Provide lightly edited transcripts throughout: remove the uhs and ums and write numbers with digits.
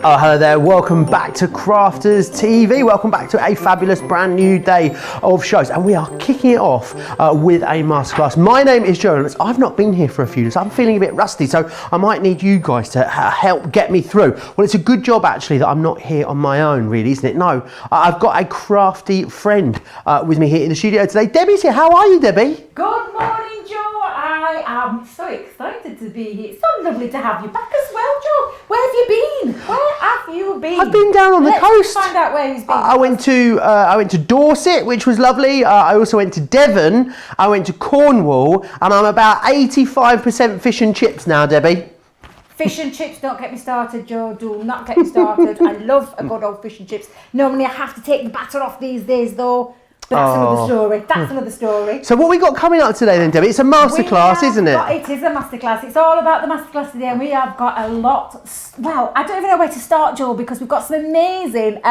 Oh, hello there. Welcome back to Crafters TV. Welcome back to a fabulous brand new day of shows. And we are kicking it off with a masterclass. My name is Joe and I've not been here for a few days. I'm feeling a bit rusty, so I might need you guys to help get me through. Well, it's a good job actually that I'm not here on my own, really, isn't it? No, I've got a crafty friend with me here in the studio today. Debbie's here. How are you, Debbie? Good morning, Joe. I am so excited to be here. It's so lovely to have you back as well, Joe. Where have you been? Where have you been? I've been down on the coast. Find out where he's been. I went to Dorset, which was lovely. I also went to Devon. I went to Cornwall, and I'm about 85% fish and chips now, Debbie. Fish and chips, don't get me started, Joe. Do not get me started. I love a good old fish and chips. Normally I have to take the batter off these days, though. That's another story. That's another story. So what we got coming up today then, Debbie? It's a masterclass, isn't it? It is a masterclass. It's all about the masterclass today, and we have got a lot. Well, I don't even know where to start, Joel, because we've got some amazing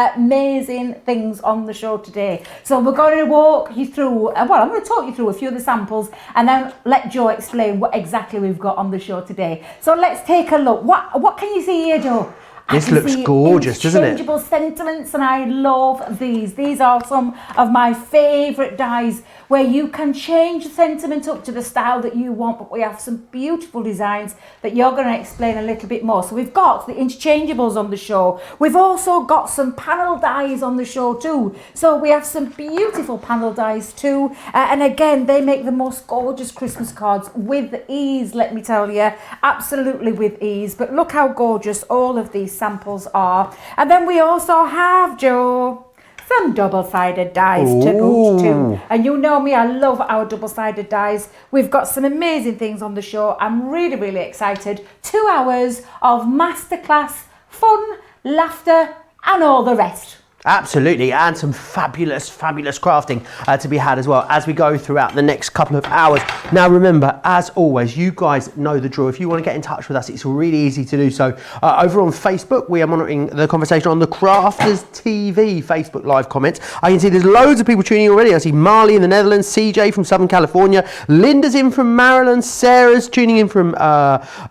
things on the show today. So we're going to walk you through. I'm going to talk you through a few of the samples, and then let Joe explain what exactly we've got on the show today. So let's take a look. What can you see here, Joe? This looks gorgeous, doesn't it? Interchangeable sentiments, and I love these. These are some of my favourite dies where you can change the sentiment up to the style that you want, but we have some beautiful designs that you're going to explain a little bit more. So we've got the interchangeables on the show. We've also got some panel dies on the show too. So we have some beautiful panel dies too. And again, they make the most gorgeous Christmas cards with ease, let me tell you. Absolutely with ease. But look how gorgeous all of these samples are. And then we also have, Joe, some double-sided dies to boot too. And you know me, I love our double-sided dies. We've got some amazing things on the show. I'm really excited. 2 hours of masterclass, fun, laughter, and all the rest. Absolutely, and some fabulous crafting to be had as well as we go throughout the next couple of hours. Now remember, as always, you guys know the drill. If you want to get in touch with us, it's really easy to do so. Over on Facebook, we are monitoring the conversation on the Crafters TV Facebook live comments. I can see there's loads of people tuning in already. I see Marley in the Netherlands, CJ from Southern California, Linda's in from Maryland, Sarah's tuning in from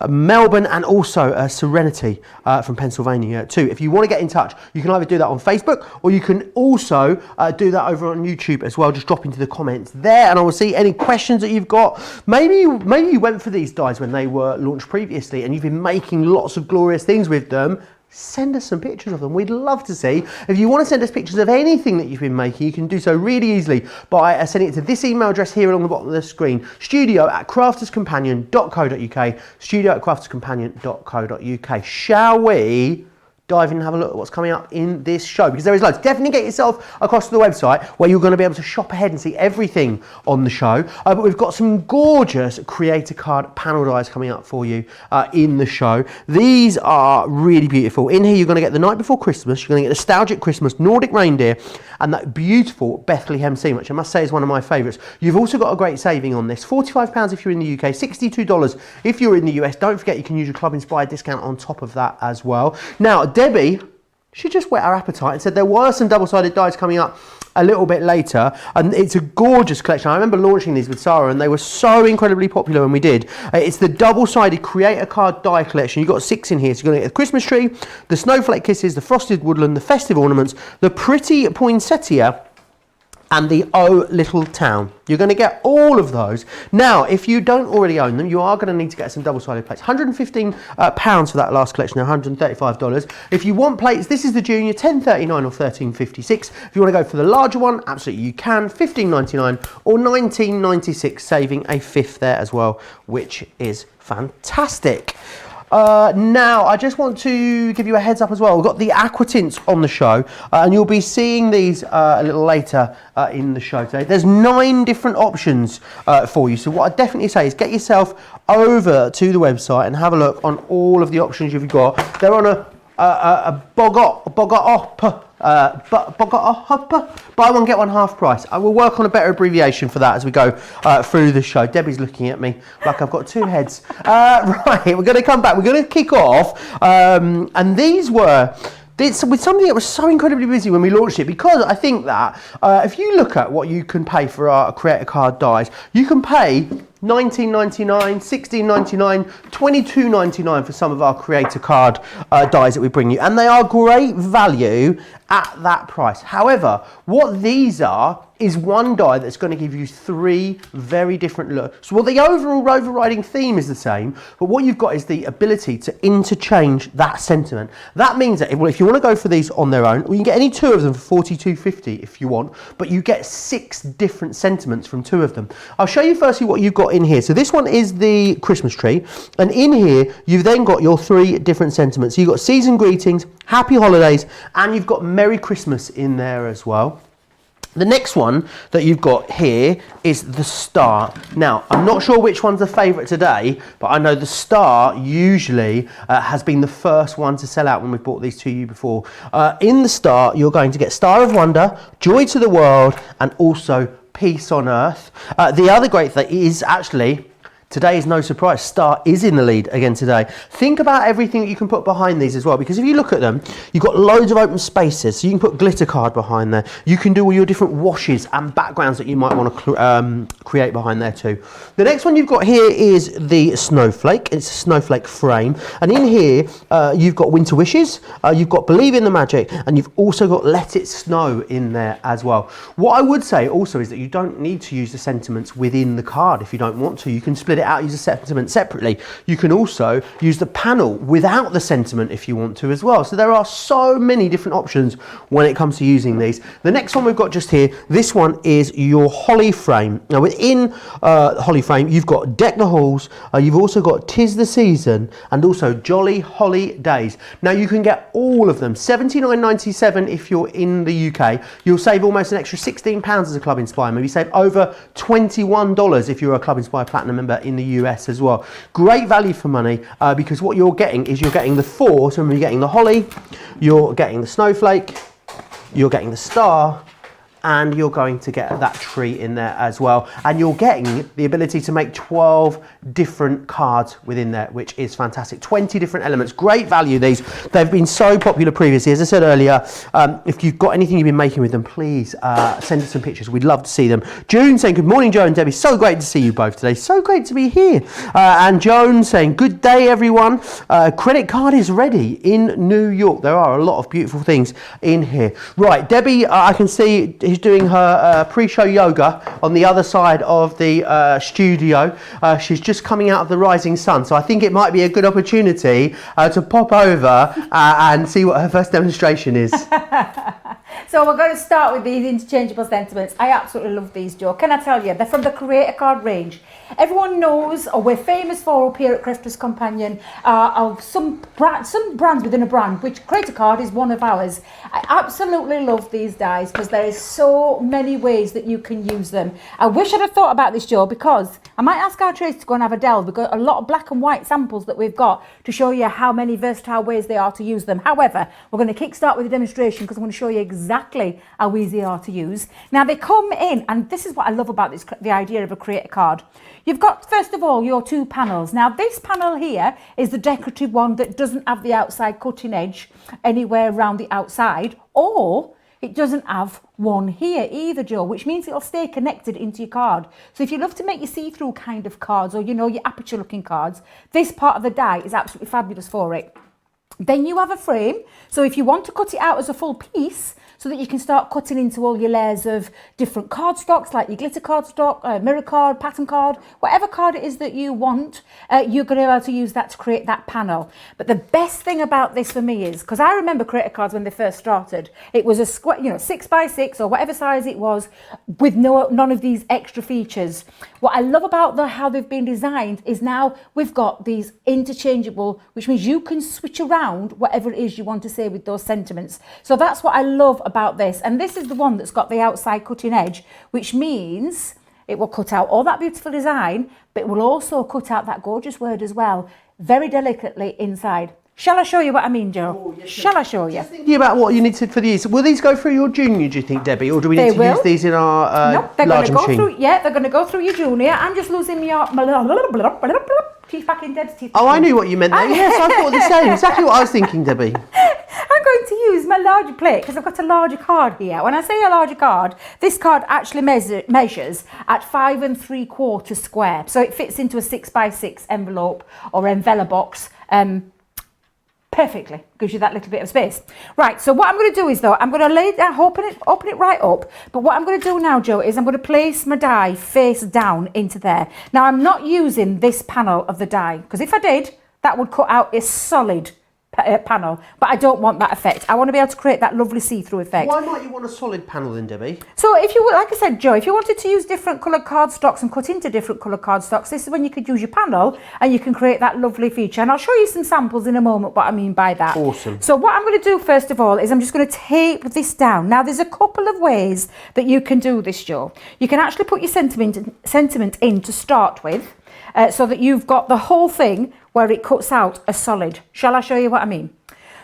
Melbourne, and also Serenity from Pennsylvania too. If you want to get in touch, you can either do that on Facebook, or you can also do that over on YouTube as well. Just drop into the comments there and I will see any questions that you've got. Maybe you went for these dies when they were launched previously and you've been making lots of glorious things with them. Send us some pictures of them. We'd love to see. If you want to send us pictures of anything that you've been making, you can do so really easily by sending it to this email address here along the bottom of the screen, studio@crafterscompanion.co.uk, studio@crafterscompanion.co.uk. Shall we dive in and have a look at what's coming up in this show, because there is loads. Definitely get yourself across to the website where you're going to be able to shop ahead and see everything on the show. But we've got some gorgeous Create-a-Card panel dies coming up for you in the show. These are really beautiful. In here you're going to get the Night Before Christmas, you're going to get Nostalgic Christmas, Nordic Reindeer, and that beautiful Bethlehem scene, which I must say is one of my favourites. You've also got a great saving on this. £45 if you're in the UK, $62 if you're in the US. Don't forget you can use your Club Inspired discount on top of that as well. Now, Debbie, she just whet our appetite and said there were some double-sided dies coming up a little bit later, and it's a gorgeous collection. I remember launching these with Sarah and they were so incredibly popular when we did. It's the double-sided Create-a-Card die collection. You've got 6 in here. So you're going to get the Christmas tree, the snowflake kisses, the frosted woodland, the festive ornaments, the pretty poinsettia, and the Oh Little Town. You're going to get all of those. Now, if you don't already own them, you are going to need to get some double-sided plates. £115 for that last collection, $135. If you want plates, this is the junior, $10.39 or $13.56. If you want to go for the larger one, absolutely you can, $15.99 or $19.96, saving a fifth there as well, which is fantastic. Now, I just want to give you a heads up as well. We've got the Aqua tints on the show, and you'll be seeing these a little later in the show today. There's 9 different options for you. So what I definitely say is get yourself over to the website and have a look on all of the options you've got. They're on a buy one get one half price. I will work on a better abbreviation for that as we go through the show. Debbie's looking at me like I've got 2 heads. Right, we're going to come back. We're going to kick off, and these were with something that was so incredibly busy when we launched it, because I think that if you look at what you can pay for our Create-a-Card dies, you can pay $19.99, $16.99, $22.99 for some of our Create-a-Card dies that we bring you. And they are great value at that price. However, what these are is one die that's going to give you 3 very different looks. Well, the overall overriding theme is the same, but what you've got is the ability to interchange that sentiment. That means that if you want to go for these on their own, well, you can get any 2 of them for $42.50 if you want, but you get 6 different sentiments from 2 of them. I'll show you firstly what you've got in here. So this one is the Christmas tree, and in here you've then got your 3 different sentiments. So you've got season greetings, happy holidays, and you've got Merry Christmas in there as well. The next one that you've got here is the star. Now, I'm not sure which one's a favourite today, but I know the star usually has been the first one to sell out when we've brought these to you before. In the star, you're going to get Star of Wonder, Joy to the World, and also Peace on Earth. The other great thing is actually, today is no surprise, Star is in the lead again today. Think about everything that you can put behind these as well, because if you look at them, you've got loads of open spaces, so you can put glitter card behind there. You can do all your different washes and backgrounds that you might want to create behind there too. The next one you've got here is the snowflake. It's a snowflake frame, and in here you've got Winter Wishes, you've got Believe in the Magic, and you've also got Let It Snow in there as well. What I would say also is that you don't need to use the sentiments within the card if you don't want to. You can split it out, use the sentiment separately. You can also use the panel without the sentiment if you want to as well. So there are so many different options when it comes to using these. The next one we've got just here, this one is your holly frame. Now within the holly frame, you've got Deck the Halls, you've also got 'Tis the Season, and also Jolly Holly Days. Now you can get all of them, $79.97 if you're in the UK. You'll save almost an extra £16 as a Club Inspire member. You save over $21 if you're a Club Inspire Platinum member in the US as well. Great value for money because what you're getting is you're getting the 4, so you're getting the holly, you're getting the snowflake, you're getting the star, and you're going to get that tree in there as well. And you're getting the ability to make 12 different cards within there, which is fantastic. 20 different elements, great value these. They've been so popular previously. As I said earlier, if you've got anything you've been making with them, please send us some pictures. We'd love to see them. June saying, good morning, Joe and Debbie. So great to see you both today. So great to be here. And Joan saying, good day, everyone. Credit card is ready in New York. There are a lot of beautiful things in here. Right, Debbie, I can see she's doing her pre-show yoga on the other side of the studio. She's just coming out of the rising sun, so I think it might be a good opportunity to pop over and see what her first demonstration is. So we're going to start with these interchangeable sentiments. I absolutely love these, Joe. Can I tell you, they're from the Create-a-Card range. Everyone knows, or we're famous for up here at Crafter's Companion, of some brands within a brand, which Create-a-Card is one of ours. I absolutely love these dies because there is so many ways that you can use them. I wish I'd have thought about this, Joe, because I might ask our trades to go and have a delve. We've got a lot of black and white samples that we've got to show you how many versatile ways they are to use them. However, we're going to kickstart with a demonstration because I'm going to show you exactly how easy they are to use. Now they come in, and this is what I love about this, the idea of a Create-a-Card. You've got, first of all, your 2 panels. Now this panel here is the decorative one that doesn't have the outside cutting edge anywhere around the outside, or it doesn't have one here either, Joe, which means it'll stay connected into your card. So if you love to make your see-through kind of cards, or you know, your aperture looking cards, this part of the die is absolutely fabulous for it. Then you have a frame, so if you want to cut it out as a full piece, so that you can start cutting into all your layers of different card stocks, like your glitter card stock, mirror card, pattern card, whatever card it is that you want, you're going to be able to use that to create that panel. But the best thing about this for me is, because I remember Create-a-Cards when they first started, it was a square, 6x6 or whatever size it was, with none of these extra features. What I love about how they've been designed is now we've got these interchangeable, which means you can switch around whatever it is you want to say with those sentiments. So that's what I love about this. And this is the one that's got the outside cutting edge, which means it will cut out all that beautiful design, but it will also cut out that gorgeous word as well, very delicately inside. Shall I show you what I mean, Joe? Oh, yes, shall I show you? Just thinking about what you need to for these. Will these go through your junior, do you think, Debbie, or do we need to use these in our nope, they're large going to machine? go through. Yeah, they're going to go through your junior. I'm just losing my teeth back in Deb's teeth. Oh, I knew what you meant there. Yes, I thought the same. Exactly what I was thinking, Debbie. I'm going to use my larger plate because I've got a larger card here. When I say a larger card, this card actually measures at 5 3/4 square. So it fits into a 6x6 envelope or envelope box perfectly. Gives you that little bit of space. Right, so what I'm going to do is though, I'm going to lay it down, open it right up. But what I'm going to do now, Joe, is I'm going to place my die face down into there. Now I'm not using this panel of the die because if I did, that would cut out a solid panel, but I don't want that effect. I want to be able to create that lovely see-through effect. Why might you want a solid panel then, Debbie? So if you, like I said, Joe, if you wanted to use different coloured cardstocks and cut into different coloured cardstocks, this is when you could use your panel and you can create that lovely feature. And I'll show you some samples in a moment what I mean by that. Awesome. So what I'm going to do first of all is I'm just going to tape this down. Now there's a couple of ways that you can do this, Joe. You can actually put your sentiment in to start with, so that you've got the whole thing where it cuts out a solid. Shall I show you what I mean?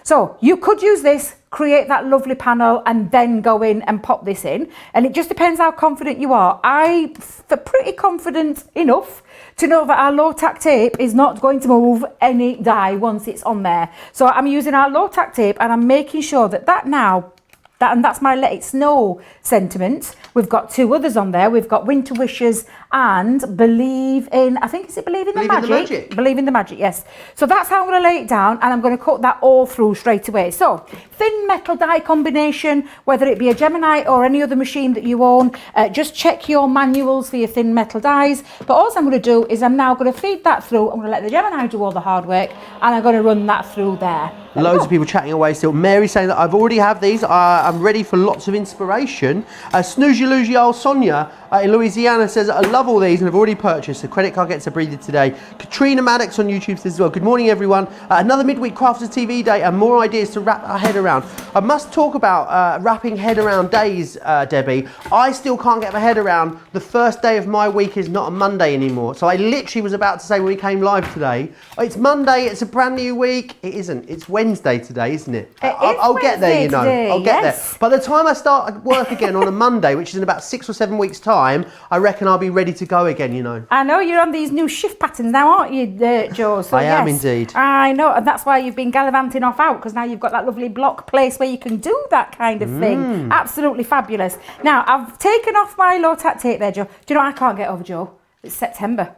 So you could use this, create that lovely panel and then go in and pop this in. And it just depends how confident you are. I'm pretty confident enough to know that our low tack tape is not going to move any die once it's on there. So I'm using our low tack tape and I'm making sure that that's my Let It Snow sentiment. We've got two others on there. We've got Winter Wishes and Believe in, I think, is it Believe in the Magic? Believe in the Magic, yes. So that's how I'm going to lay it down and I'm going to cut that all through straight away. So thin metal die combination, whether it be a Gemini or any other machine that you own, just check your manuals for your thin metal dies. But all I'm going to do is I'm now going to feed that through. I'm going to let the Gemini do all the hard work and I'm going to run that through there. Loads of people chatting away still. Mary saying that I've already have these. I'm ready for lots of inspiration. Snoozy Luigi old Sonia in Louisiana says, I love all these and I've already purchased. The credit card gets a breather today. Katrina Maddox on YouTube says as well, good morning everyone. Another midweek Crafters TV day and more ideas to wrap our head around. I must talk about wrapping head around days, Debbie. I still can't get my head around the first day of my week is not a Monday anymore. So I literally was about to say when we came live today, it's Monday, it's a brand new week. It isn't, it's Wednesday today, isn't it? I'll get there, you know. I'll get there. By the time I start work again on a Monday, which is in about 6 or 7 weeks' time, I reckon I'll be ready to go again, you know. I know you're on these new shift patterns now, aren't you, Joe? So I am indeed. I know, and that's why you've been gallivanting off out, because now you've got that lovely block place where you can do that kind of thing. Absolutely fabulous. Now, I've taken off my low tack tape there, Joe. Do you know what I can't get over, Joe? It's September.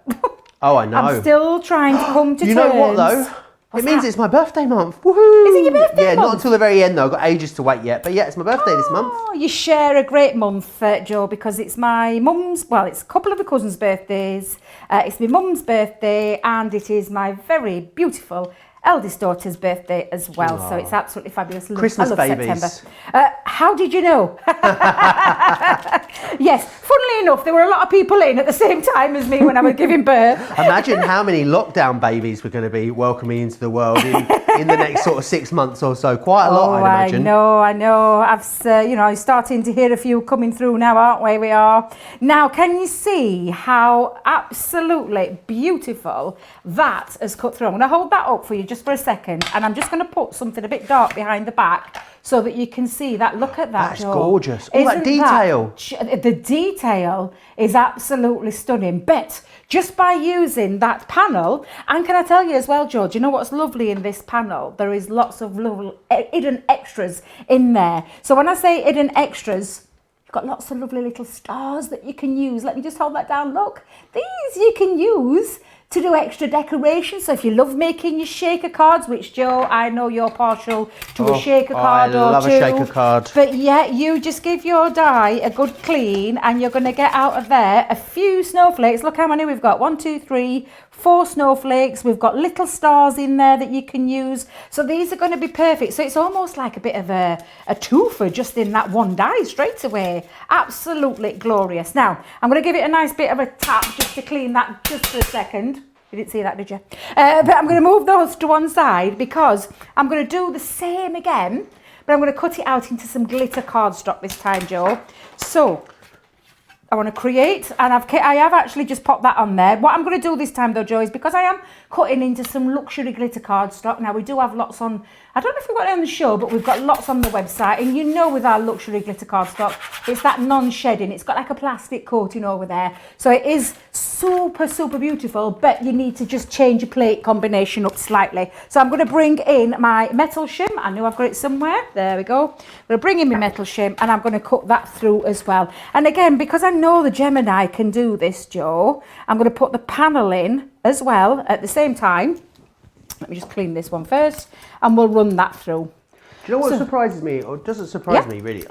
Oh, I know. I'm still trying to come to terms. You know what, though? It means it's my birthday month. Woohoo! Is it your birthday month? Yeah, not until the very end though. I've got ages to wait yet. But yeah, it's my birthday this month. Oh, you share a great month, Joe, because it's my mum's, well, it's a couple of the cousins' birthdays. It's my mum's birthday and it is my very beautiful eldest daughter's birthday as well. So it's absolutely fabulous. Christmas I love babies. September. How did you know? Yes, funnily enough, there were a lot of people in at the same time as me when I was giving birth. Imagine how many lockdown babies we're going to be welcoming into the world in the next sort of 6 months or so. Quite a lot, I'd imagine. I know. I've, you know, starting to hear a few coming through now, aren't we? We are. Now, can you see how absolutely beautiful that has cut through? I'm going to hold that up for you just for a second, and I'm just going to put something a bit dark behind the back so that you can see that. Look at that. That's gorgeous. All that detail. The detail is absolutely stunning. But just by using that panel, and can I tell you as well, George, you know what's lovely in this panel? There is lots of little hidden extras in there. So when I say hidden extras, you've got lots of lovely little stars that you can use. Let me just hold that down. Look, these you can use to do extra decoration. So if you love making your shaker cards, which Joe, I know you're partial to a shaker card or two. I love a shaker card. But yeah, you just give your die a good clean and you're going to get out of there a few snowflakes. Look how many we've got. 1, 2, 3, 4 snowflakes. We've got little stars in there that you can use. So these are going to be perfect. So it's almost like a bit of a twofer just in that one die straight away. Absolutely glorious. Now, I'm going to give it a nice bit of a tap just to clean that just for a second. You didn't see that, did you? But I'm going to move those to one side because I'm going to do the same again, but I'm going to cut it out into some glitter cardstock this time, Joe. So I want to create, and I have actually just popped that on there. What I'm going to do this time though, Joe, is because I am cutting into some luxury glitter cardstock. Now we do have lots on, I don't know if we've got it on the show, but we've got lots on the website. And you know with our luxury glitter cardstock, it's that non-shedding. It's got like a plastic coating over there. So it is super, super beautiful, but you need to just change your plate combination up slightly. So I'm going to bring in my metal shim. I know I've got it somewhere. There we go. I'm going to bring in my metal shim and I'm going to cut that through as well. And again, because I know the Gemini can do this, Joe, I'm going to put the panel in as well at the same time. Let me just clean this one first and we'll run that through. Do you know what surprises me, or doesn't surprise me really?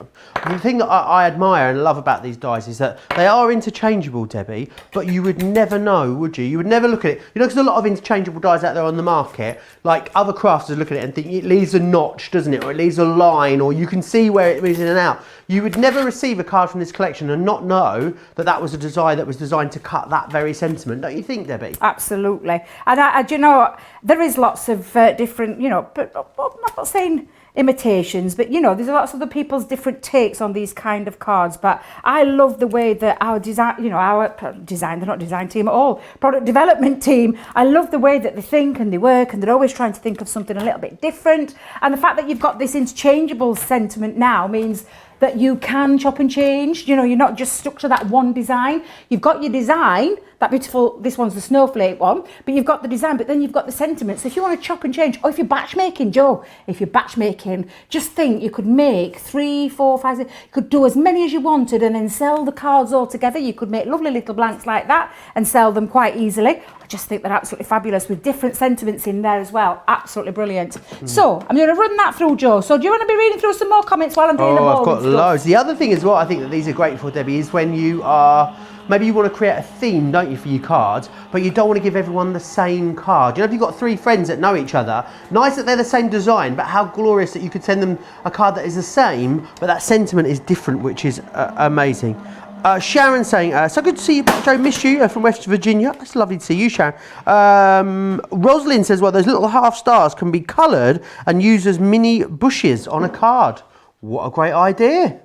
The thing that I admire and love about these dies is that they are interchangeable, Debbie, but you would never know, would you? You would never look at it. You know, because a lot of interchangeable dies out there on the market, like other crafters look at it and think it leaves a notch, doesn't it? Or it leaves a line, or you can see where it moves in and out. You would never receive a card from this collection and not know that that was a design that was designed to cut that very sentiment, don't you think, Debbie? Absolutely. And do you know, there is lots of different, you know, but I'm not saying imitations, but you know, there's lots of other people's different takes on these kind of cards. But I love the way that our design, you know, they're not design team at all, product development team, I love the way that they think and they work, and they're always trying to think of something a little bit different. And the fact that you've got this interchangeable sentiment now means that you can chop and change. You know, you're not just stuck to that one design. You've got your design, that beautiful, this one's the snowflake one, but you've got the design, but then you've got the sentiment. So if you want to chop and change, or if you're batch making, Joe, if you're batch making, just think you could make 3, 4, 5, 6, you could do as many as you wanted and then sell the cards all together. You could make lovely little blanks like that and sell them quite easily. I just think they're absolutely fabulous with different sentiments in there as well. Absolutely brilliant. So I'm going to run that through, Joe. So do you want to be reading through some more comments while I'm doing the ball? I've got loads. The other thing as well, I think that these are great for, Debbie, is when you are, maybe you want to create a theme, don't you, for your cards, but you don't want to give everyone the same card. You know, if you've got 3 friends that know each other, nice that they're the same design, but how glorious that you could send them a card that is the same, but that sentiment is different, which is amazing. Sharon saying, so good to see you back, Joe. Missed you from West Virginia. It's lovely to see you, Sharon. Rosalind says, well, those little half stars can be coloured and used as mini bushes on a card. What a great idea.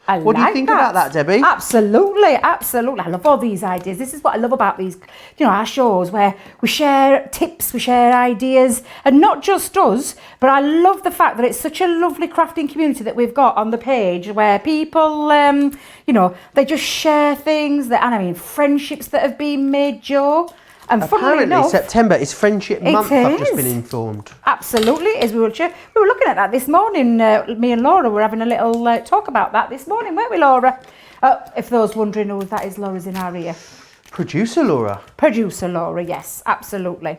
What do you think about that, Debbie? Absolutely, absolutely. I love all these ideas. This is what I love about these, you know, our shows where we share tips, we share ideas, and not just us, but I love the fact that it's such a lovely crafting community that we've got on the page where people, you know, they just share things that, and I mean, friendships that have been made, Joe. And apparently September is Friendship Month, I've just been informed. Absolutely, as we were looking at that this morning. Me and Laura were having a little talk about that this morning, weren't we, Laura? If those wondering who that is, Laura's in our ear. Producer Laura. Producer Laura, yes, absolutely.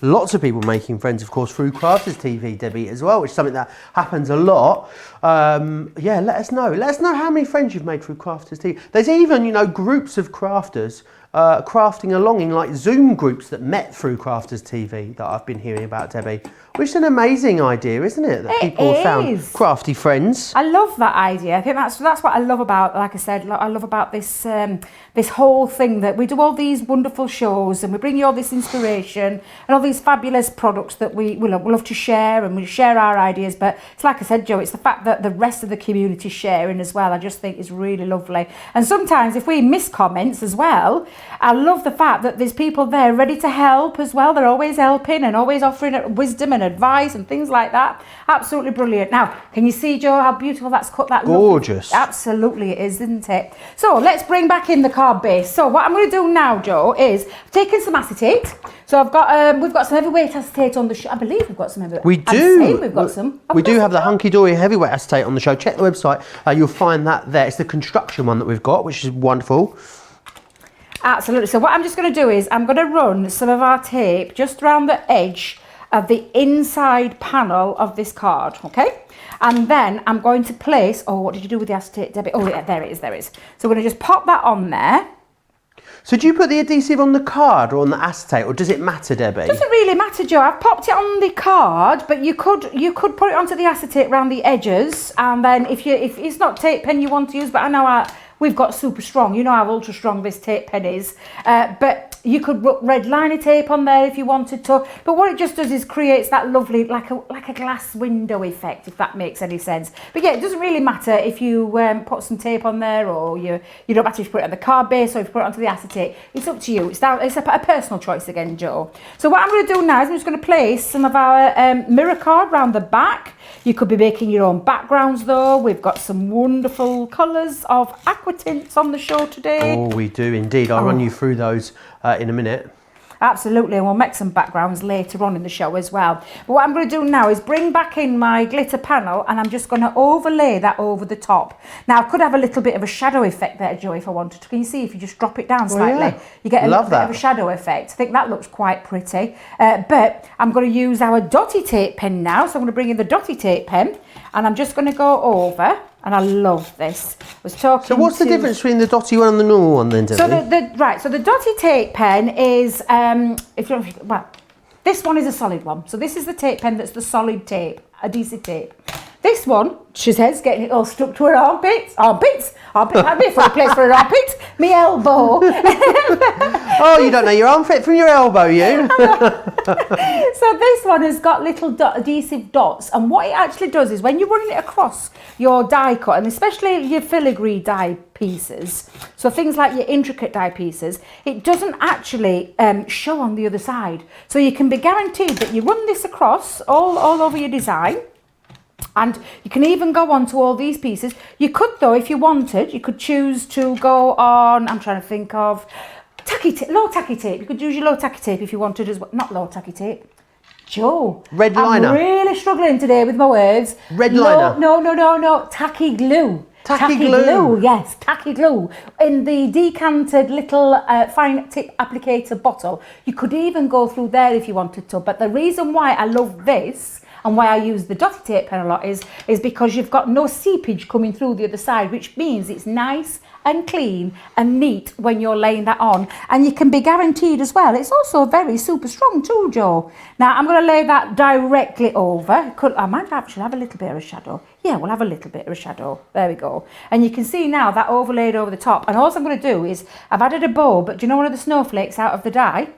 Lots of people making friends, of course, through Crafters TV, Debbie, as well, which is something that happens a lot. Yeah, let us know. Let us know how many friends you've made through Crafters TV. There's even, you know, groups of crafters crafting along in like Zoom groups that met through Crafters TV that I've been hearing about, Debbie. Which is an amazing idea, isn't it? That people have found crafty friends. I love that idea. I think that's what I love about, like I said, I love about this this whole thing that we do all these wonderful shows and we bring you all this inspiration and all these fabulous products that we love to share, and we share our ideas. But it's like I said, Joe, it's the fact that the rest of the community sharing as well. I just think is really lovely. And sometimes if we miss comments as well, I love the fact that there's people there ready to help as well. They're always helping and always offering wisdom and advice and things like that. Absolutely brilliant. Now, can you see, Joe, how beautiful that's cut? That gorgeous. Absolutely it is, isn't it? So let's bring back in the card base. So what I'm going to do now, Joe, is I've taken some acetate. So I've got we've got some heavyweight acetate on the show. I believe we've got some heavyweight. We do. We've got some. We do have the hunky dory heavyweight acetate on the show. Check the website. You'll find that there. It's the construction one that we've got, which is wonderful. Absolutely. So what I'm just going to do is I'm going to run some of our tape just around the edge of the inside panel of this card, okay? And then I'm going to place, oh, what did you do with the acetate, Debbie? Oh, yeah, there it is, there it is. So we're going to just pop that on there. So do you put the adhesive on the card or on the acetate, or does it matter, Debbie? It doesn't really matter, Joe. I've popped it on the card, but you could put it onto the acetate around the edges, and then if it's not tape pen you want to use, but I know we've got super strong. You know how ultra strong this tape pen is. But You could put red liner tape on there if you wanted to, but what it just does is creates that lovely, like a glass window effect, if that makes any sense. But yeah, it doesn't really matter if you put some tape on there, or you don't matter if you put it on the card base or if you put it onto the acetate. It's up to you. It's a personal choice again, Joe. So what I'm going to do now is I'm just going to place some of our mirror card around the back. You could be making your own backgrounds though. We've got some wonderful colours of Aqua tints on the show today. Oh, we do indeed. I'll run you through those in a minute. Absolutely, and we'll make some backgrounds later on in the show as well. But what I'm going to do now is bring back in my glitter panel, and I'm just going to overlay that over the top. Now, I could have a little bit of a shadow effect there, Joe, if I wanted to. Can you see if you just drop it down slightly? Yeah. You get a little bit of a shadow effect. I think that looks quite pretty. But I'm going to use our dotty tape pen now. So I'm going to bring in the dotty tape pen, and I'm just going to go over. And I love this. So what's the difference between the dotty one and the normal one then, Debbie? So the dotty tape pen is, this one is a solid one. So this is the tape pen that's the solid tape, adhesive tape. This one, she says, getting it all stuck to her armpits. That'd be a funny place for an armpit. Me elbow. Oh, you don't know your armpit from your elbow, you. So this one has got little adhesive dots, and what it actually does is when you're running it across your die cut, and especially your filigree die pieces, so things like your intricate die pieces, it doesn't actually show on the other side. So you can be guaranteed that you run this across all over your design. And you can even go on to all these pieces. You could, though, if you wanted, you could choose to go on, I'm trying to think of, low tacky tape. You could use your low tacky tape if you wanted as well. Not low tacky tape. Joe. Red liner. I'm really struggling today with my words. Red liner. No. Tacky glue. Tacky glue. Yes, tacky glue. In the decanted little fine tip applicator bottle, you could even go through there if you wanted to. But the reason why I love this and why I use the dotty tape pen a lot is because you've got no seepage coming through the other side, which means it's nice and clean and neat when you're laying that on. And you can be guaranteed as well, it's also very super strong too, Joe. Now I'm going to lay that directly over. I might actually have a little bit of a shadow. Yeah, we'll have a little bit of a shadow. There we go. And you can see now that overlaid over the top. And all I'm going to do is, I've added a bow, but do you know one of the snowflakes out of the die?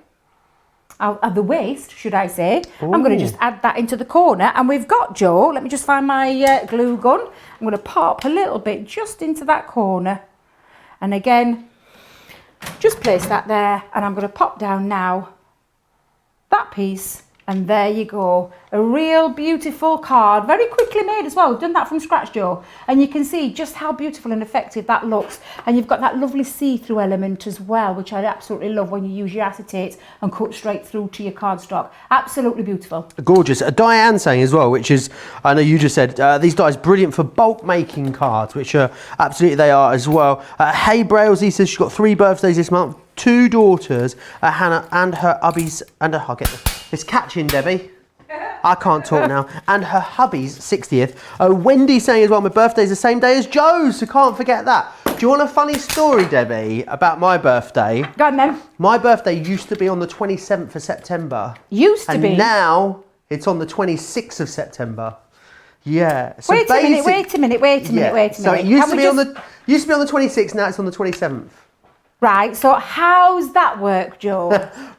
Out of the waste, should I say. Ooh. I'm going to just add that into the corner, and we've got, Joe, let me just find my glue gun. I'm going to pop a little bit just into that corner, and again just place that there, and I'm going to pop down now that piece, and there you go, a real beautiful card, very quickly made as well. We've done that from scratch, Joe, and you can see just how beautiful and effective that looks. And you've got that lovely see-through element as well, which I absolutely love when you use your acetates and cut straight through to your cardstock. Absolutely beautiful. Gorgeous. Diane saying as well, which is, I know you just said, these dies brilliant for bulk making cards, which absolutely they are as well. Hey Brailsy says she's got 3 birthdays this month, 2 daughters, Hannah and her hubby's, and her, I'll get this catching, Debbie. I can't talk now. And her hubby's 60th. Wendy saying as well, my birthday's the same day as Joe's, so can't forget that. Do you want a funny story, Debbie, about my birthday? Go on then. My birthday used to be on the 27th of September. Used to be? And now it's on the 26th of September. Yeah. So wait a minute. So it used to be on the 26th, now it's on the 27th. Right, so how's that work, Joe?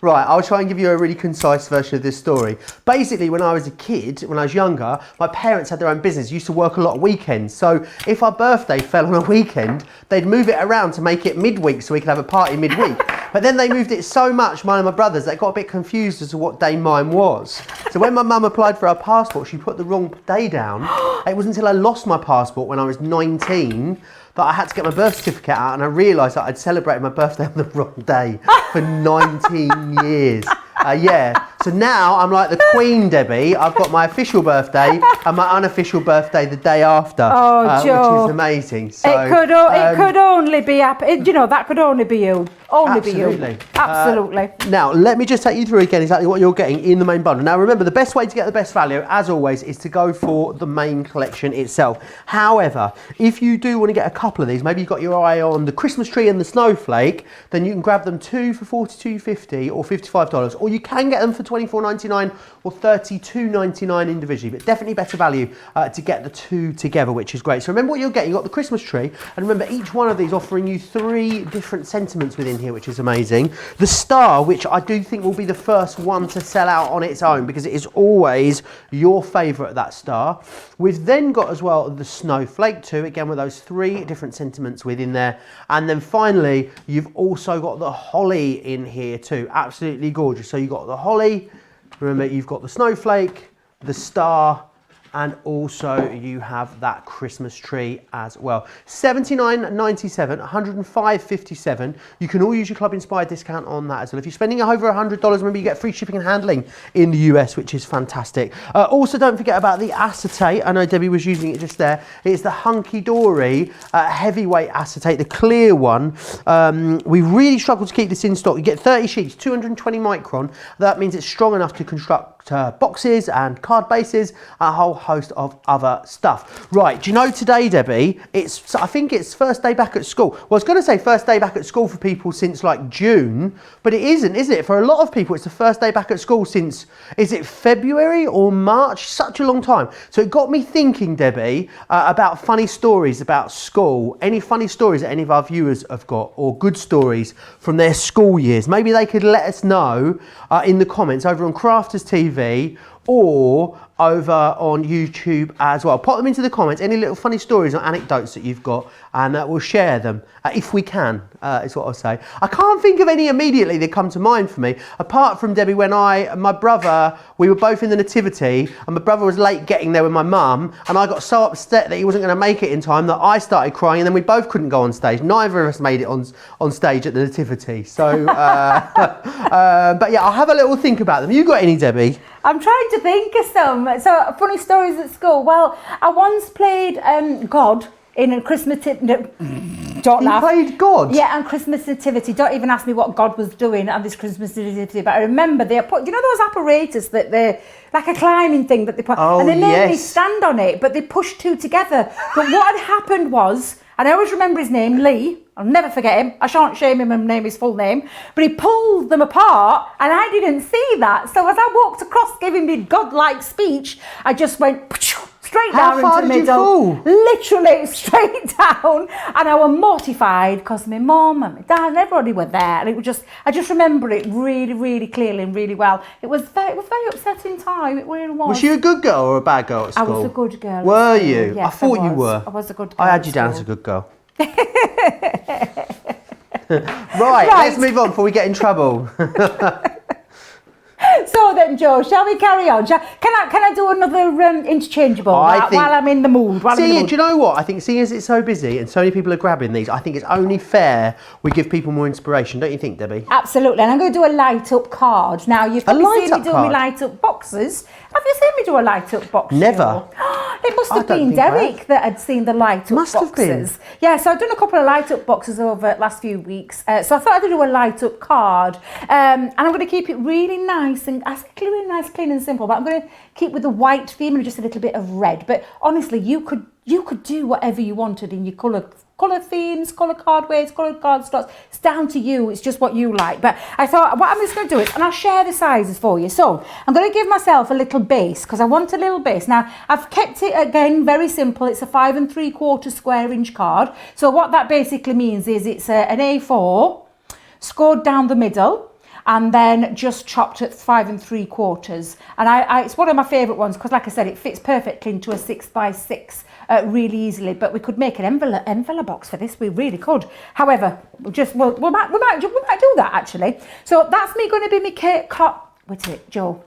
Right, I'll try and give you a really concise version of this story. Basically, when I was a kid, when I was younger, my parents had their own business, used to work a lot of weekends. So if our birthday fell on a weekend, they'd move it around to make it midweek so we could have a party midweek. But then they moved it so much, mine and my brothers, they got a bit confused as to what day mine was. So when my mum applied for her passport, she put the wrong day down. It wasn't until I lost my passport when I was 19 that I had to get my birth certificate out, and I realised that I'd celebrated my birthday on the wrong day for 19 years. Yeah, so now I'm like the Queen, Debbie. I've got my official birthday and my unofficial birthday the day after, Joe, which is amazing. So, it could only be, that could only be you. Absolutely. Absolutely. Now, let me just take you through again exactly what you're getting in the main bundle. Now, remember, the best way to get the best value, as always, is to go for the main collection itself. However, if you do want to get a couple of these, maybe you've got your eye on the Christmas tree and the snowflake, then you can grab them 2 for $42.50 or $55, or you can get them for £24.99 or £32.99 individually, but definitely better value to get the two together, which is great. So remember what you're getting. You've got the Christmas tree, and remember each one of these offering you 3 different sentiments within here, which is amazing. The star, which I do think will be the first one to sell out on its own because it is always your favourite, that star. We've then got as well the snowflake too, again with those 3 different sentiments within there. And then finally, you've also got the holly in here too. Absolutely gorgeous. So you've got the holly, remember you've got the snowflake, the star, and also you have that Christmas tree as well. $79.97, $105.57. You can all use your Club Inspired discount on that as well. If you're spending over $100, remember you get free shipping and handling in the US, which is fantastic. Also, don't forget about the acetate. I know Debbie was using it just there. It's the Hunky Dory heavyweight acetate, the clear one. We really struggled to keep this in stock. You get 30 sheets, 220 micron. That means it's strong enough to construct boxes and card bases, a whole host of other stuff. Right, do you know today, Debbie, I think it's first day back at school. Well, I was going to say first day back at school for people since like June, but it isn't, is it? For a lot of people, it's the first day back at school since, is it February or March? Such a long time. So it got me thinking, Debbie, about funny stories about school. Any funny stories that any of our viewers have got, or good stories from their school years? Maybe they could let us know in the comments over on Crafters TV or over on YouTube as well. Pop them into the comments, any little funny stories or anecdotes that you've got, and we'll share them if we can, is what I'll say. I can't think of any immediately that come to mind for me, apart from, Debbie, when my brother, we were both in the nativity, and my brother was late getting there with my mum, and I got so upset that he wasn't going to make it in time that I started crying, and then we both couldn't go on stage. Neither of us made it on stage at the nativity. So, but yeah, I'll have a little think about them. You got any, Debbie? I'm trying to think of some. So, funny stories at school. Well, I once played God in a Christmas... Don't laugh. You played God? Yeah, and Christmas nativity. Don't even ask me what God was doing at this Christmas nativity. But I remember they put, you know those apparatus that they're like a climbing thing that they put... Oh, and they made me yes. stand on it, but they pushed 2 together. But what had happened was, and I always remember his name, Lee. I'll never forget him. I shan't shame him and name his full name. But he pulled them apart and I didn't see that. So as I walked across giving me godlike speech, I just went straight down into the middle. How far did you fall? Literally straight down. And I was mortified because my mum and my dad and everybody were there. And it was just, I just remember it really, really clearly and really well. It was very upsetting time. It really was. Was you a good girl or a bad girl at school? I was a good girl. Were you? Yes, I thought you were. I was a good girl. I had you down as a good girl. Right, let's move on before we get in trouble. So then, Joe, shall we carry on? Can I do another interchangeable while I'm in the mood? Do you know what? I think seeing as it's so busy and so many people are grabbing these, I think it's only fair we give people more inspiration, don't you think, Debbie? Absolutely, and I'm going to do a light up card. Now, you've probably seen me do my light up boxes. Have you seen me do a light up box? Never. It must have been Derek that had seen the light up boxes. Must have been. Yeah, so I've done a couple of light up boxes over the last few weeks. So I thought I'd do a light up card. And I'm going to keep it really nice and really nice, clean and simple. But I'm going to keep with the white theme and just a little bit of red. But honestly, you could do whatever you wanted in your colour themes, colour card weights, coloured card slots. It's down to you. It's just what you like. But I thought what I'm just going to do is, and I'll share the sizes for you. So I'm going to give myself a little base because I want a little base. Now I've kept it again very simple. It's a 5 3/4 square inch card. So what that basically means is it's an A4 scored down the middle, and then just chopped at 5 3/4. And it's one of my favourite ones because, like I said, it fits perfectly into a 6x6 really easily. But we could make an envelope box for this. We really could. However, we might do that actually. So that's me going to be my cake cut. Wait it, Joe.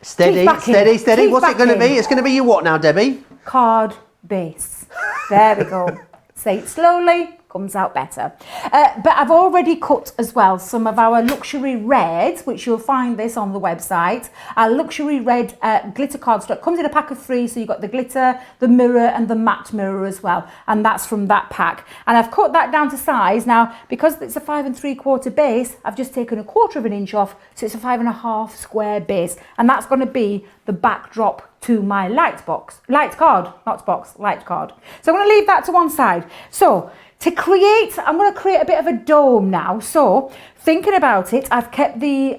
Steady. What's it going to be? It's going to be your what now, Debbie? Card base. There we go. Say it slowly. Comes out better. But I've already cut as well some of our luxury reds, which you'll find this on the website. Our luxury red glitter cardstock comes in a pack of 3, so you've got the glitter, the mirror and the matte mirror as well, and that's from that pack. And I've cut that down to size. Now, because it's a 5 3/4 base, I've just taken a 1/4 inch off, so it's a 5 1/2 square base, and that's going to be the backdrop to my light card. So I'm going to leave that to one side. So I'm going to create a bit of a dome now. So, thinking about it, I've kept the,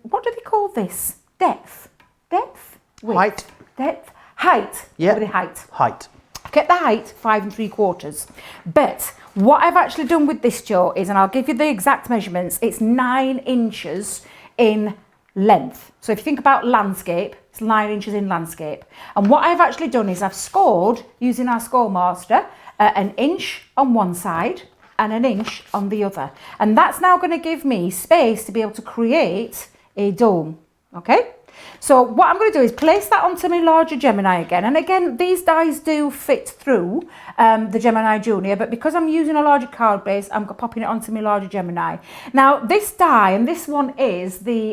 what do they call this? Depth? Width? Height. Depth? Height. Yeah. The height. Height. I've kept the height 5 3/4. But what I've actually done with this, Joe, is, and I'll give you the exact measurements, it's 9 inches in length. So if you think about landscape, it's 9 inches in landscape. And what I've actually done is I've scored, using our Scoremaster, an inch on one side and an inch on the other. And that's now going to give me space to be able to create a dome. Okay? So what I'm going to do is place that onto my larger Gemini again. And again, these dies do fit through the Gemini Junior, but because I'm using a larger card base, I'm popping it onto my larger Gemini. Now, this die, and this one is the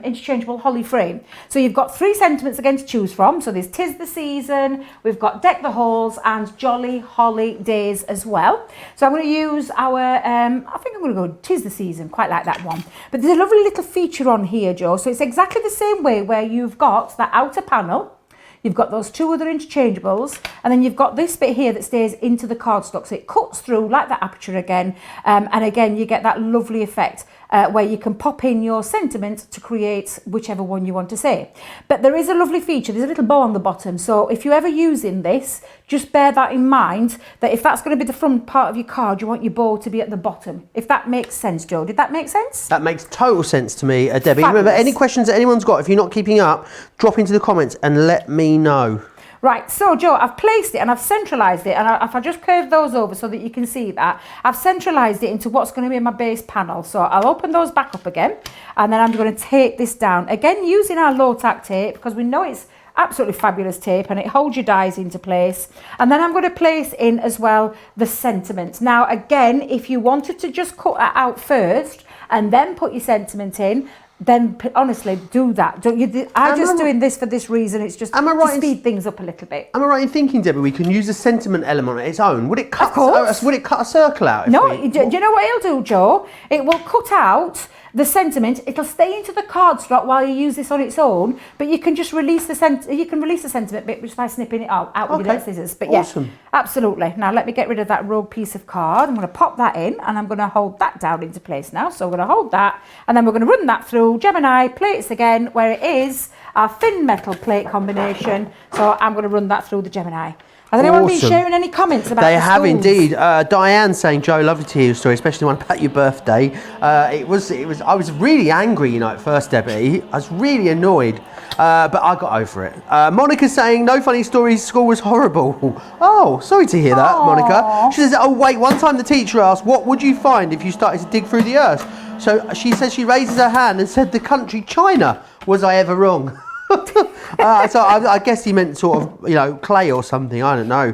Interchangeable Holly Frame. So you've got 3 sentiments again to choose from. So there's 'Tis the Season, we've got Deck the Halls, and Jolly Holidays as well. So I'm going to use our, I think I'm going to go 'Tis the Season, quite like that one. But there's a lovely little feature on here, Joe. So it's exactly the same way where you've got that outer panel, you've got those 2 other interchangeables, and then you've got this bit here that stays into the cardstock. So it cuts through like that aperture again, and again you get that lovely effect where you can pop in your sentiment to create whichever one you want to say. But there is a lovely feature, there's a little bow on the bottom, so if you're ever using this, just bear that in mind, that if that's going to be the front part of your card, you want your bow to be at the bottom. If that makes sense, Joe. Did that make sense? That makes total sense to me, Debbie. Fabulous. Remember, any questions that anyone's got, if you're not keeping up, drop into the comments and let me know. Right, so Joe, I've placed it and I've centralised it, and if I just curve those over so that you can see that, I've centralised it into what's going to be my base panel. So I'll open those back up again, and then I'm going to take this down. Again, using our low-tack tape, because we know it's absolutely fabulous tape and it holds your dies into place. And then I'm going to place in as well the sentiment. Now, again, if you wanted to just cut that out first and then put your sentiment in, then honestly do that. Don't you? I'm just doing this for this reason. It's just to speed things up a little bit. Am I right in thinking, Debbie, we can use the sentiment element on its own? Would it cut? Of course. Would it cut a circle out? No. Do you know what it'll do, Joe? It will cut out the sentiment. It'll stay into the cardstock while you use this on its own, but you can just release the sentiment bit just by snipping it out with your scissors. But awesome. Yeah, absolutely. Now let me get rid of that rogue piece of card. I'm going to pop that in, and I'm going to hold that down into place now. So we're going to hold that, and then we're going to run that through Gemini plates again, where it is our thin metal plate combination. So I'm going to run that through the Gemini. Has anyone been sharing any comments about They the have schools? indeed. Diane saying, Joe, lovely to hear your story, especially one about your birthday. I was really angry, you know, at first, Debbie. I was really annoyed, but I got over it. Monica saying, no funny stories, school was horrible. Oh, sorry to hear that, Monica. She says, oh wait, one time the teacher asked, what would you find if you started to dig through the earth? So she says she raises her hand and said the country China. Was I ever wrong? So I guess he meant sort of, you know, clay or something. I don't know.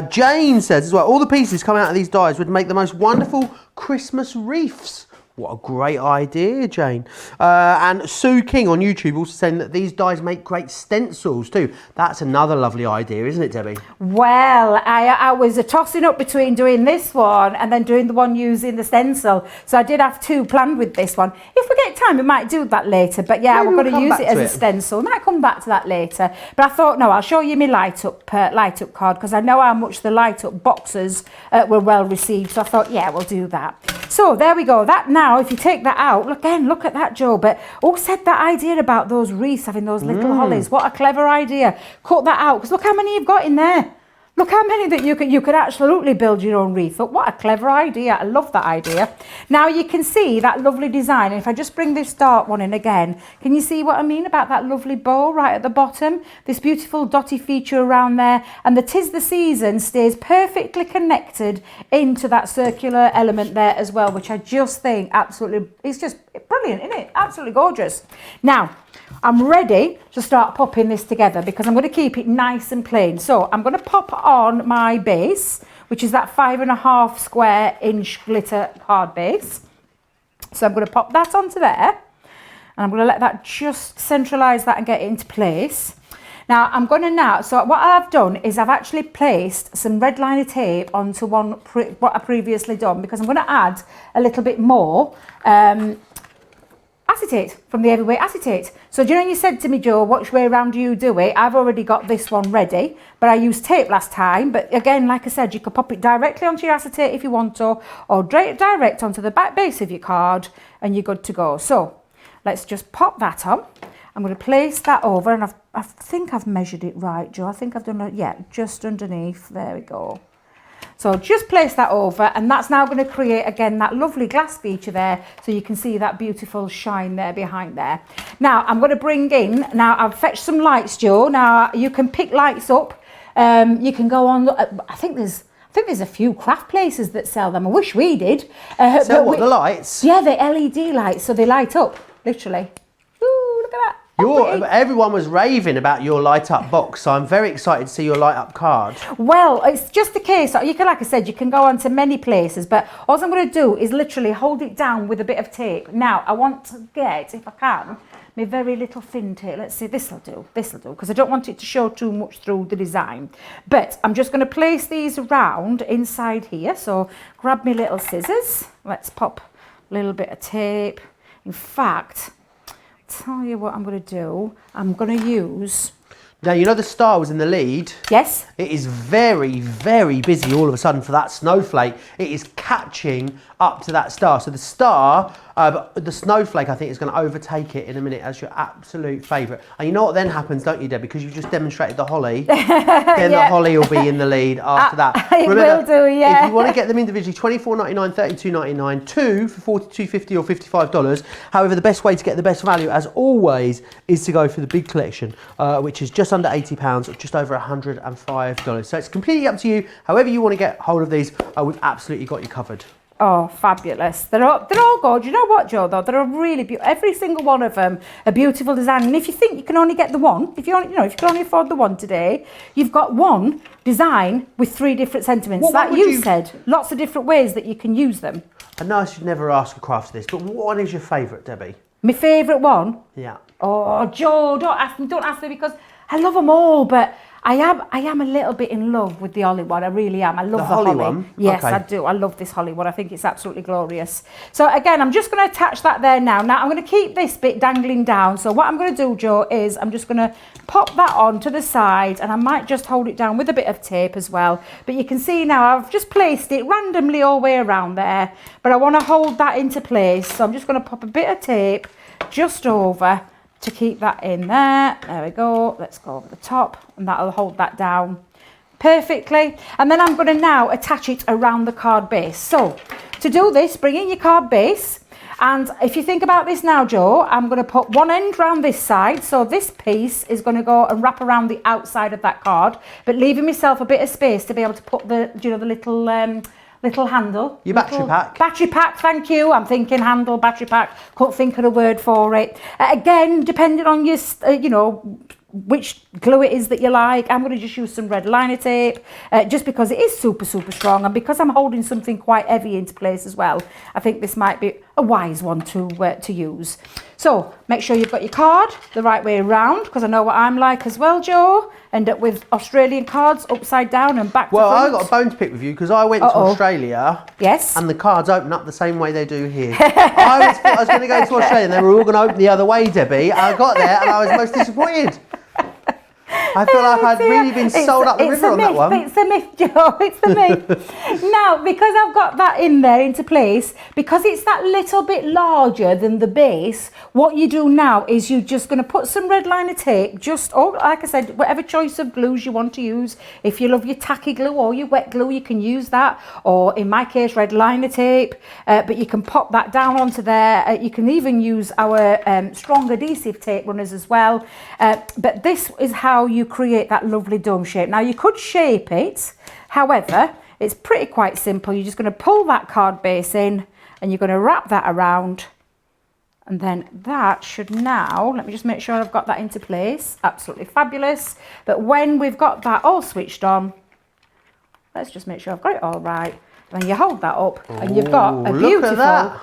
Jane says as well, all the pieces coming out of these dies would make the most wonderful Christmas wreaths. What a great idea, Jane. And Sue King on YouTube also saying that these dies make great stencils too. That's another lovely idea, isn't it, Debbie? Well, I was tossing up between doing this one and then doing the one using the stencil. So I did have 2 planned with this one. If we get time, we might do that later. But yeah, we're going to use it as a stencil. We might come back to that later. But I thought, no, I'll show you my light up card, because I know how much the light up boxes were well received. So I thought, yeah, we'll do that. So there we go. That now, if you take that out, again, look at that, Joe. But who said that idea about those wreaths, having those little hollies? What a clever idea. Cut that out, because look how many you've got in there. Look how many that you could absolutely build your own wreath up. What a clever idea. I love that idea. Now you can see that lovely design. And if I just bring this dark one in again, can you see what I mean about that lovely bow right at the bottom? This beautiful dotty feature around there. And the 'Tis the Season stays perfectly connected into that circular element there as well, which I just think absolutely, it's just brilliant, isn't it? Absolutely gorgeous. Now, I'm ready to start popping this together, because I'm going to keep it nice and plain. So I'm going to pop on my base, which is that 5.5 square inch glitter card base. So I'm going to pop that onto there, and I'm going to let that just centralise that and get it into place. Now I'm going to so what I've done is I've actually placed some red liner tape onto what I previously done, because I'm going to add a little bit more. I acetate, from the heavyweight acetate. So do you know, you said to me, Joe, which way around do you do it? I've already got this one ready, but I used tape last time. But again, like I said, you could pop it directly onto your acetate if you want to, or direct onto the back base of your card, and you're good to go. So let's just pop that on. I'm going to place that over, and I think I've measured it right, Joe. I think I've done it, yeah, just underneath. There we go. So just place that over, and that's now going to create, again, that lovely glass feature there, so you can see that beautiful shine there behind there. Now, I'm going to bring in, now I've fetched some lights, Joe. Now, you can pick lights up. You can go on, I think there's a few craft places that sell them. I wish we did. So what, the lights? Yeah, the LED lights, so they light up, literally. Ooh, look at that. Everyone was raving about your light up box, so I'm very excited to see your light up card. Well, it's just the case, you can, like I said, you can go on to many places, but all I'm going to do is literally hold it down with a bit of tape. Now, I want to get, if I can, my very little thin tape. Let's see, this'll do, because I don't want it to show too much through the design. But I'm just going to place these around inside here. So grab me little scissors. Let's pop a little bit of tape. In fact, tell you what I'm going to do. I'm going to use... Now, you know the star was in the lead? Yes. It is very, very busy all of a sudden for that snowflake. It is catching up to that star. So the star, the snowflake, I think, is going to overtake it in a minute as your absolute favourite. And you know what then happens, don't you, Deb? Because you've just demonstrated the holly. Then the holly will be in the lead after that. It will do, yeah. If you want to get them individually, $24.99, $32.99, two for $42.50 or $55. However, the best way to get the best value, as always, is to go for the big collection, which is just under £80, just over $105. So it's completely up to you. However you want to get hold of these, we've absolutely got you covered. Oh, fabulous. They're all good. You know what, Joe, though? They're really beautiful. Every single one of them, a beautiful design. And if you think you can only get the one, if you can only afford the one today, you've got one design with 3 different sentiments. Like you said, lots of different ways that you can use them. I know I should never ask a craft this, but what one is your favourite, Debbie? My favourite one? Yeah. Oh, Joe, don't ask me because I love them all, but I am a little bit in love with the holly one. I really am. I love the holly one. Yes, okay. I do. I love this holly one. I think it's absolutely glorious. So again, I'm just going to attach that there now. Now I'm going to keep this bit dangling down. So what I'm going to do, Joe, is I'm just going to pop that on to the side, and I might just hold it down with a bit of tape as well. But you can see now I've just placed it randomly all the way around there, but I want to hold that into place. So I'm just going to pop a bit of tape just over to keep that in there. There we go. Let's go over the top, and that'll hold that down perfectly. And then I'm going to now attach it around the card base. So to do this, bring in your card base, and if you think about this now, Joe, I'm going to put one end round this side. So this piece is going to go and wrap around the outside of that card, but leaving myself a bit of space to be able to put the, the little handle. Your battery pack. Battery pack, thank you. I'm thinking handle, battery pack. Couldn't think of a word for it. Again, depending on your, which glue it is that you like. I'm going to just use some red liner tape, just because it is super, super strong, and because I'm holding something quite heavy into place as well. I think this might be a wise one to use. So make sure you've got your card the right way around, because I know what I'm like as well, Joe. End up with Australian cards upside down and back to front. Well, I got a bone to pick with you because I went to Australia. Yes. And the cards open up the same way they do here. I was going to go to Australia and they were all going to open the other way, Debbie. I got there and I was most disappointed. I feel like I'd really been sold up the river on that one. It's a myth, Joe. It's the myth. Now, because I've got that in there into place, because it's that little bit larger than the base, what you do now is you're just going to put some red liner tape, like I said, whatever choice of glues you want to use. If you love your tacky glue or your wet glue, you can use that, or in my case, red liner tape, but you can pop that down onto there. You can even use our strong adhesive tape runners as well, but this is how you create that lovely dome shape. Now you could shape it, however, it's quite simple. You're just going to pull that card base in and you're going to wrap that around, and then that should now, let me just make sure I've got that into place. Absolutely fabulous. But when we've got that all switched on, let's just make sure I've got it all right. Then you hold that up and you've got a beautiful,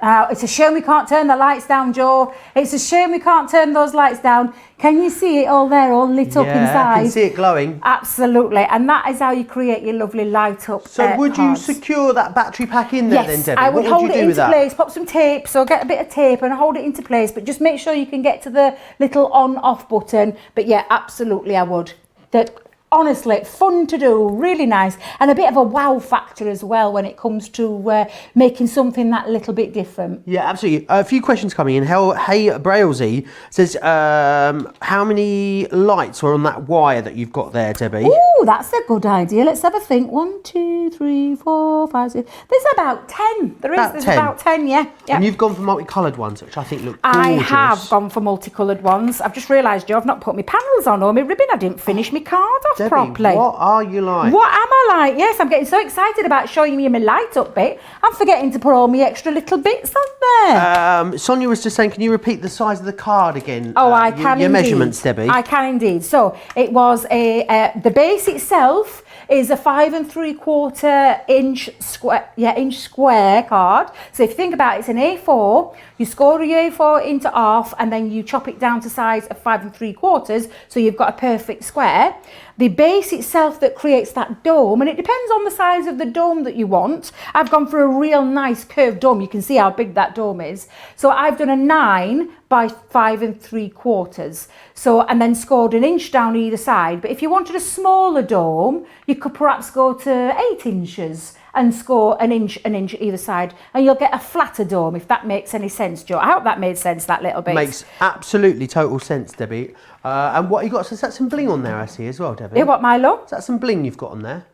It's a shame we can't turn the lights down, Joe. It's a shame we can't turn those lights down. Can you see it all there, all lit up inside? Yeah, I can see it glowing. Absolutely. And that is how you create your lovely light up So would you cards. secure that battery pack in there then, Debbie? I would hold it into that? place, pop some tape, so get a bit of tape and hold it into place, but just make sure you can get to the little on-off button. But yeah, absolutely I would. Honestly, fun to do, really nice, and a bit of a wow factor as well when it comes to making something that little bit different. Yeah, absolutely. A few questions coming in. Hey Brailsy says, how many lights are on that wire that you've got there, Debbie? Ooh, that's a good idea. Let's have a think. 1, 2, 3, 4, 5, 6. There's about 10. There's about 10, yeah. And you've gone for multicoloured ones, which I think look gorgeous. I have gone for multicoloured ones. I've just realised, Joe, I've not put my panels on or my ribbon. I didn't finish my card off Debbie, properly. What are you like? What am I like? Yes, I'm getting so excited about showing you my light up bit. I'm forgetting to put all my extra little bits on there. Sonia was just saying, can you repeat the size of the card again? Oh, I can your indeed. Measurements, Debbie. I can indeed. So it was the base itself is a 5 3/4 inch square card. So if you think about it, it's an A4. You score your A4 into half, and then you chop it down to size of 5 3/4. So you've got a perfect square. The base itself that creates that dome, and it depends on the size of the dome that you want. I've gone for a real nice curved dome. You can see how big that dome is. So I've done a 9 by 5 3/4. So, and then scored an inch down either side. But if you wanted a smaller dome, you could perhaps go to 8 inches and score an inch either side, and you'll get a flatter dome, if that makes any sense, Joe. I hope that made sense, that little bit. Makes absolutely total sense, Debbie. And what you got? So is that some bling on there, I see as well, Debbie? Yeah, what, Milo? Is that some bling you've got on there?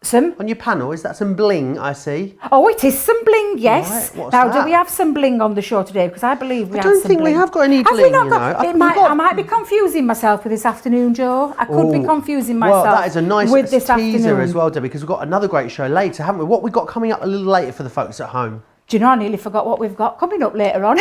Some? On your panel, is that some bling, I see? Oh, it is some bling, yes. Right, what's now, that? do we have some bling on the show today? Because I believe we have some I don't think bling. we have got any Have bling, we not you got, know. I might be confusing myself with this afternoon, Joe. I could be confusing myself well, that is a nice with this teaser afternoon as well, Debbie, because we've got another great show later, haven't we? What we got coming up a little later for the folks at home? Do you know, I nearly forgot what we've got coming up later on.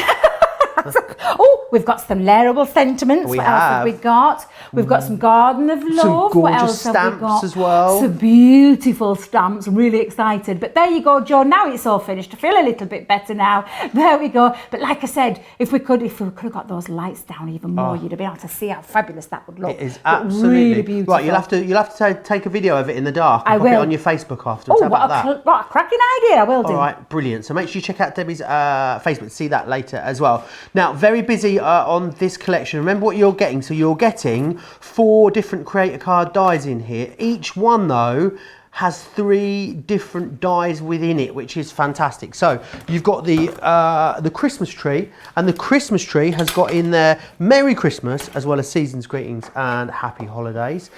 Oh, we've got some layerable sentiments. What else have we got? We've got some Garden of Love. Some What gorgeous else have we got? stamps as well. Some beautiful stamps. I'm really excited. But there you go, Joe. Now it's all finished. I feel a little bit better now. There we go. But like I said, if we could have got those lights down even more, you'd have been able to see how fabulous that would look. It is absolutely really beautiful. Right, you'll have to take a video of it in the dark and I pop it will. on your Facebook afterwards. Oh, How about that? what a cracking idea. I will do. All right, brilliant. So make sure you check out Debbie's Facebook to see that later as well. Now, very busy on this collection. Remember what you're getting. So you're getting 4 different Create-a-Card dies in here. Each one, though, has 3 different dies within it, which is fantastic. So you've got the Christmas tree, and the Christmas tree has got in there Merry Christmas as well as Season's Greetings and Happy Holidays.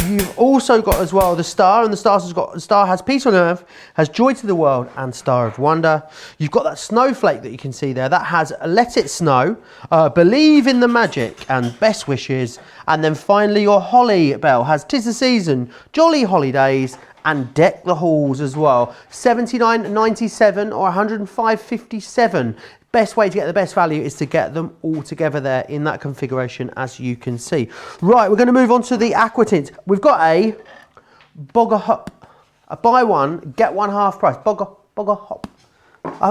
You've also got as well the star, and the star has Peace on Earth, has Joy to the World, and Star of Wonder. You've got that snowflake that you can see there that has Let It Snow, Believe in the Magic, and Best Wishes. And then finally your holly bell has 'Tis the Season, Jolly Holidays, and Deck the Halls as well. $79.97 or $105.57. Best way to get the best value is to get them all together there in that configuration, as you can see. Right, we're going to move on to the Aqua tint. We've got a Bogger Hop, a buy one get one half price. Bogger Hop.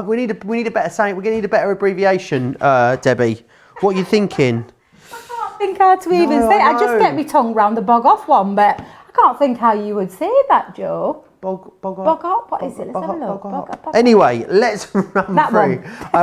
We need a better saying. We're going to need a better abbreviation, Debbie. What are you thinking? I can't think how to even say it. I just get my tongue round the bog off one, but I can't think how you would say that, Joe. Bog up? What is it? Let's have a look. Anyway, let's run through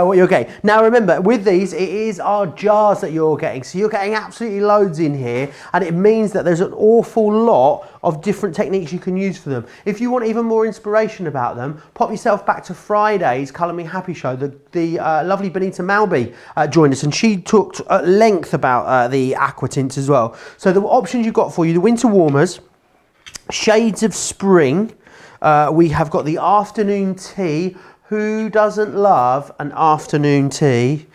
what you're getting. Now remember, with these, it is our jars that you're getting. So you're getting absolutely loads in here, and it means that there's an awful lot of different techniques you can use for them. If you want even more inspiration about them, pop yourself back to Friday's Colour Me Happy show. The lovely Benita Malby joined us, and she talked at length about the Aqua tints as well. So the options you've got for you, the winter warmers, shades of spring, we have got the afternoon tea. Who doesn't love an afternoon tea?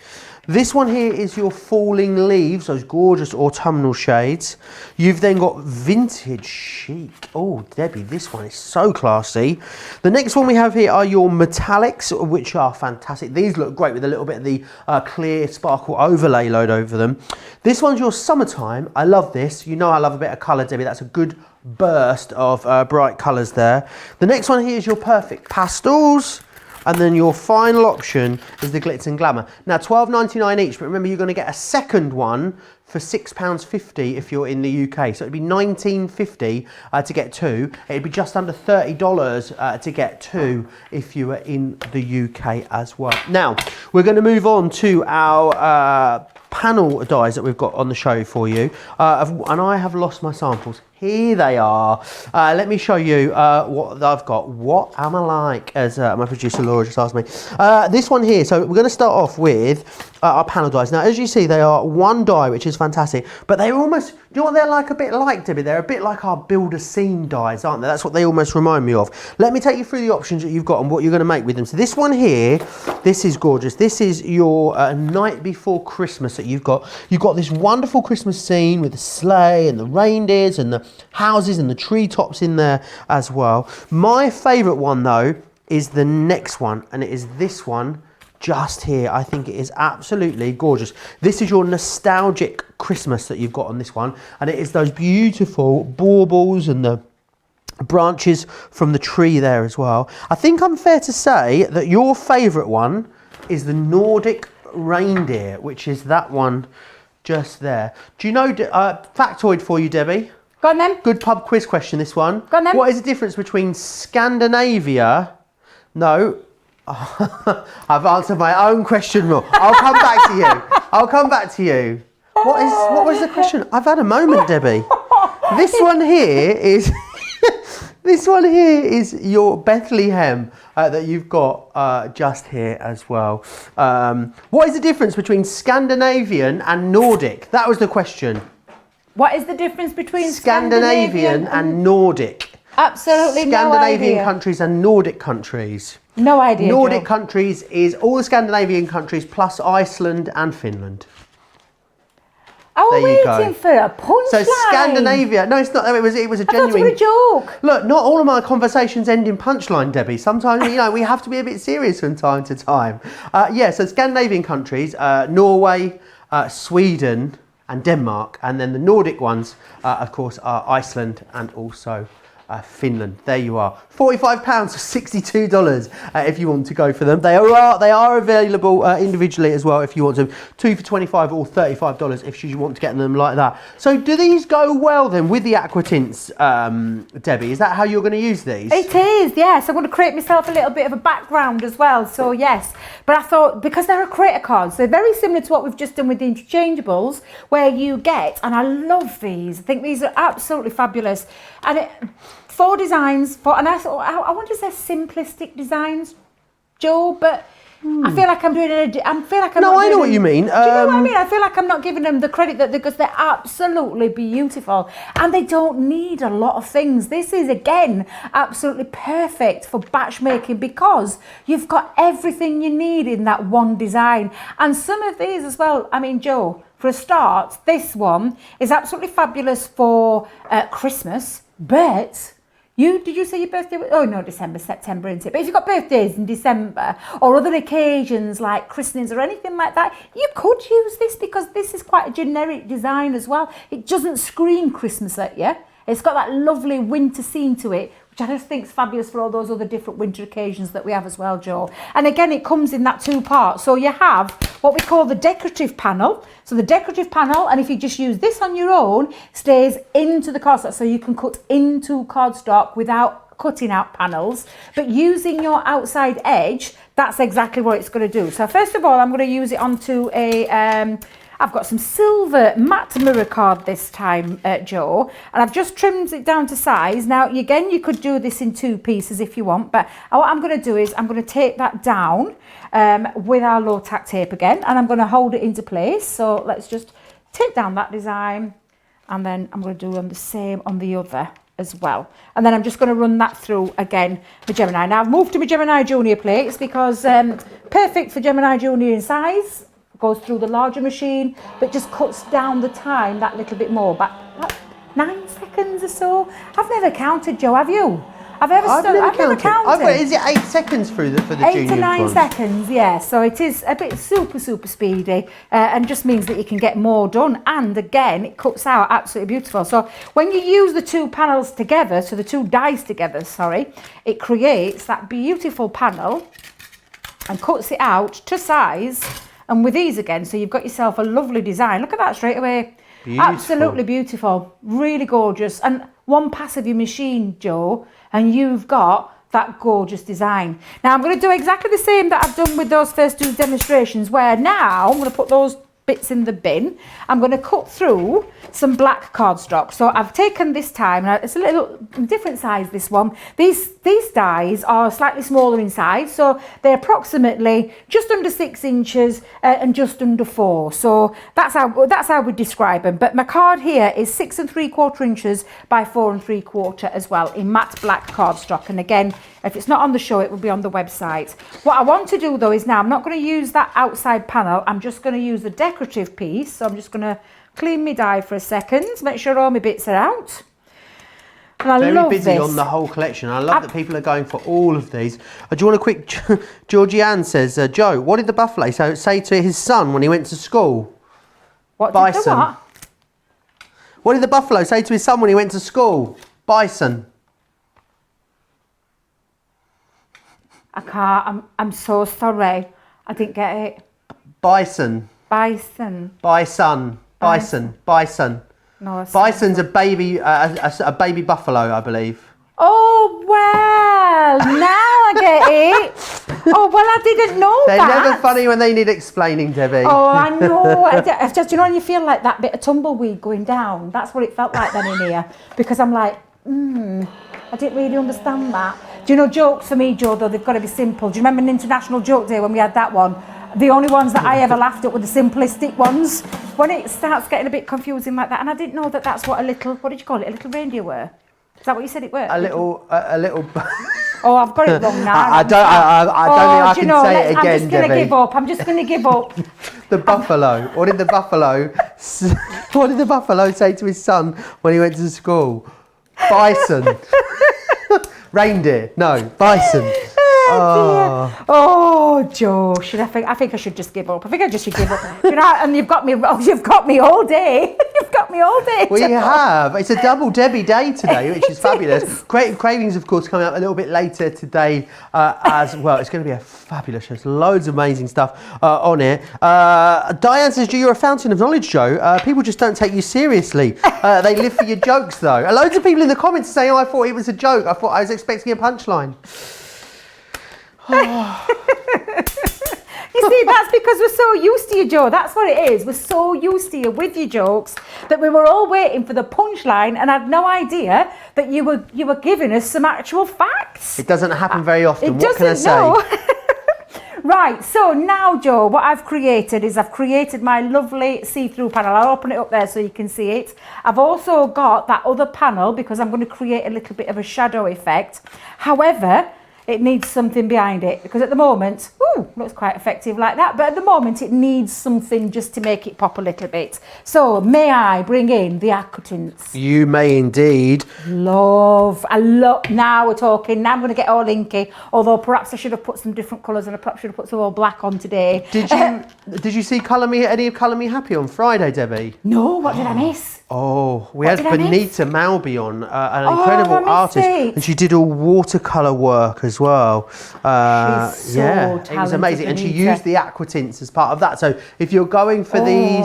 This one here is your falling leaves, those gorgeous autumnal shades. You've then got vintage chic. Oh, Debbie, this one is so classy. The next one we have here are your metallics, which are fantastic. These look great with a little bit of the clear sparkle overlay load over them. This one's your summertime. I love this. You know I love a bit of colour, Debbie. That's a good burst of bright colours there. The next one here is your perfect pastels. And then your final option is the Glitz and Glamour. Now, £12.99 each, but remember you're going to get a second one for £6.50 if you're in the UK. So it'd be £19.50 to get two. It'd be just under $30 to get two if you were in the UK as well. Now, we're going to move on to our panel dies that we've got on the show for you. And I have lost my samples. Here they are. Let me show you what I've got. What am I like? As my producer Laura just asked me. This one here. So we're going to start off with our panel dies. Now, as you see, they are one die, which is fantastic. But they're almost, do you know what they're like a bit like, Debbie? They're a bit like our build a scene dies, aren't they? That's what they almost remind me of. Let me take you through the options that you've got and what you're going to make with them. So this one here, this is gorgeous. This is your night before Christmas that you've got. You've got this wonderful Christmas scene with the sleigh and the reindeers and the houses and the treetops in there as well. My favourite one though is the next one, and it is this one just here. I think it is absolutely gorgeous. This is your nostalgic Christmas that you've got on this one, and it is those beautiful baubles and the branches from the tree there as well. I think I'm fair to say that your favourite one is the Nordic reindeer, which is that one just there. Do you know, factoid for you, Debbie? Go on then. Good pub quiz question, this one. Go on then. What is the difference between Scandinavia? No. I've answered my own question wrong. I'll come back to you. I'll come back to you. What was the question? I've had a moment, Debbie. This one here is this one here is your Bethlehem that you've got just here as well. What is the difference between Scandinavian and Nordic? That was the question. What is the difference between Scandinavian and Nordic? Absolutely no Scandinavian idea. countries and Nordic countries. No idea, Nordic Joe. countries is all the Scandinavian countries plus Iceland and Finland. I was There you waiting go. for a punchline. So Scandinavia, no, it's not. It was a I thought it genuine. was a joke. Look, not all of my conversations end in punchline, Debbie. Sometimes, you know, we have to be a bit serious from time to time. Yeah, so Scandinavian countries, Norway, Sweden and Denmark, and then the Nordic ones, of course, are Iceland and also Finland. There you are. £45 or $62 if you want to go for them. They are available individually as well if you want to. Two for $25 or $35 if you want to get them like that. So do these go well then with the aqua tints, Debbie? Is that how you're going to use these? It is, yes. I'm going to create myself a little bit of a background as well. So yes, but I thought because they're Create-a-Cards, they're very similar to what we've just done with the Interchangeables, where you get, and I love these. I think these are absolutely fabulous. And 4 designs, and I thought, I wonder if they're simplistic designs, Joe, but I feel like I'm doing No, I know what you mean. Do you know what I mean? I feel like I'm not giving them the credit that because they're absolutely beautiful and they don't need a lot of things. This is again absolutely perfect for batch making because you've got everything you need in that one design. And some of these as well. I mean, Joe, for a start, this one is absolutely fabulous for Christmas, but did you say your birthday? Oh no, September, isn't it? But if you've got birthdays in December or other occasions like christenings or anything like that, you could use this because this is quite a generic design as well. It doesn't scream Christmas at you. It's got that lovely winter scene to it, which I just think is fabulous for all those other different winter occasions that we have as well, Joe. And again, it comes in that 2 parts. So you have what we call the decorative panel. So the decorative panel, and if you just use this on your own, stays into the cardstock. So you can cut into cardstock without cutting out panels. But using your outside edge, that's exactly what it's going to do. So first of all, I'm going to use it onto a... I've got some silver matte mirror card this time, Joe, and I've just trimmed it down to size. Now, again, you could do this in 2 pieces if you want, but what I'm going to do is I'm going to tape that down with our low tack tape again, and I'm going to hold it into place. So let's just tape down that design, and then I'm going to do the same on the other as well. And then I'm just going to run that through again for Gemini. Now, I've moved to my Gemini Junior plates because perfect for Gemini Junior in size. Goes through the larger machine, but just cuts down the time that little bit more. But 9 seconds or so. I've never counted, Joe. Have you? I've never counted. Is it 8 seconds for the 8 junior to 9 ones? seconds, yeah. So it is a bit super speedy, and just means that you can get more done. And again, it cuts out absolutely beautiful. So when you use the 2 panels together, so the 2 dies together, sorry, it creates that beautiful panel and cuts it out to size. And with these again, so you've got yourself a lovely design. Look at that straight away. Beautiful. Absolutely beautiful. Really gorgeous. And one pass of your machine, Joe, and you've got that gorgeous design. Now I'm going to do exactly the same that I've done with those first 2 demonstrations, where now I'm going to put those bits in the bin. I'm going to cut through some black cardstock. So I've taken this time, now it's a little different size, this one. These dies are slightly smaller in size, so they're approximately just under 6 inches and just under 4. So that's how we describe them. But my card here is 6 3/4 inches by 4 3/4 as well, in matte black cardstock. And again, if it's not on the show, it will be on the website. What I want to do though is now I'm not going to use that outside panel. I'm just going to use the decorative piece. So I'm just going to clean my die for a second, make sure all my bits are out. And I love busy this. on the whole collection. I love that people are going for all of these. Do you want a quick... Georgianne says, Joe, what did the buffalo say to his son when he went to school? What Bison. did the what? What did the buffalo say to his son when he went to school? Bison. I can't. I'm so sorry. I didn't get it. Bison. Bison. Bison. Bison. Bison. No, it's Bison's a baby buffalo, I believe. Oh, well, now I get it. Oh, well, I didn't know They're that. never funny when they need explaining, Debbie. Oh, I know. It's just, you know, when you feel like that bit of tumbleweed going down, that's what it felt like then in here. Because I'm like, I didn't really understand that. Do you know, jokes for me, Joe, though, they've got to be simple. Do you remember an International Joke Day when we had that one? The only ones that I ever laughed at were the simplistic ones. When it starts getting a bit confusing like that, and I didn't know that that's what a little, what did you call it, a little reindeer were? Is that what you said it were? A little... Oh, I've got it wrong now. I don't think I can say it again, I'm just going to Debbie. give up. I'm just going to give up. The buffalo. What did the buffalo... What did the buffalo say to his son when he went to school? Bison. Reindeer. No, bison. Oh, Joe, I think I should just give up. I think I just should give up. You know, and you've got me all day. You've got me all day. We have. It's a double Debbie day today, which is fabulous. Creative Cravings, of course, coming up a little bit later today as well. It's going to be a fabulous show. There's loads of amazing stuff on it. Diane says, you're a fountain of knowledge, Joe. People just don't take you seriously. They live for your jokes, though. Loads of people in the comments saying, I thought it was a joke. I was expecting a punchline. You see, that's because we're so used to you, Joe. That's what it is. We're so used to you with your jokes that we were all waiting for the punchline and had no idea that you were giving us some actual facts. It doesn't happen very often. What can I say? No. Right, so now, Joe, what I've created is I've created my lovely see-through panel. I'll open it up there so you can see it. I've also got that other panel because I'm going to create a little bit of a shadow effect. However, it needs something behind it because at the moment, looks quite effective like that, but at the moment it needs something just to make it pop a little bit. So may I bring in the Aqua tints? You may indeed. I love, now we're talking, now I'm going to get all inky, although perhaps I should have put some different colours and I perhaps should have put some all black on today. Did you see any of Colour Me Happy on Friday, Debbie? No, what did I miss? Oh, we had Benita Malby on, an incredible artist, it. and she did all watercolour work as well. She's so talented, it was amazing, and she Benita. used the Aqua tints as part of that. So if you're going for these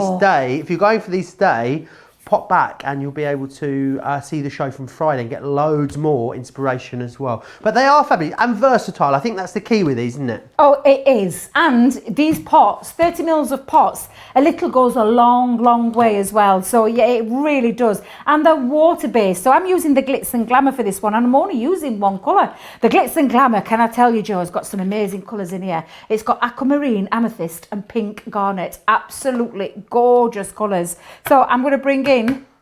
today, pop back and you'll be able to see the show from Friday and get loads more inspiration as well. But they are fabulous and versatile. I think that's the key with these, isn't it? Oh, it is. And these pots, 30 mils of pots, a little goes a long, long way as well. So yeah, it really does. And they're water-based. So I'm using the Glitz and Glamour for this one, and I'm only using one colour. The Glitz and Glamour, can I tell you, Joe, has got some amazing colours in here. It's got aquamarine, amethyst and pink garnet. Absolutely gorgeous colours. So I'm going to bring in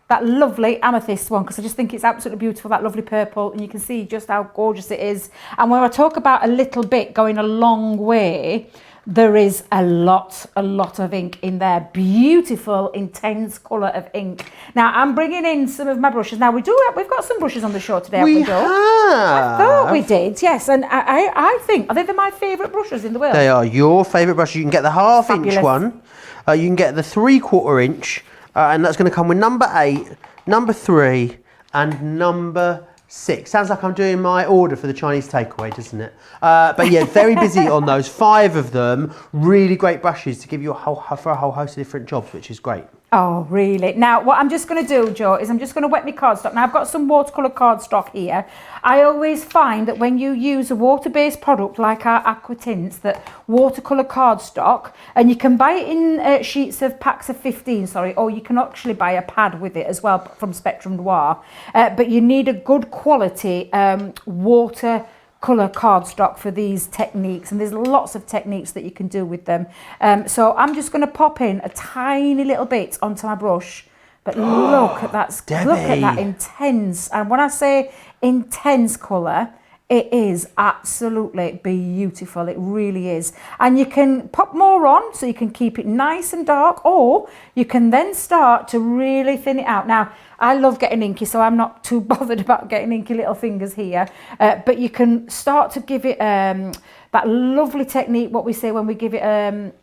that lovely amethyst one because I just think it's absolutely beautiful, that lovely purple, and you can see just how gorgeous it is. And when I talk about a little bit going a long way, there is a lot of ink in there. Beautiful, intense colour of ink. Now I'm bringing in some of my brushes. Now we've got some brushes on the show today, haven't we, Joe? I thought we did, yes. And I think they're my favourite brushes in the world. They are your favourite brushes. You can get the half-inch one. You can get the 3/4 inch. And that's going to come with number 8, number 3, and number 6. Sounds like I'm doing my order for the Chinese takeaway, doesn't it? But yeah, very busy on those. 5 of them, really great brushes to give you for a whole host of different jobs, which is great. Oh, really? Now, what I'm just going to do, Joe, is I'm just going to wet my cardstock. Now, I've got some watercolour cardstock here. I always find that when you use a water-based product like our Aqua tints, that watercolour cardstock, and you can buy it in sheets of packs of 15, or you can actually buy a pad with it as well from Spectrum Noir. But you need a good quality water colour cardstock for these techniques, and there's lots of techniques that you can do with them. So I'm just going to pop in a tiny little bit onto my brush, but look at that, look at that intense, and when I say intense colour, it is absolutely beautiful. It really is. And you can pop more on so you can keep it nice and dark, or you can then start to really thin it out. Now, I love getting inky, so I'm not too bothered about getting inky little fingers here. But you can start to give it that lovely technique, what we say when we give it...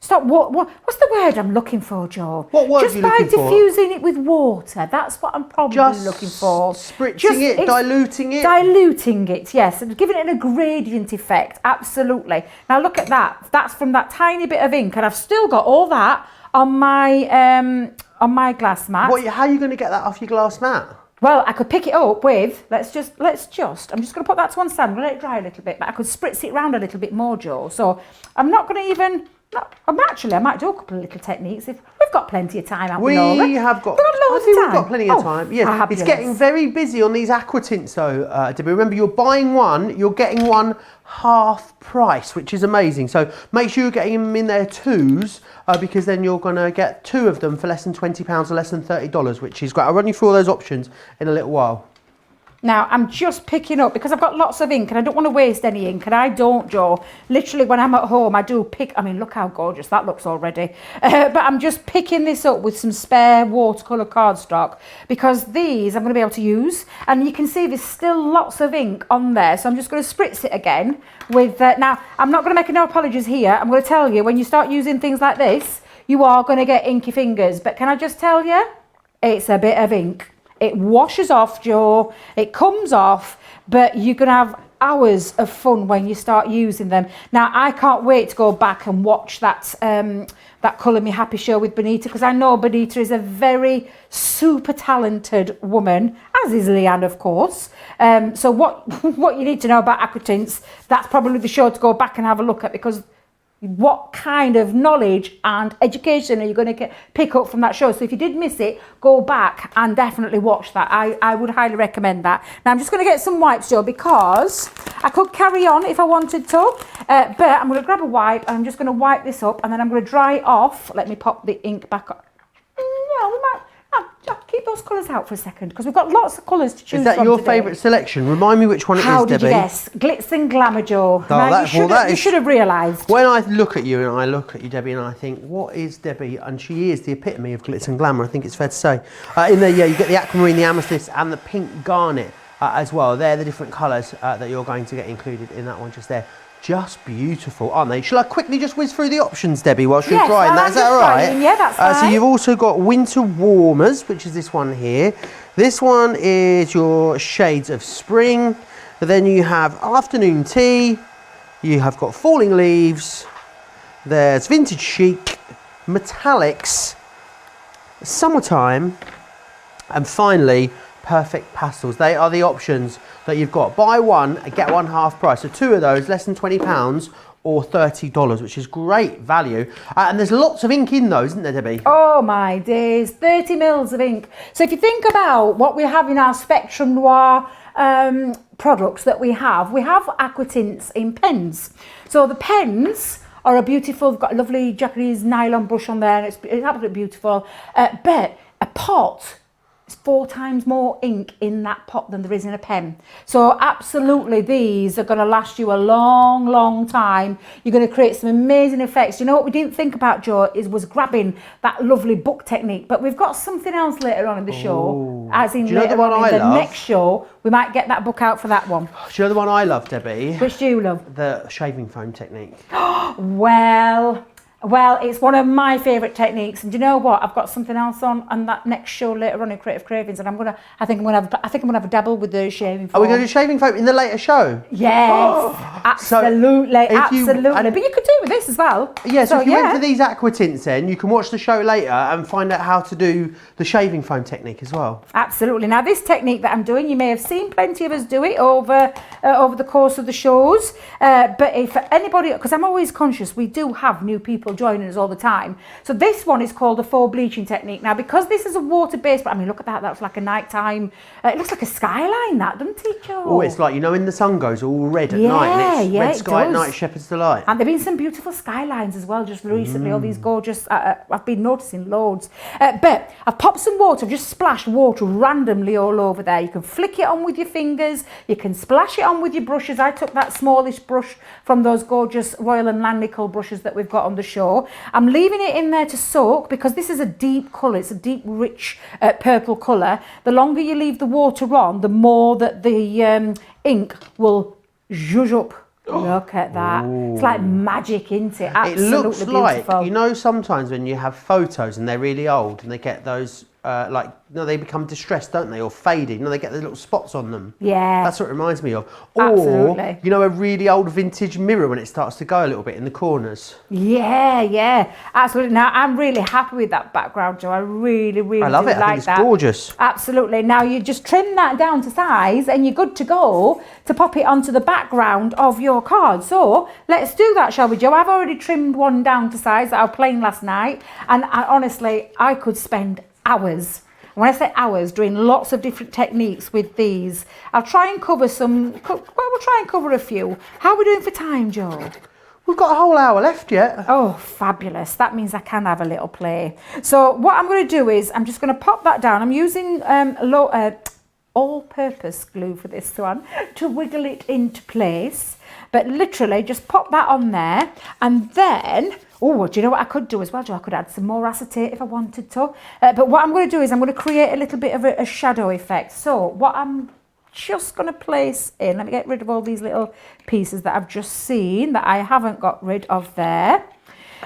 what's the word I'm looking for, Joe? What word are you looking for? Just by diffusing it with water. That's what I'm probably looking for. Spritzing it, diluting it? Diluting it, yes. And giving it a gradient effect, absolutely. Now look at that. That's from that tiny bit of ink, and I've still got all that on my glass mat. How are you going to get that off your glass mat? Well, I could pick it up with, I'm just going to put that to one side. I'm going to let it dry a little bit, but I could spritz it around a little bit more, Joe. So I'm not going to even... I might do a couple of little techniques if we've got plenty of time. We have got loads of time. We've got plenty of time. Yeah, it's getting very busy on these Aqua tints, though, Debbie. Remember, you're buying one, you're getting one half price, which is amazing. So make sure you're getting them in their 2s, because then you're going to get 2 of them for less than £20 or less than $30, which is great. I'll run you through all those options in a little while. Now, I'm just picking up, because I've got lots of ink and I don't want to waste any ink, and I don't, Joe. Literally, when I'm at home, I do pick, I mean, look how gorgeous that looks already. But I'm just picking this up with some spare watercolour cardstock, because these I'm going to be able to use. And you can see there's still lots of ink on there, so I'm just going to spritz it again with, now, I'm not going to make no apologies here. I'm going to tell you, when you start using things like this, you are going to get inky fingers. But can I just tell you, it's a bit of ink. It washes off, Joe, it comes off, but you're going to have hours of fun when you start using them. Now, I can't wait to go back and watch that Colour Me Happy show with Benita, because I know Benita is a very super talented woman, as is Leanne, of course. So what you need to know about Aqua tints, that's probably the show to go back and have a look at, because what kind of knowledge and education are you going to pick up from that show? So if you did miss it, go back and definitely watch that. I would highly recommend that. Now I'm just going to get some wipes, Joe, because I could carry on if I wanted to, but I'm going to grab a wipe and I'm just going to wipe this up, and then I'm going to dry it off. Let me pop the ink back up. Yeah, we might keep those colours out for a second, because we've got lots of colours to choose from. Is that your favourite selection? Remind me which one it is, Debbie. How did you guess? Glitz and Glamour, Joe. You should have realised. When I look at you and I look at you, Debbie, and I think, what is Debbie? And she is the epitome of glitz and glamour, I think it's fair to say. In there, yeah, you get the aquamarine, the amethyst, and the pink garnet as well. They're the different colours that you're going to get included in that one just there. Just beautiful, aren't they? Shall I quickly just whiz through the options, Debbie, whilst you're drying that? Is that all right? Yeah, that's fine. So you've also got winter warmers, which is this one here. This one is your shades of spring. Then you have afternoon tea. You have got falling leaves. There's vintage chic, metallics, summertime, and finally, perfect pastels. They are the options that you've got. Buy one, get one half price. So 2 of those, less than £20 or $30, which is great value. And there's lots of ink in those, isn't there, Debbie? Oh my days, 30 mils of ink. So if you think about what we have in our Spectrum Noir products that we have Aqua tints in pens. So the pens are a beautiful, they've got a lovely Japanese nylon brush on there, and it's absolutely beautiful. But a pot, 4 times more ink in that pot than there is in a pen. So absolutely, these are going to last you a long, long time. You're going to create some amazing effects. You know what we didn't think about, Joe, was grabbing that lovely book technique. But we've got something else later on in the show. As in later on in the next show, we might get that book out for that one. Do you know the one I love, Debbie? Which do you love? The shaving foam technique. Well, Well, it's one of my favourite techniques, and do you know what? I've got something else on that next show later on in Creative Cravings, and I think I'm gonna have a dabble with the shaving foam. Are we going to do shaving foam in the later show? Yes, absolutely, absolutely. But you could do it with this as well. Yeah, so if you went for these Aqua tints, then you can watch the show later and find out how to do the shaving foam technique as well. Absolutely. Now, this technique that I'm doing, you may have seen plenty of us do it over the course of the shows. But if anybody, because I'm always conscious, we do have new people joining us all the time. So this one is called the faux bleaching technique. Now, because this is a water-based, I mean, look at that. That's like a nighttime. It looks like a skyline, that, doesn't it, Joe? Oh, it's like, you know, when the sun goes all red at night, and it's red sky at night, Shepherd's Delight. And there have been some beautiful skylines as well, just recently. All these gorgeous. I've been noticing loads. But I've popped some water. I've just splashed water randomly all over there. You can flick it on with your fingers. You can splash it on with your brushes. I took that smallish brush from those gorgeous Royal and Langnickel brushes that we've got on the show. I'm leaving it in there to soak because this is a deep colour. It's a deep, rich purple colour. The longer you leave the water on, the more that the ink will zhuzh up. Look at that. Ooh. It's like magic, isn't it? Absolutely it looks beautiful. Like, you know, sometimes when you have photos and they're really old and they get those, they become distressed, don't they? Or faded. You know, they get the little spots on them. Yeah. That's what it reminds me of. Absolutely. Or, you know, a really old vintage mirror when it starts to go a little bit in the corners. Yeah. Absolutely. Now, I'm really happy with that background, Joe. I really I love it. I think it's gorgeous. Absolutely. Now, you just trim that down to size and you're good to go to pop it onto the background of your card. So, let's do that, shall we, Joe? I've already trimmed one down to size that I was playing last night. And honestly, I could spend hours. When I say hours, doing lots of different techniques with these. I'll try and cover some, we'll try and cover a few. How are we doing for time, Joe? We've got a whole hour left yet. Oh, fabulous. That means I can have a little play. So what I'm going to do is, I'm just going to pop that down. I'm using all-purpose glue for this one to wiggle it into place. But literally, just pop that on there. And then... Oh, do you know what I could do as well, Joe? I could add some more acetate if I wanted to. But what I'm going to do is I'm going to create a little bit of a shadow effect. So what I'm just going to place in, let me get rid of all these little pieces that I've just seen that I haven't got rid of there.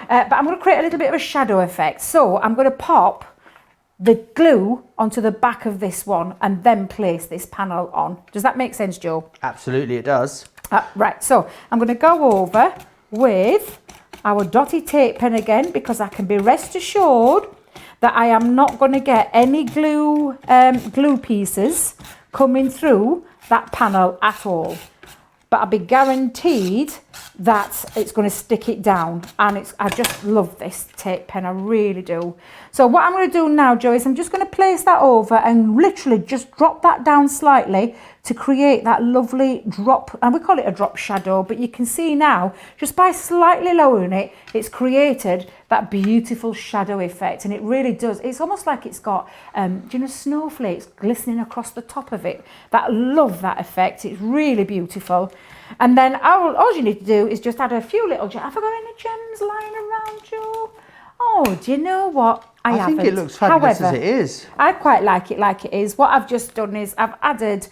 But I'm going to create a little bit of a shadow effect. So I'm going to pop the glue onto the back of this one and then place this panel on. Does that make sense, Joe? Absolutely, it does. Right, so I'm going to go over with our dotty tape pen again, because I can be rest assured that I am not going to get any glue pieces coming through that panel at all. But I'll be guaranteed that it's going to stick it down. And I just love this tape pen, I really do. So what I'm going to do now, Joe, is I'm just going to place that over and literally just drop that down slightly to create that lovely drop, and we call it a drop shadow, but you can see now, just by slightly lowering it, it's created that beautiful shadow effect, and it really does. It's almost like it's got, do you know, snowflakes glistening across the top of it. Love that effect. It's really beautiful. And then all you need to do is just add a few little gems. Have I got any gems lying around, Joe? Oh, do you know what? I think it looks fabulous. However, as it is. I quite like it is. What I've just done is I've added,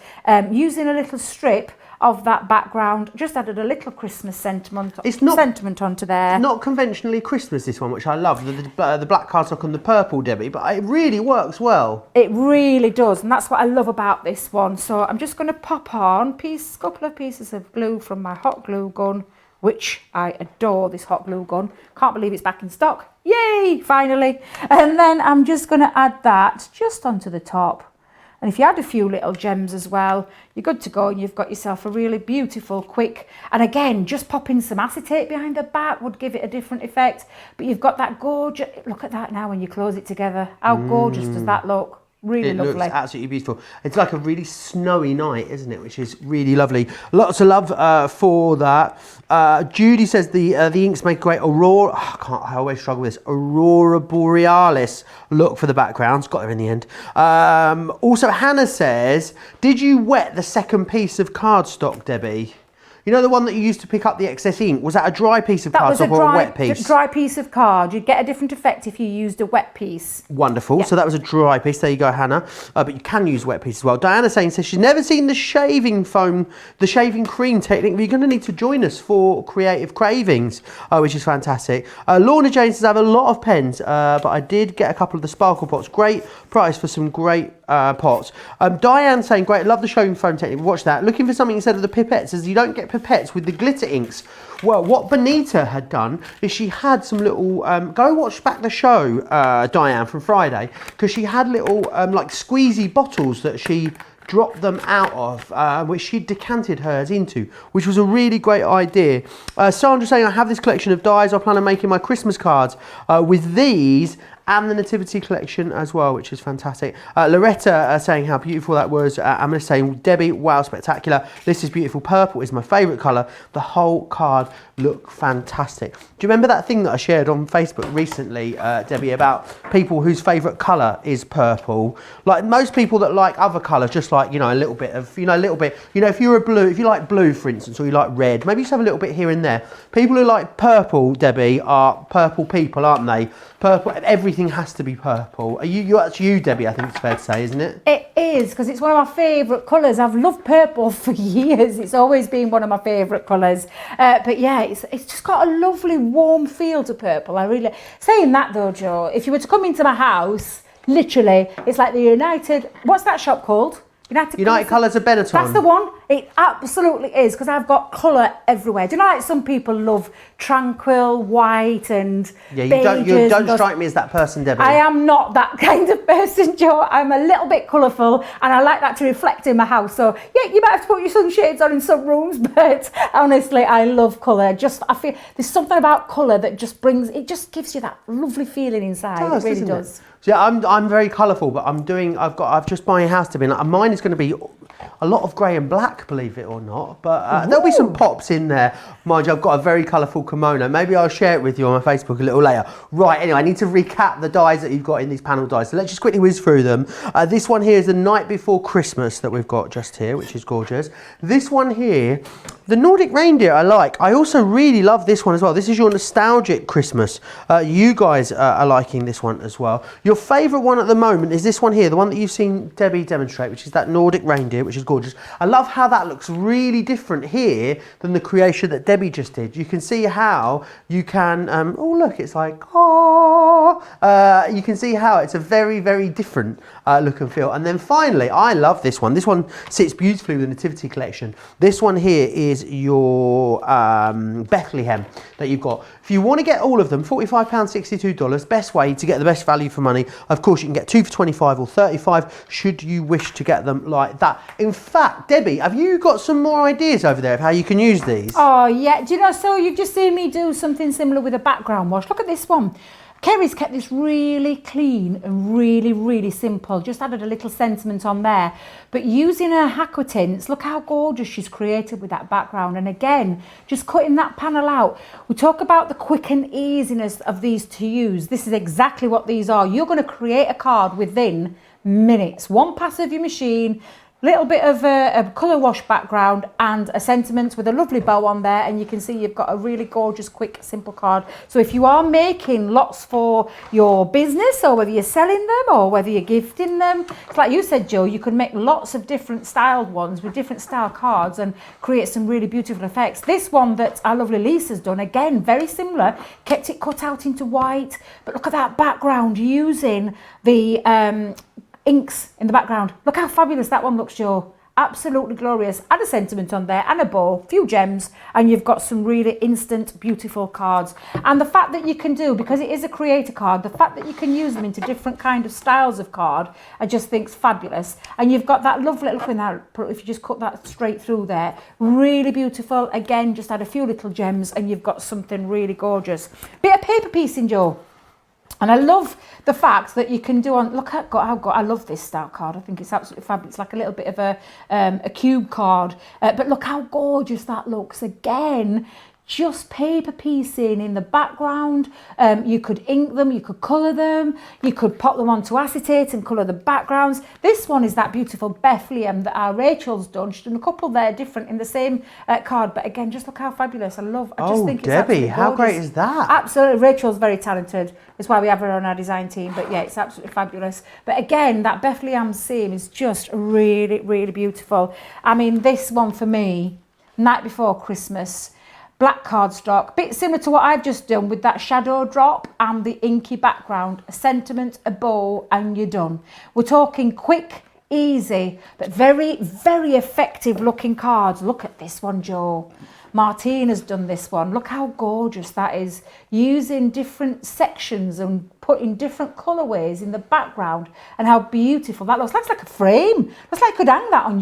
using a little strip of that background, just added a little Christmas sentiment onto there. Not conventionally Christmas, this one, which I love, the black cardstock and the purple, Debbie, but it really works well. It really does, and that's what I love about this one. So I'm just going to pop on a couple of pieces of glue from my hot glue gun, which I adore, this hot glue gun. Can't believe it's back in stock. Yay, finally. And then I'm just going to add that just onto the top. And if you add a few little gems as well, you're good to go, and you've got yourself a really beautiful, quick, and again, just popping some acetate behind the back would give it a different effect. But you've got that gorgeous, look at that now when you close it together. How gorgeous does that look? Really lovely. It looks absolutely beautiful. It's like a really snowy night, isn't it? Which is really lovely. Lots of love for that. Judy says the inks make great aurora. I always struggle with this. Aurora borealis look for the backgrounds. Got there in the end. Also, Hannah says, did you wet the second piece of cardstock, Debbie? You know the one that you used to pick up the excess ink? Was that a dry piece of cardstock or a wet piece? Dry piece of card. You'd get a different effect if you used a wet piece. Wonderful. Yeah. So that was a dry piece. There you go, Hannah. But you can use wet piece as well. Diana says she's never seen the shaving foam, the shaving cream technique. You're going to need to join us for Creative Cravings, which is fantastic. Lorna Jane says I have a lot of pens, but I did get a couple of the sparkle pots. Great price for some great pots. Diane saying, great, love the shaving foam technique. Watch that. Looking for something instead of the pipettes, as you don't get pipettes with the glitter inks. Well, what Benita had done is she had some little, go watch back the show, Diane, from Friday, because she had little like squeezy bottles that she dropped them out of, which she decanted hers into, which was a really great idea. Sandra saying, I have this collection of dies. I plan on making my Christmas cards with these and the Nativity collection as well, which is fantastic. Loretta saying how beautiful that was. I'm going to say, Debbie, wow, spectacular. This is beautiful. Purple is my favourite colour. The whole card looked fantastic. Do you remember that thing that I shared on Facebook recently, Debbie, about people whose favourite colour is purple? Like most people that like other colours, just like, you know, a little bit of, you know, a little bit, you know, if you're a blue, if you like blue, for instance, or you like red, maybe just have a little bit here and there. People who like purple, Debbie, are purple people, aren't they? Purple, everything has to be purple. That's you, Debbie, I think it's fair to say, isn't it? It is, because it's one of my favourite colours. I've loved purple for years. It's always been one of my favourite colours. But yeah, it's just got a lovely warm feel to purple. I really... Saying that though, Joe, if you were to come into my house, literally, it's like the United... What's that shop called? United Colours of Benetton. That's the one. It absolutely is, because I've got colour everywhere. Do you know, like some people love tranquil, white and yeah, beiges, you don't strike me as that person, Debbie. I am not that kind of person, Joe. I'm a little bit colourful and I like that to reflect in my house. So yeah, you might have to put your sunshades on in some rooms, but honestly, I love colour. I feel there's something about colour that just gives you that lovely feeling inside. It really does. So yeah, I'm very colourful, but I've just buying a house to be. Mine is going to be a lot of grey and black, believe it or not. But there'll be some pops in there. Mind you, I've got a very colourful kimono. Maybe I'll share it with you on my Facebook a little later. Right, anyway, I need to recap the dies that you've got in these panel dies. So let's just quickly whiz through them. This one here is the Night Before Christmas that we've got just here, which is gorgeous. This one here, the Nordic Reindeer, I like. I also really love this one as well. This is your nostalgic Christmas. You guys are liking this one as well. Your favourite one at the moment is this one here, the one that you've seen Debbie demonstrate, which is that Nordic Reindeer, which is gorgeous. I love how that looks really different here than the creation that Debbie just did. You can see how you can, oh look, it's like, you can see how it's a very, very different look and feel. And then finally, I love this one. This one sits beautifully with the Nativity collection. This one here is your Bethlehem that you've got. If you want to get all of them, £45, $62, best way to get the best value for money. Of course, you can get 2 for 25 or 35 should you wish to get them like that. In fact, Debbie, have you got some more ideas over there of how you can use these? Oh, yeah. Do you know, so you've just seen me do something similar with a background wash. Look at this one. Kerry's kept this really clean and really, really simple. Just added a little sentiment on there. But using her Aqua tints, look how gorgeous she's created with that background. And again, just cutting that panel out. We talk about the quick and easiness of these to use. This is exactly what these are. You're going to create a card within minutes. One pass of your machine, little bit of a colour wash background and a sentiment with a lovely bow on there, and you can see you've got a really gorgeous, quick, simple card. So if you are making lots for your business, or whether you're selling them or whether you're gifting them, it's like you said, Joe, you can make lots of different styled ones with different style cards and create some really beautiful effects. This one that our lovely Lisa's done, again, very similar, kept it cut out into white, but look at that background using the inks in the background. Look how fabulous that one looks, Joe. Absolutely glorious. Add a sentiment on there and a bow, few gems, and you've got some really instant, beautiful cards. And the fact that you can do, because it is a creator card, the fact that you can use them into different kind of styles of card, I just think's fabulous. And you've got that lovely little thing there, if you just cut that straight through there, really beautiful. Again, just add a few little gems and you've got something really gorgeous. Bit of paper piecing, Joe. And I love the fact that you can do on, look at, I love this style card. I think it's absolutely fabulous. It's like a little bit of a cube card. But look how gorgeous that looks. Again, just paper piecing in the background. You could ink them, you could colour them, you could pop them onto acetate and colour the backgrounds. This one is that beautiful Bethlehem that our Rachel's done. She's done a couple there different in the same card, but again, just look how fabulous. I just think it's Debbie, how great gorgeous. is that? Absolutely, Rachel's very talented. That's why we have her on our design team, but yeah, it's absolutely fabulous. But again, that Bethlehem seam is just really, really beautiful. I mean, this one for me, night before Christmas, black cardstock, bit similar to what I've just done with that shadow drop and the inky background, a sentiment, a bow, and you're done. We're talking quick, easy, but very, very effective looking cards. Look at this one, Joe. Martina's done this one. Look how gorgeous that is. Using different sections and putting different colourways in the background, and how beautiful that looks. Looks like a frame. Looks like you could hang that on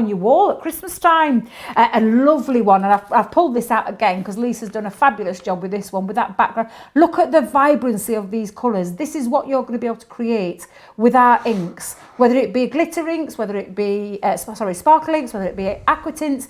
your wall at Christmas time. A lovely one, and I've pulled this out again because Lisa's done a fabulous job with this one, with that background. Look at the vibrancy of these colours. This is what you're going to be able to create with our inks, whether it be glitter inks, whether it be sparkle inks, whether it be aqua tints.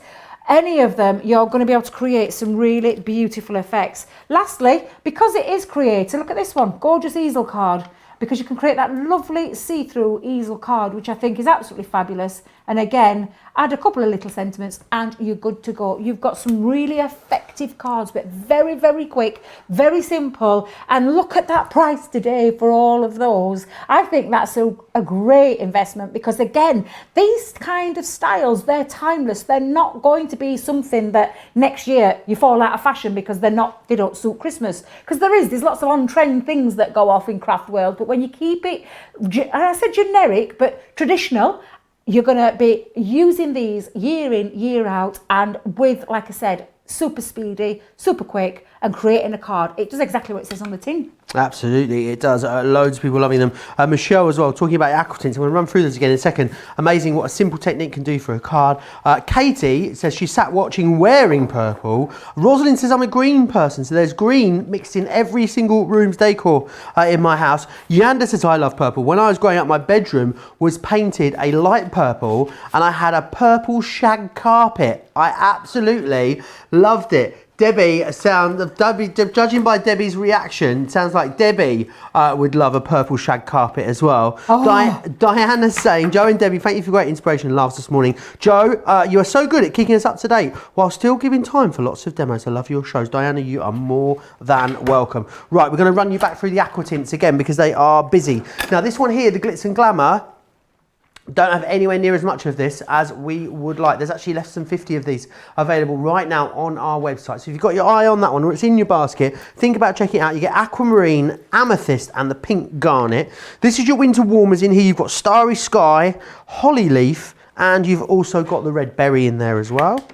Any of them, you're going to be able to create some really beautiful effects. Lastly, because it is Create-a, look at this one, gorgeous easel card, because you can create that lovely see-through easel card, which I think is absolutely fabulous. And again, add a couple of little sentiments and you're good to go. You've got some really effective cards, but very, very quick, very simple. And look at that price today for all of those. I think that's a great investment, because again, these kind of styles, they're timeless. They're not going to be something that next year you fall out of fashion because they don't suit Christmas. Because there's lots of on-trend things that go off in craft world, but when you keep it, and I said generic, but traditional, you're going to be using these year in, year out, and with, like I said, super speedy, super quick, and creating a card. It does exactly what it says on the tin. Absolutely, it does. Loads of people loving them. Michelle as well, talking about aqua tints. I'm going to run through this again in a second. Amazing what a simple technique can do for a card. Katie says she sat watching wearing purple. Rosalind says I'm a green person, so there's green mixed in every single room's decor in my house. Yanda says I love purple. When I was growing up, my bedroom was painted a light purple and I had a purple shag carpet. I absolutely loved it. Debbie, judging by Debbie's reaction, sounds like Debbie would love a purple shag carpet as well. Oh. Diana's saying, Joe and Debbie, thank you for great inspiration and laughs this morning. Joe, you are so good at keeping us up to date while still giving time for lots of demos. I love your shows. Diana, you are more than welcome. Right, we're going to run you back through the aqua tints again because they are busy. Now, this one here, the Glitz and Glamour, don't have anywhere near as much of this as we would like. There's actually less than 50 of these available right now on our website. So if you've got your eye on that one or it's in your basket, think about checking it out. You get aquamarine, amethyst and the pink garnet. This is your winter warmers in here. You've got starry sky, holly leaf, and you've also got the red berry in there as well.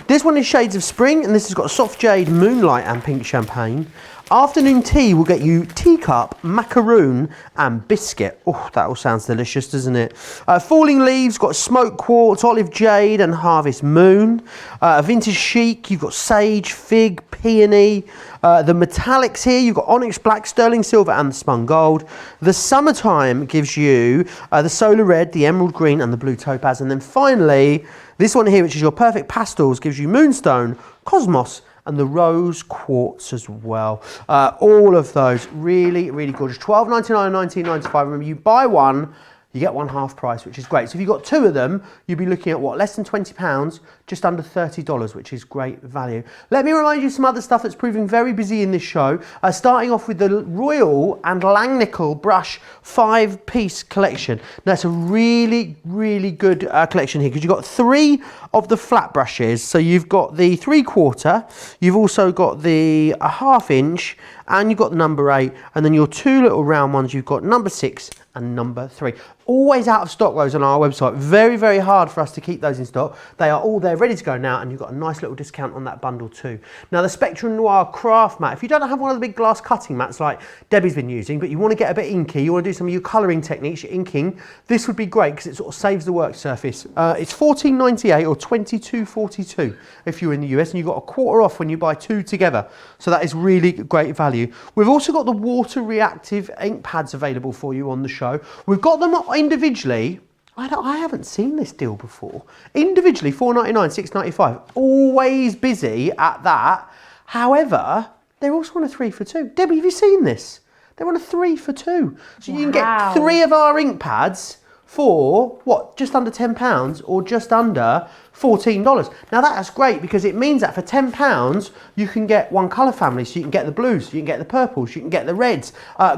This one is shades of spring, and this has got soft jade, moonlight and pink champagne. Afternoon tea will get you teacup, macaroon and biscuit. Oh, that all sounds delicious, doesn't it? Falling leaves, got smoke quartz, olive jade and harvest moon. Vintage chic, you've got sage, fig, peony. The metallics here, you've got onyx black, sterling silver and the spun gold. The summertime gives you the solar red, the emerald green and the blue topaz. And then finally, this one here, which is your perfect pastels, gives you moonstone, cosmos and the rose quartz as well. All of those really, really gorgeous. $12.99 and $19.95. Remember, you buy one, you get one half price, which is great. So if you've got two of them, you'll be looking at what, less than £20, just under $30, which is great value. Let me remind you some other stuff that's proving very busy in this show. Starting off with the Royal and Langnickel brush 5-piece collection. Now it's a really, really good collection here because you've got 3 of the flat brushes. So you've got the 3/4, you've also got the 1/2 inch, and you've got the number 8, and then your 2 little round ones, you've got number 6 and number 3. Always out of stock, those on our website. Very, very hard for us to keep those in stock. They are all there ready to go now, and you've got a nice little discount on that bundle too. Now the Spectrum Noir craft mat, if you don't have one of the big glass cutting mats like Debbie's been using, but you want to get a bit inky, you want to do some of your colouring techniques, your inking, this would be great because it sort of saves the work surface. It's $14.98 or $22.42 if you're in the US, and you've got a quarter off when you buy 2 together. So that is really great value. We've also got the water reactive ink pads available for you on the show. We've got them individually. I haven't seen this deal before. Individually, $4.99, $6.95. Always busy at that. However, they're also on a 3 for 2. Debbie, have you seen this? They're on a 3 for 2. So you can get 3 of our ink pads for, what, just under £10 or just under $14. Now that's great because it means that for £10 you can get one colour family, so you can get the blues, you can get the purples, you can get the reds.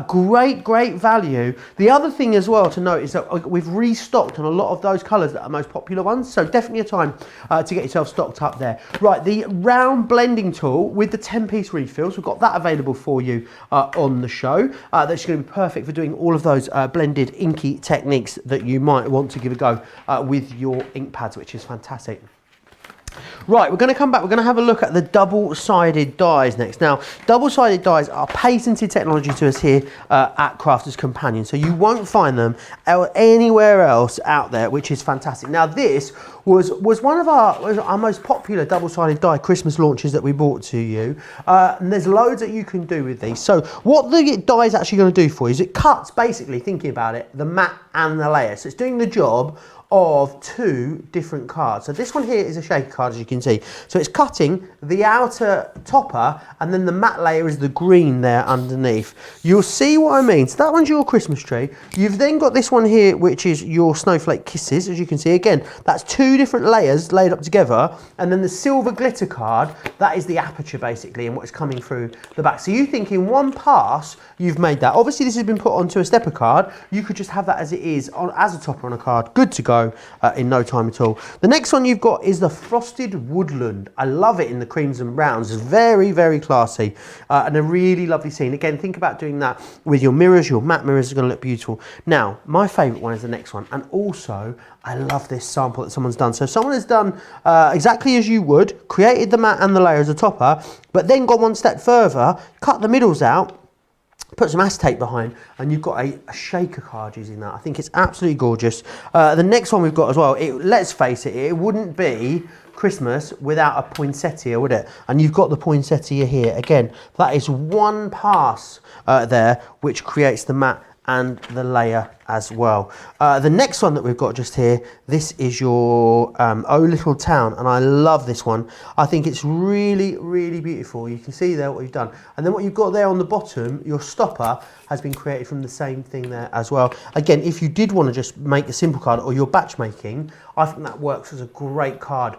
Great value. The other thing as well to note is that we've restocked on a lot of those colours that are most popular ones, so definitely a time to get yourself stocked up there. Right, the round blending tool with the 10-piece refills, we've got that available for you on the show. That's going to be perfect for doing all of those blended inky techniques that you might want to give a go with your ink pads, which is fantastic. Right, we're going to come back, we're going to have a look at the double-sided dies next. Now, double-sided dies are patented technology to us here at Crafters Companion, so you won't find them anywhere else out there, which is fantastic. Now, this was one of our most popular double-sided die Christmas launches that we brought to you, and there's loads that you can do with these. So what the die is actually going to do for you is it cuts, basically, thinking about it, the matte and the layer. So it's doing the job of 2 different cards. So this one here is a shaker card, as you can see. So it's cutting the outer topper, and then the matte layer is the green there underneath. You'll see what I mean. So that one's your Christmas tree. You've then got this one here, which is your snowflake kisses, as you can see. Again, that's 2 different layers laid up together, and then the silver glitter card, that is the aperture basically, and what's coming through the back. So you think in one pass, you've made that. Obviously this has been put onto a stepper card. You could just have that as it is, as a topper on a card. Good to go. In no time at all. The next one you've got is the Frosted Woodland. I love it in the creams and browns. It's very classy and a really lovely scene. Again, think about doing that with your mirrors. Your matte mirrors are going to look beautiful. Now, my favourite one is the next one, and also I love this sample that someone's done. So someone has done exactly as you would, created the matte and the layer as a topper, but then gone one step further, cut the middles out, put some acetate behind, and you've got a shaker card using that. I think it's absolutely gorgeous. The next one we've got as well, let's face it, it wouldn't be Christmas without a poinsettia, would it? And you've got the poinsettia here. Again, that is one pass there, which creates the matte and the layer as well. The next one that we've got just here, this is your Oh Little Town, and I love this one. I think it's really beautiful. You can see there what we've done, and then what you've got there on the bottom, your stopper has been created from the same thing there as well. Again, if you did want to just make a simple card or you're batch making, I think that works as a great card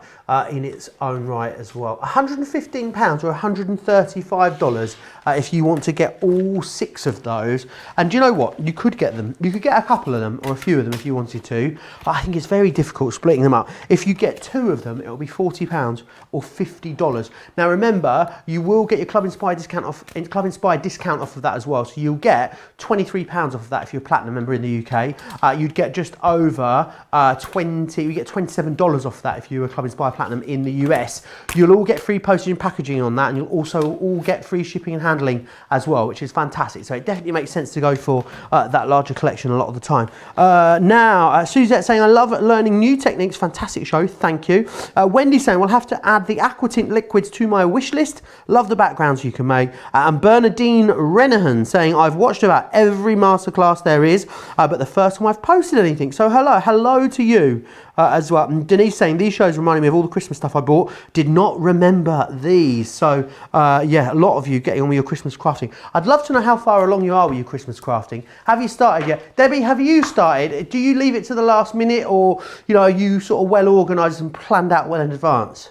in its own right as well. £115 or $135 if you want to get all 6 of those. And do you know what? You could get them. You could get a couple of them or a few of them if you wanted to. I think it's very difficult splitting them up. If you get 2 of them, it'll be £40 or $50. Now remember, you will get your Club Inspired discount off of that as well. So you'll get £23 off of that if you're a platinum member in the UK. You'd get just over you get $27 off that if you're a Club Inspired Platinum in the US. You'll all get free postage and packaging on that, and you'll also all get free shipping and handling as well, which is fantastic. So it definitely makes sense to go for that larger collection a lot of the time. Now, Suzette saying, I love learning new techniques. Fantastic show, thank you. Wendy saying, we'll have to add the Aqua tint liquids to my wish list. Love the backgrounds you can make. And Bernadine Renahan saying, I've watched about every masterclass there is, but the first time I've posted anything. So hello to you as well. And Denise saying, these shows reminded me of all the Christmas stuff I bought. Did not remember these. So yeah, a lot of you getting on with your Christmas crafting. I'd love to know how far along you are with your Christmas crafting. Have you started yet? Debbie, have you started? Do you leave it to the last minute, or are you sort of well organised and planned out well in advance?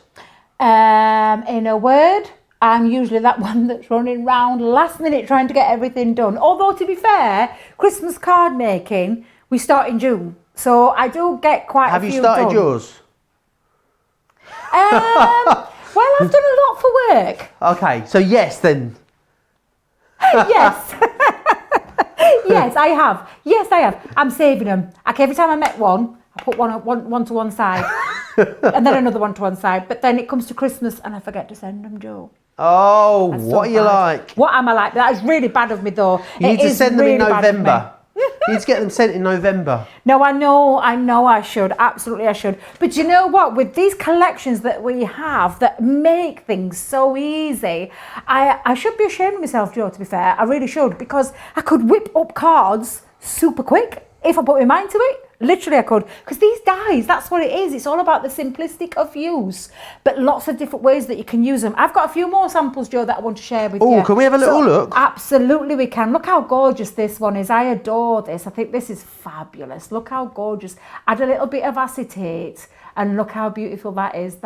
In a word, I'm usually that one that's running round last minute trying to get everything done. Although, to be fair, Christmas card making, we start in June. So I do get quite a few done. Have you started yours? Well, I've done a lot for work. Okay, so yes then. Yes. Yes, I have. Yes, I have. I'm saving them. Okay, every time I make one, I put one to one side. And then another one to one side. But then it comes to Christmas and I forget to send them, Joe. Oh, what are you like? What am I like? That is really bad of me, though. You need to send them in November. You need to get them sent in November. No, I know I should. Absolutely I should. But you know what? With these collections that we have that make things so easy, I should be ashamed of myself, Joe, to be fair. I really should, because I could whip up cards super quick if I put my mind to it. Literally I could, because these dies, that's what it is. It's all about the simplistic of use, but lots of different ways that you can use them. I've got a few more samples, Joe, that I want to share with you. Oh, can we have a little look? Absolutely we can. Look how gorgeous this one is. I adore this. I think this is fabulous. Look how gorgeous. Add a little bit of acetate and look how beautiful that is.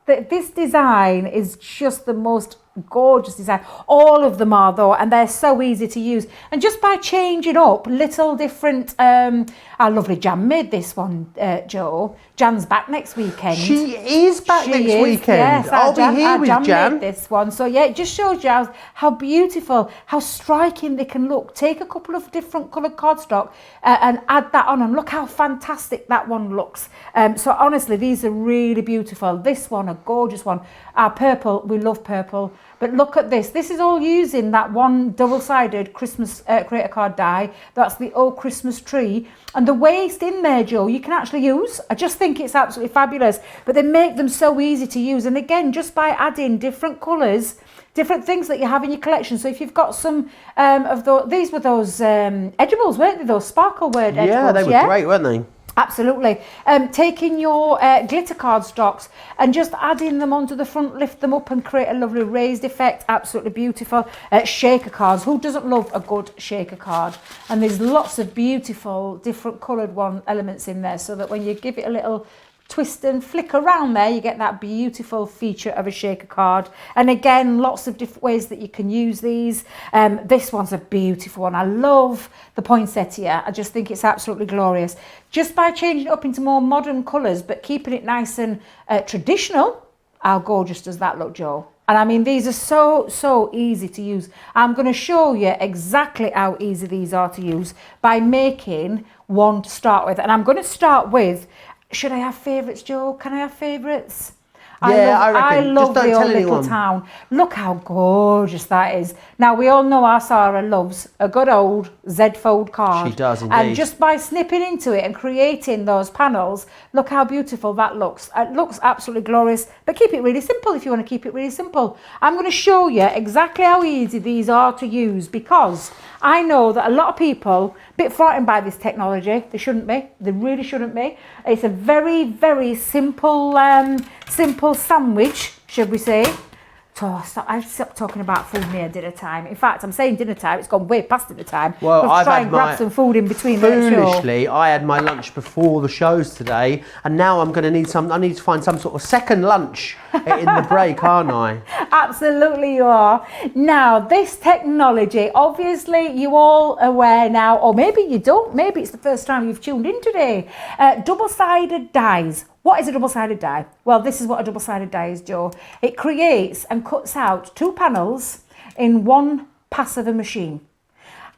This design is just the most gorgeous design. All of them are though, and they're so easy to use. And just by changing up little different, our lovely Jan made this one, Joe. Jan's back next weekend. She is back next weekend. Yes, I'll be here with Jan. Made this one. So yeah, it just shows you how beautiful, how striking they can look. Take a couple of different coloured cardstock and add that on, and look how fantastic that one looks. So honestly, these are really beautiful. This one, a gorgeous one. Our purple, we love purple. But look at this. This is all using that one double-sided Christmas Create-a-Card die. That's the old Christmas tree. And the waste in there, Joe, you can actually use. I just think it's absolutely fabulous. But they make them so easy to use. And again, just by adding different colours, different things that you have in your collection. So if you've got some of those, these were those edibles, weren't they? Those sparkle word edibles. Yeah, they were great, weren't they? Absolutely. Taking your glitter card stocks and just adding them onto the front, lift them up and create a lovely raised effect. Absolutely beautiful. Shaker cards. Who doesn't love a good shaker card? And there's lots of beautiful different coloured elements in there, so that when you give it a little twist and flick around there, you get that beautiful feature of a shaker card. And again, lots of different ways that you can use these. This one's a beautiful one. I love the poinsettia. I just think it's absolutely glorious. Just by changing it up into more modern colours, but keeping it nice and traditional, how gorgeous does that look, Joe? And I mean, these are so easy to use. I'm going to show you exactly how easy these are to use by making one to start with. And I'm going to start with, should I have favourites, Joe? Can I have favourites? Yeah, I reckon. I love Just don't the tell old little anyone. town. Look how gorgeous that is. Now, we all know our Sarah loves a good old Z-fold card. She does indeed. And just by snipping into it and creating those panels, look how beautiful that looks. It looks absolutely glorious. But keep it really simple if you want to keep it really simple. I'm going to show you exactly how easy these are to use, because I know that a lot of people a bit frightened by this technology. They shouldn't be. They really shouldn't be. It's a very, very simple sandwich, should we say. So I stopped talking about food near dinner time. In fact, I'm saying dinner time. It's gone way past dinner time. Well, I've try and grab some food in between. Foolishly, I had my lunch before the shows today, and now I'm going to need some. I need to find some sort of second lunch in the break, aren't I? Absolutely, you are. Now, this technology, obviously, you all aware now, or maybe you don't. Maybe it's the first time you've tuned in today. Double-sided dies. What is a double-sided die? Well, this is what a double-sided die is, Joe. It creates and cuts out two panels in one pass of a machine.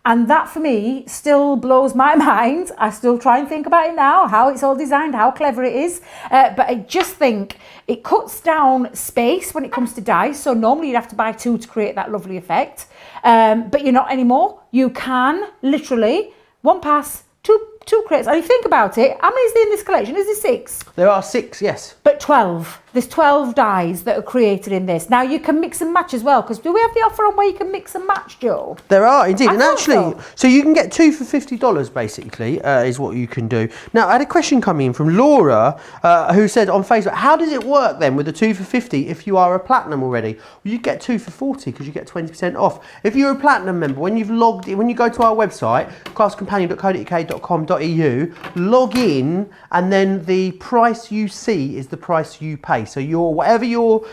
And that, for me, still blows my mind. I still try and think about it now, how it's all designed, how clever it is. But I just think it cuts down space when it comes to dies. So normally you'd have to buy two to create that lovely effect. But you're not anymore. You can literally, one pass, two crates. And if you think about it, how many is there in this collection? Is there 6? There are 6, yes. But 12. There's 12 dies that are created in this. Now you can mix and match as well, because do we have the offer on where you can mix and match, Joe? There are indeed, and actually, so. so you can get 2 for $50 basically, is what you can do. Now, I had a question coming in from Laura, who said on Facebook, how does it work then with the 2 for 50 if you are a platinum already? Well, you get 2 for 40 because you get 20% off. If you're a platinum member, when you've logged in, when you go to our website, classcompanion.co.uk.com.au, log in, and then the price you see is the price you pay. So your whatever your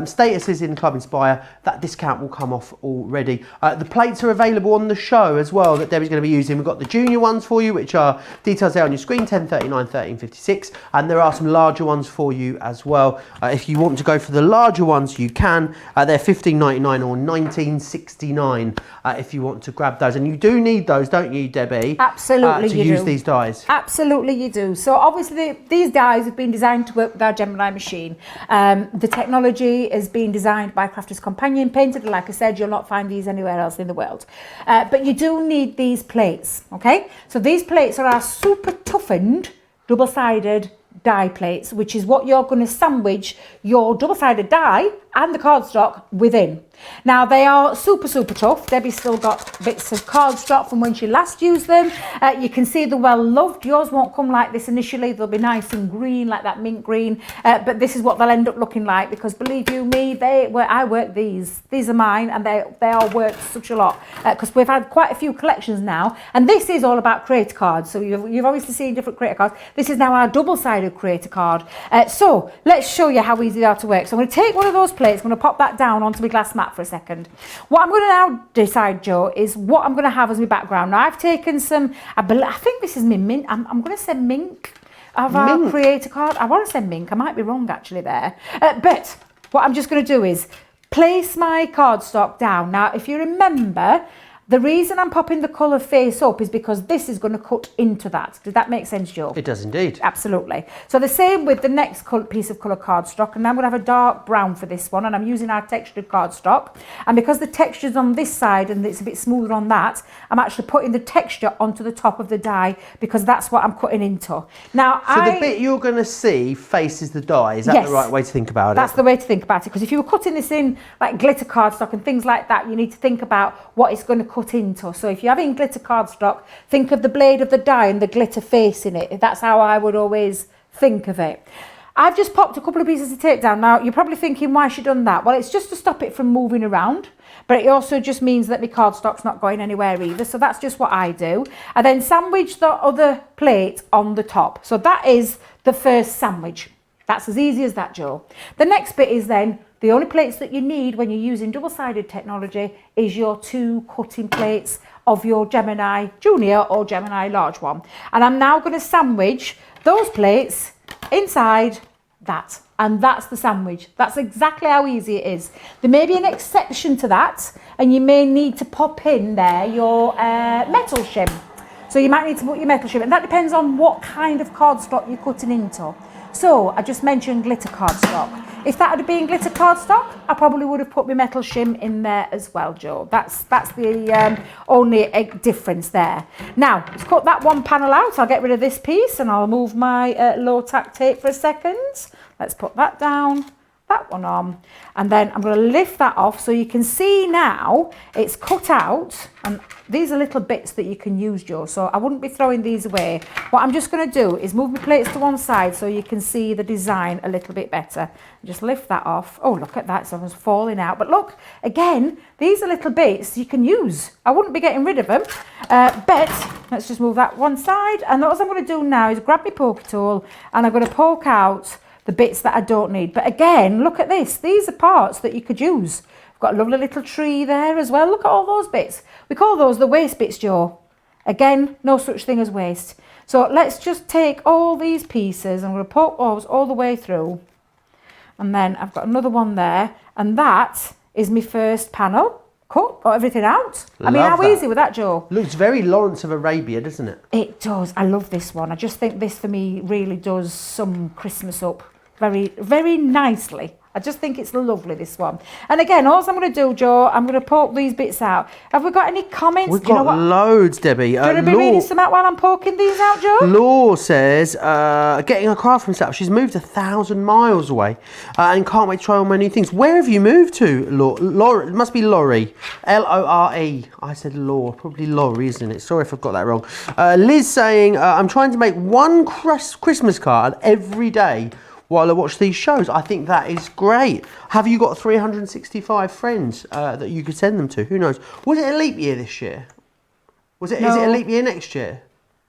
status is in Club Inspire, that discount will come off already. The plates are available on the show as well that Debbie's going to be using. We've got the junior ones for you, which are details there on your screen, 1039, 1356, and there are some larger ones for you as well. If you want to go for the larger ones, you can. They're $15.99 or $19.69 if you want to grab those. And you do need those, don't you, Debbie? Absolutely, to you use do. These dies. Absolutely, you do. So obviously, these dies have been designed to work with our Gemini machine. The technology has been designed by Crafter's Companion, painted, like I said, you'll not find these anywhere else in the world. But you do need these plates, okay? So these plates are our super toughened, double-sided die plates, which is what you're going to sandwich your double-sided die and the cardstock within. Now they are super tough. Debbie's still got bits of cardstock from when she last used them. You can see they're well loved. Yours won't come like this initially. They'll be nice and green, like that mint green. But this is what they'll end up looking like, because believe you me, I work these. These are mine, and they are worth such a lot, because we've had quite a few collections now. And this is all about Create-a-Cards. So you've obviously seen different Create-a-Cards. This is now our double-sided Create-a-Card. So let's show you how easy they are to work. So I'm going to take one of those plates. I'm going to pop that down onto my glass mat for a second. What I'm going to now decide, Joe, is what I'm going to have as my background. Now I've taken some, I think this is my mint. I'm going to say mink of our Create-a-Card. I want to say mink. I might be wrong actually there. But what I'm just going to do is place my cardstock down. Now, if you remember, the reason I'm popping the colour face up is because this is going to cut into that. Did that make sense, Joe? It does indeed. Absolutely. So the same with the next piece of colour cardstock, and I'm going to have a dark brown for this one, and I'm using our textured cardstock. And because the texture's on this side and it's a bit smoother on that, I'm actually putting the texture onto the top of the die, because that's what I'm cutting into. Now, the bit you're going to see faces the die. Is that the right way to think about it? That's the way to think about it, because if you were cutting this in like glitter cardstock and things like that, you need to think about what it's going to cut into. So if you're having glitter cardstock, think of the blade of the die and the glitter face in it. That's how I would always think of it. I've just popped a couple of pieces of tape down. Now you're probably thinking, why has she done that? Well, it's just to stop it from moving around, but it also just means that my cardstock's not going anywhere either. So that's just what I do. And then sandwich the other plate on the top. So that is the first sandwich. That's as easy as that, Joe. The next bit is then, the only plates that you need when you're using double-sided technology is your 2 cutting plates of your Gemini Junior or Gemini Large one. And I'm now going to sandwich those plates inside that. And that's the sandwich. That's exactly how easy it is. There may be an exception to that, and you may need to pop in there your metal shim. So you might need to put your metal shim, and that depends on what kind of cardstock you're cutting into. So I just mentioned glitter cardstock. If that had been glitter cardstock, I probably would have put my metal shim in there as well, Joe. That's the only difference there. Now, let's cut that one panel out. I'll get rid of this piece and I'll move my low tack tape for a second. Let's put that down, that one on, and then I'm going to lift that off so you can see now it's cut out, and these are little bits that you can use, Joe, so I wouldn't be throwing these away. What I'm just going to do is move my plates to one side so you can see the design a little bit better. Just lift that off. Oh, look at that, someone's falling out. But look, again, these are little bits you can use. I wouldn't be getting rid of them, but let's just move that one side. And what I'm going to do now is grab my poker tool and I'm going to poke out the bits that I don't need. But again, look at this. These are parts that you could use. I've got a lovely little tree there as well. Look at all those bits. We call those the waste bits, Joe. Again, no such thing as waste. So let's just take all these pieces. I'm going to poke those all the way through. And then I've got another one there. And that is my first panel. Cut everything out. I mean, how easy was that, Joe? Looks very Lawrence of Arabia, doesn't it? It does. I love this one. I just think this for me really does sum Christmas up very, very nicely. I just think it's lovely, this one. And again, all I'm going to do, Joe, I'm going to poke these bits out. Have we got any comments? We've got loads, Debbie. Do you want to be reading some out while I'm poking these out, Joe? Law says, getting a craft from setup. She's moved 1,000 miles away and can't wait to try all my new things. Where have you moved to, Law? Laura, it must be Laurie. L-O-R-E. I said Law. Probably Laurie, isn't it? Sorry if I've got that wrong. Liz saying, I'm trying to make one Christmas card every day while I watch these shows. I think that is great. Have you got 365 friends that you could send them to? Who knows? Was it a leap year this year? Is it a leap year next year?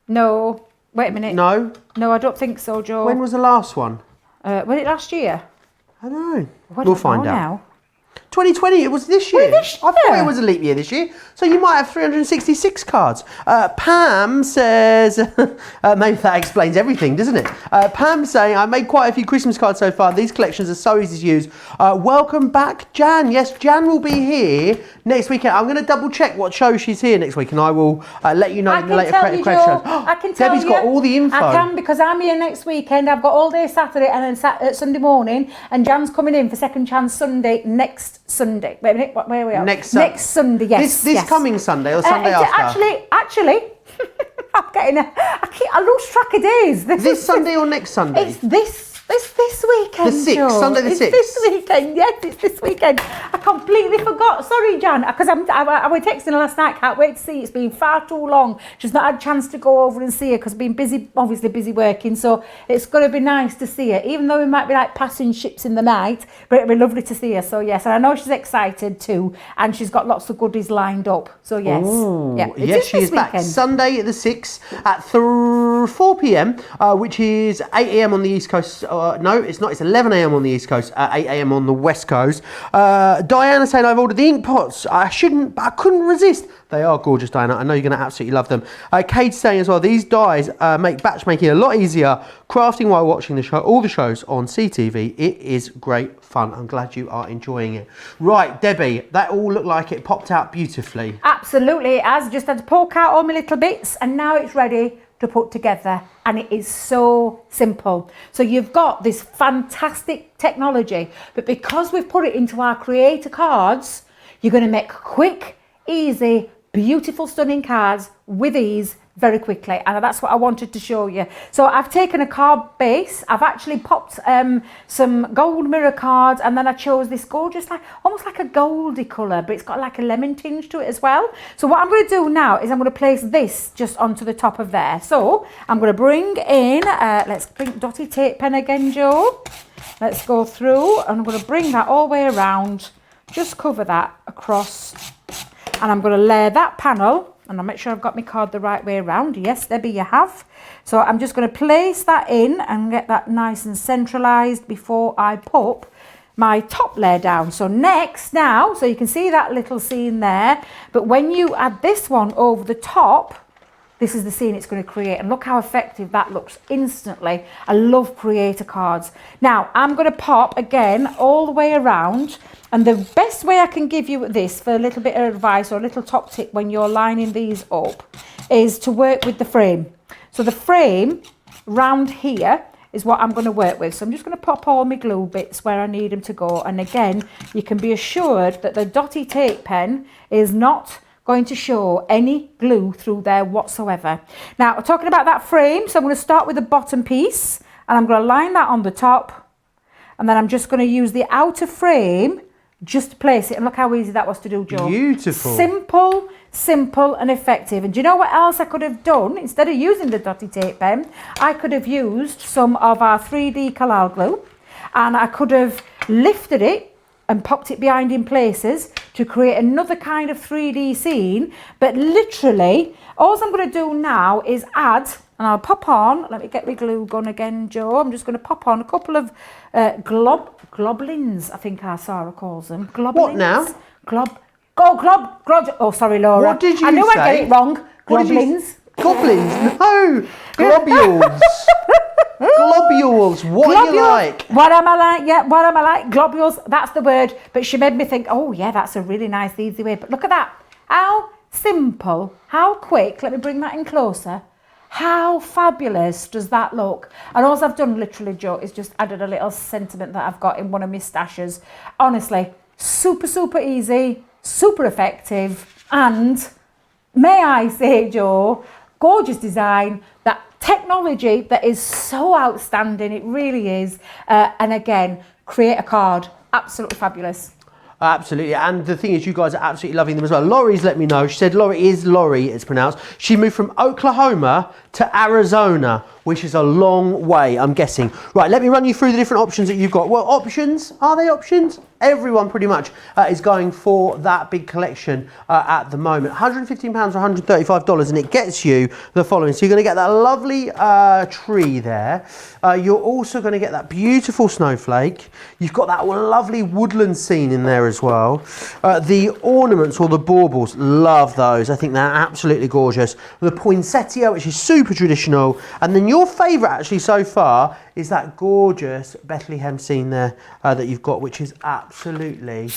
No. Wait a minute. No? No, I don't think so, Joe. When was the last one? Was it last year? I don't know. We'll find out. Now. 2020, it was this year. I thought it was a leap year this year. So you might have 366 cards. Pam says, maybe that explains everything, doesn't it? Pam saying, I made quite a few Christmas cards so far. These collections are so easy to use. Welcome back, Jan. Yes, Jan will be here next weekend. I'm going to double check what show she's here next week, and I will let you know in the later questions. I can tell Debbie's got all the info. I can, because I'm here next weekend. I've got all day Saturday and then Sunday morning, and Jan's coming in for Second Chance Sunday next Sunday. Wait a minute, where are we at? Next Sunday, yes. This coming Sunday or Sunday after? Actually, I lose track of days. This Sunday or next Sunday? It's this This weekend, The 6th, Joe. Sunday the 6th. It's this weekend, yes, it's this weekend. I completely forgot. Sorry, Jan, because I was texting her last night. Can't wait to see. It's been far too long. She's not had a chance to go over and see her because been busy, obviously busy working. So it's going to be nice to see her, even though we might be like passing ships in the night. But it'll be lovely to see her. So yes, and I know she's excited too, and she's got lots of goodies lined up. So yes, yes, she is back Sunday the 6th at 4 p.m, which is 8 a.m on the East Coast. No, it's not. It's 11 a.m on the East Coast, 8 a.m on the West Coast. Diana saying I've ordered the ink pots. I couldn't resist. They are gorgeous, Diana. I know you're going to absolutely love them. Kate's saying as well, these dies make batch making a lot easier. Crafting while watching the show, all the shows on CTV. It is great fun. I'm glad you are enjoying it. Right, Debbie, that all looked like it popped out beautifully. Absolutely, it has. Just had to poke out all my little bits, and now it's ready to put together, and it is so simple. So you've got this fantastic technology, but because we've put it into our Create-a-Cards, you're going to make quick, easy, beautiful, stunning cards with ease very quickly, and that's what I wanted to show you. So I've taken a card base, I've actually popped some gold mirror cards, and then I chose this gorgeous, like almost like a goldy colour, but it's got like a lemon tinge to it as well. So what I'm going to do now is I'm going to place this just onto the top of there. So I'm going to bring in, let's bring dotty tape pen again, Joe. Let's go through, and I'm going to bring that all the way around, just cover that across, and I'm going to layer that panel. And I'll make sure I've got my card the right way around. Yes, Debbie, you have. So I'm just going to place that in and get that nice and centralised before I pop my top layer down. So next now, so you can see that little scene there. But when you add this one over the top, this is the scene it's going to create. And look how effective that looks instantly. I love Create-a-Cards. Now, I'm going to pop again all the way around. And the best way I can give you this for a little bit of advice or a little top tip when you're lining these up is to work with the frame. So the frame round here is what I'm going to work with. So I'm just going to pop all my glue bits where I need them to go. And again, you can be assured that the dotty tape pen is not going to show any glue through there whatsoever. Now, we're talking about that frame. So I'm going to start with the bottom piece and I'm going to line that on the top. And then I'm just going to use the outer frame just to place it, and look how easy that was to do, Joe. Beautiful. Simple and effective. And do you know what else I could have done? Instead of using the dotty tape pen, I could have used some of our 3D Collal glue, and I could have lifted it and popped it behind in places to create another kind of 3D scene. But literally, all I'm going to do now is add, and I'll pop on, let me get my glue gun again, Joe. I'm just going to pop on a couple of globlins, I think our Sarah calls them. Globlins. What now? Oh, sorry, Laura. What did you say? I knew I'd get it wrong. Globlins. Goblins? No! Globules. Globules. What are you like? What am I like? Yeah, what am I like? Globules, that's the word. But she made me think, oh yeah, that's a really nice, easy way. But look at that. How simple, how quick. Let me bring that in closer. How fabulous does that look? And all I've done literally, Joe, is just added a little sentiment that I've got in one of my stashes. Honestly, super easy, super effective, and may I say, Joe, gorgeous design, that technology that is so outstanding, it really is. And again, Create-a-Card, absolutely fabulous. Absolutely, and the thing is, you guys are absolutely loving them as well. Laurie's let me know. She said Laurie, it's pronounced. She moved from Oklahoma to Arizona, which is a long way, I'm guessing. Right, let me run you through the different options that you've got. Well, options, are they options? Everyone pretty much is going for that big collection at the moment. £115 or $135, and it gets you the following. So you're going to get that lovely tree there. You're also going to get that beautiful snowflake. You've got that lovely woodland scene in there as well. The ornaments or the baubles, love those. I think they're absolutely gorgeous. The poinsettia, which is super traditional. And then your favourite actually so far is that gorgeous Bethlehem scene there that you've got, which is absolutely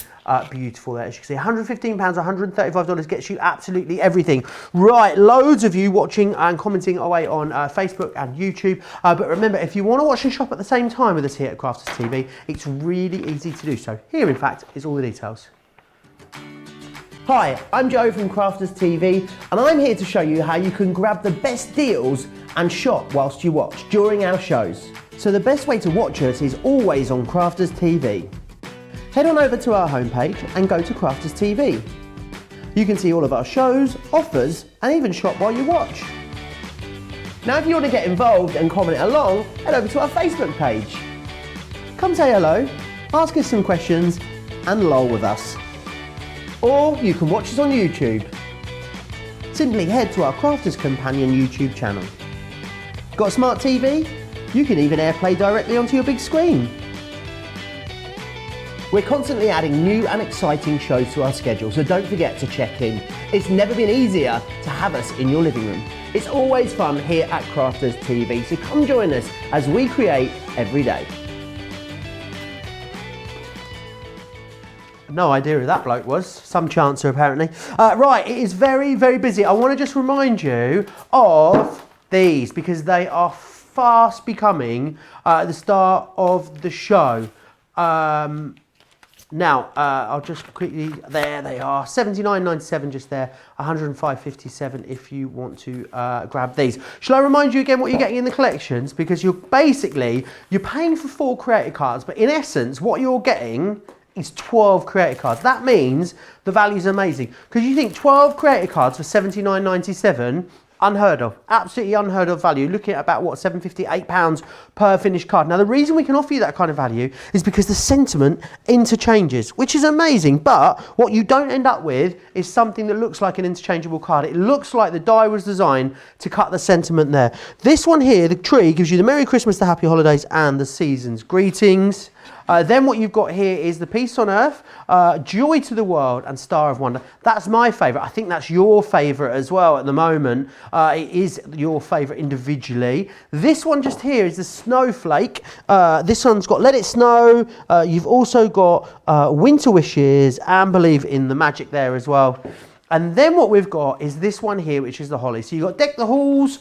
beautiful there. As you can see, £115, $135 gets you absolutely everything. Right, loads of you watching and commenting away on Facebook and YouTube. But remember, if you want to watch and shop at the same time with us here at Crafters TV, it's really easy to do so. Here, in fact, is all the details. Hi, I'm Joe from Crafters TV, and I'm here to show you how you can grab the best deals and shop whilst you watch during our shows. So the best way to watch us is always on Crafters TV. Head on over to our homepage and go to Crafters TV. You can see all of our shows, offers, and even shop while you watch. Now if you want to get involved and comment along, head over to our Facebook page. Come say hello, ask us some questions, and lol with us. Or you can watch us on YouTube. Simply head to our Crafters Companion YouTube channel. Got a smart TV? You can even AirPlay directly onto your big screen. We're constantly adding new and exciting shows to our schedule, so don't forget to check in. It's never been easier to have us in your living room. It's always fun here at Crafters TV, so come join us as we create every day. No idea who that bloke was. Some chancer apparently. Right, it is very, very busy. I want to just remind you of these because they are fast becoming the start of the show. Now, I'll just quickly, there they are, $79.97 just there, $105.57 if you want to grab these. Shall I remind you again what you're getting in the collections? Because you're paying for 4 creator cards, but in essence, what you're getting is 12 creator cards. That means the value is amazing. Because you think 12 creator cards for $79.97, unheard of, absolutely unheard of value. Looking at about what, £7.50, £8 per finished card. Now the reason we can offer you that kind of value is because the sentiment interchanges, which is amazing. But what you don't end up with is something that looks like an interchangeable card. It looks like the die was designed to cut the sentiment there. This one here, the tree, gives you the Merry Christmas, the Happy Holidays, and the Season's Greetings. Then what you've got here is the Peace on Earth, Joy to the World, and Star of Wonder. That's my favourite. I think that's your favourite as well at the moment. It is your favourite individually. This one just here is the Snowflake. This one's got Let It Snow. You've also got Winter Wishes and Believe in the Magic there as well. And then what we've got is this one here, which is the Holly. So you've got Deck the Halls,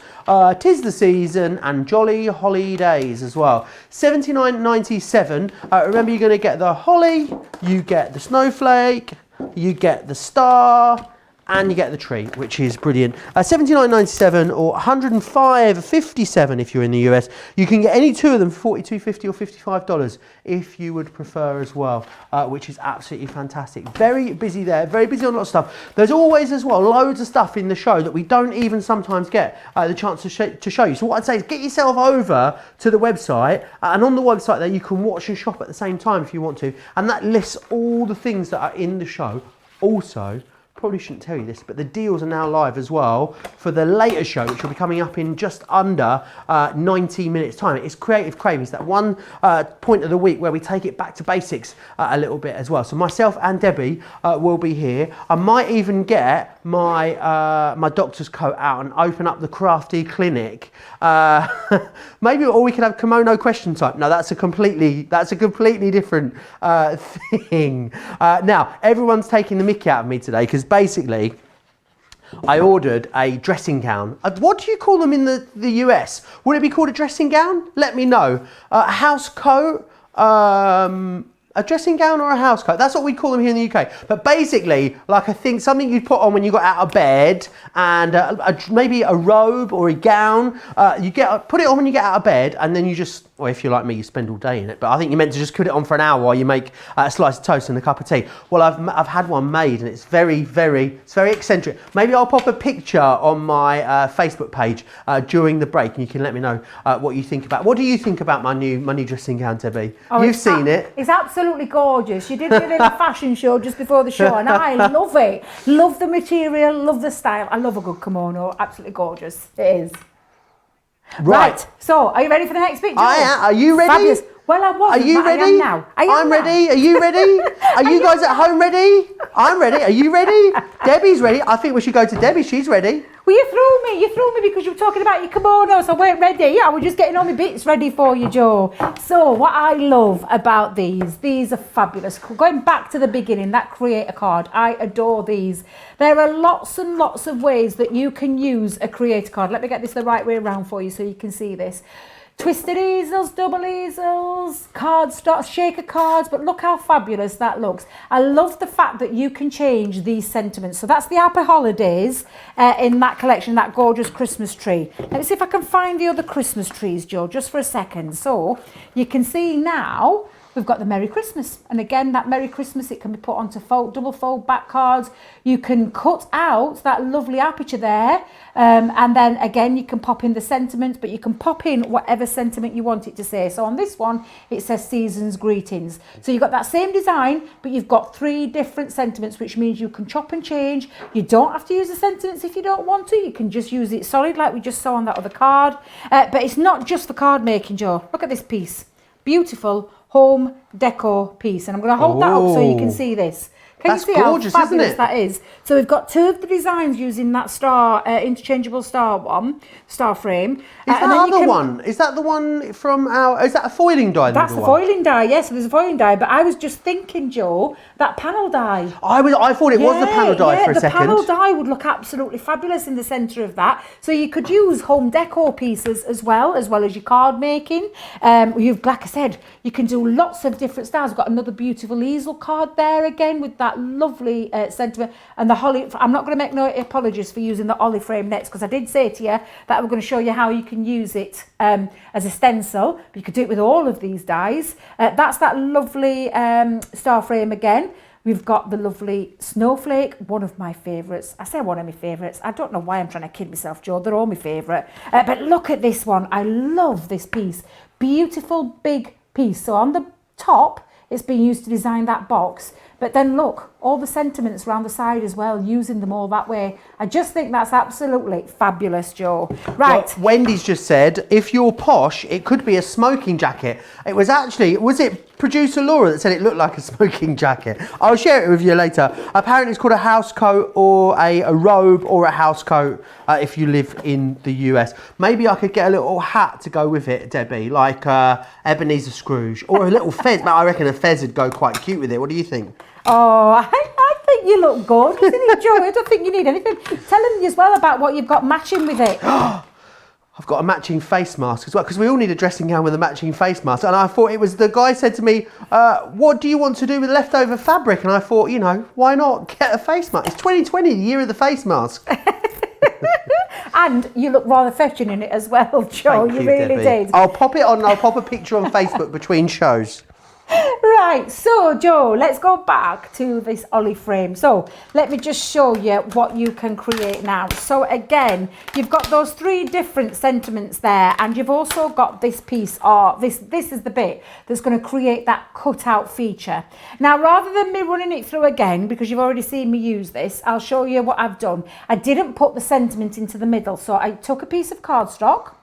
'Tis the Season, and Jolly Holidays as well. $79.97. Remember, you're going to get the Holly, you get the Snowflake, you get the Star, and you get the tree, which is brilliant. $79.97 or $105.57 if you're in the US. You can get any two of them for $42.50 or $55 if you would prefer as well, which is absolutely fantastic. Very busy there, very busy on a lot of stuff. There's always as well loads of stuff in the show that we don't even sometimes get the chance to show you. So what I'd say is get yourself over to the website, and on the website there you can watch and shop at the same time if you want to, and that lists all the things that are in the show. Also, probably shouldn't tell you this, but the deals are now live as well for the later show, which will be coming up in just under 90 minutes time. It's Creative Cravings, that one point of the week where we take it back to basics a little bit as well. So myself and Debbie will be here. I might even get my my doctor's coat out and open up the crafty clinic. Maybe, or we could have kimono question time. No, that's a completely different thing. Now everyone's taking the mickey out of me today because basically I ordered a dressing gown. What do you call them in the US? Would it be called a dressing gown? Let me know. A house coat, a dressing gown or a house coat. That's what we call them here in the UK. But basically, like I think something you'd put on when you got out of bed, and maybe a robe or a gown. Put it on when you get out of bed, and then you just, or if you're like me, you spend all day in it. But I think you're meant to just put it on for an hour while you make a slice of toast and a cup of tea. Well, I've had one made, and it's very eccentric. Maybe I'll pop a picture on my Facebook page during the break, and you can let me know what you think about. What do you think about my new dressing gown, Debbie? Oh, you've seen it. It's absolutely gorgeous. You did it in a fashion show just before the show, and I love it. Love the material, love the style. I love a good kimono. Absolutely gorgeous. It is. Right. So, are you ready for the next picture? I am. Are you ready? Fabulous. Well, I wasn't, Are you ready? I am now. I'm ready. Are you ready? Are you guys at home ready? I'm ready. Are you ready? Debbie's ready. I think we should go to Debbie. She's ready. Well, you threw me because you were talking about your kimono, so I weren't ready. I was just getting all my bits ready for you, Joe. So what I love about these are fabulous. Going back to the beginning, that Create-a-Card, I adore these. There are lots and lots of ways that you can use a Create-a-Card. Let me get this the right way around for you so you can see this. Twisted easels, double easels, cardstock, shaker cards, but look how fabulous that looks. I love the fact that you can change these sentiments. So that's the Happy Holidays in that collection, that gorgeous Christmas tree. Let me see if I can find the other Christmas trees, Joe, just for a second. So you can see now we've got the Merry Christmas. And again, that Merry Christmas, it can be put onto double fold back cards. You can cut out that lovely aperture there. And then again, you can pop in the sentiment, but you can pop in whatever sentiment you want it to say. So on this one, it says Season's Greetings. So you've got that same design, but you've got 3 different sentiments, which means you can chop and change. You don't have to use the sentiments if you don't want to. You can just use it solid like we just saw on that other card. But it's not just for card making, Joe. Look at this piece. Beautiful home decor piece, and I'm going to hold that up so you can see this. Can That's you see gorgeous, how fabulous isn't it? that is? So we've got 2 of the designs using that star, interchangeable star frame. Is that other one? Is that the one from our? Is that a foiling die? That's the foiling die. Yes, there's a foiling die. But I was just thinking, Joe, that panel die. I thought it was the panel die for a second. The panel die would look absolutely fabulous in the centre of that. So you could use home decor pieces as well as your card making. Like I said, you can do lots of different styles. We've got another beautiful easel card there again with that lovely sentiment and the holly. I'm not going to make no apologies for using the holly frame next, because I did say to you that I'm going to show you how you can use it as a stencil. But you could do it with all of these dies. That's that lovely star frame again. We've got the lovely snowflake, one of my favourites. I say one of my favourites. I don't know why I'm trying to kid myself, Joe. They're all my favourite. But look at this one. I love this piece. Beautiful big piece. So on the top, it's been used to design that box. But then look, all the sentiments around the side as well, using them all that way. I just think that's absolutely fabulous, Joe. Right. Well, Wendy's just said, if you're posh, it could be a smoking jacket. It was actually, was it producer Laura that said it looked like a smoking jacket? I'll share it with you later. Apparently it's called a house coat or a robe or a house coat if you live in the US. Maybe I could get a little hat to go with it, Debbie, like Ebenezer Scrooge, or a little fez. But I reckon a fez would go quite cute with it. What do you think? Oh, I think you look good, isn't it, Joe? I don't think you need anything. Tell them as well about what you've got matching with it. I've got a matching face mask as well, because we all need a dressing gown with a matching face mask. And I thought it was, the guy said to me, what do you want to do with leftover fabric? And I thought, you know, why not get a face mask? It's 2020, the year of the face mask. And you look rather fetching in it as well, Joe. Thank you really Debbie. did. I'll pop it on, I'll pop a picture on Facebook between shows. Right, so Joe, let's go back to this ollie frame. So let me just show you what you can create now. So again, you've got those 3 different sentiments there, and you've also got this piece, or this is the bit that's going to create that cutout feature. Now, rather than me running it through again, because you've already seen me use this, I'll show you what I've done. I didn't put the sentiment into the middle, so I took a piece of cardstock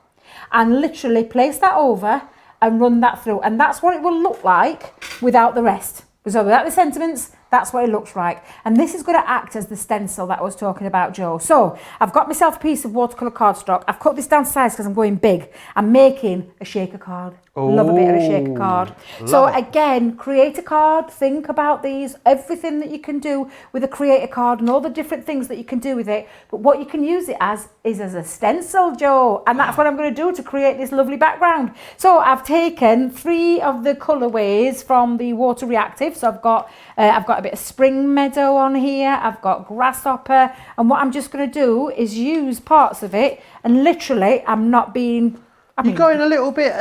and literally placed that over and run that through, and that's what it will look like without the rest. So without the sentiments, that's what it looks like. And this is going to act as the stencil that I was talking about, Joe. So I've got myself a piece of watercolour cardstock. I've cut this down to size because I'm going big. I'm making a shaker card. Love a bit of a shaker card. So again, create a card. Think about these, everything that you can do with a create a card and all the different things that you can do with it. But what you can use it as is as a stencil, Joe. And that's what I'm going to do to create this lovely background. So I've taken 3 of the colourways from the water reactive. So I've got a bit of spring meadow on here. I've got grasshopper. And what I'm just going to do is use parts of it. And literally, I'm not being... You're going a little bit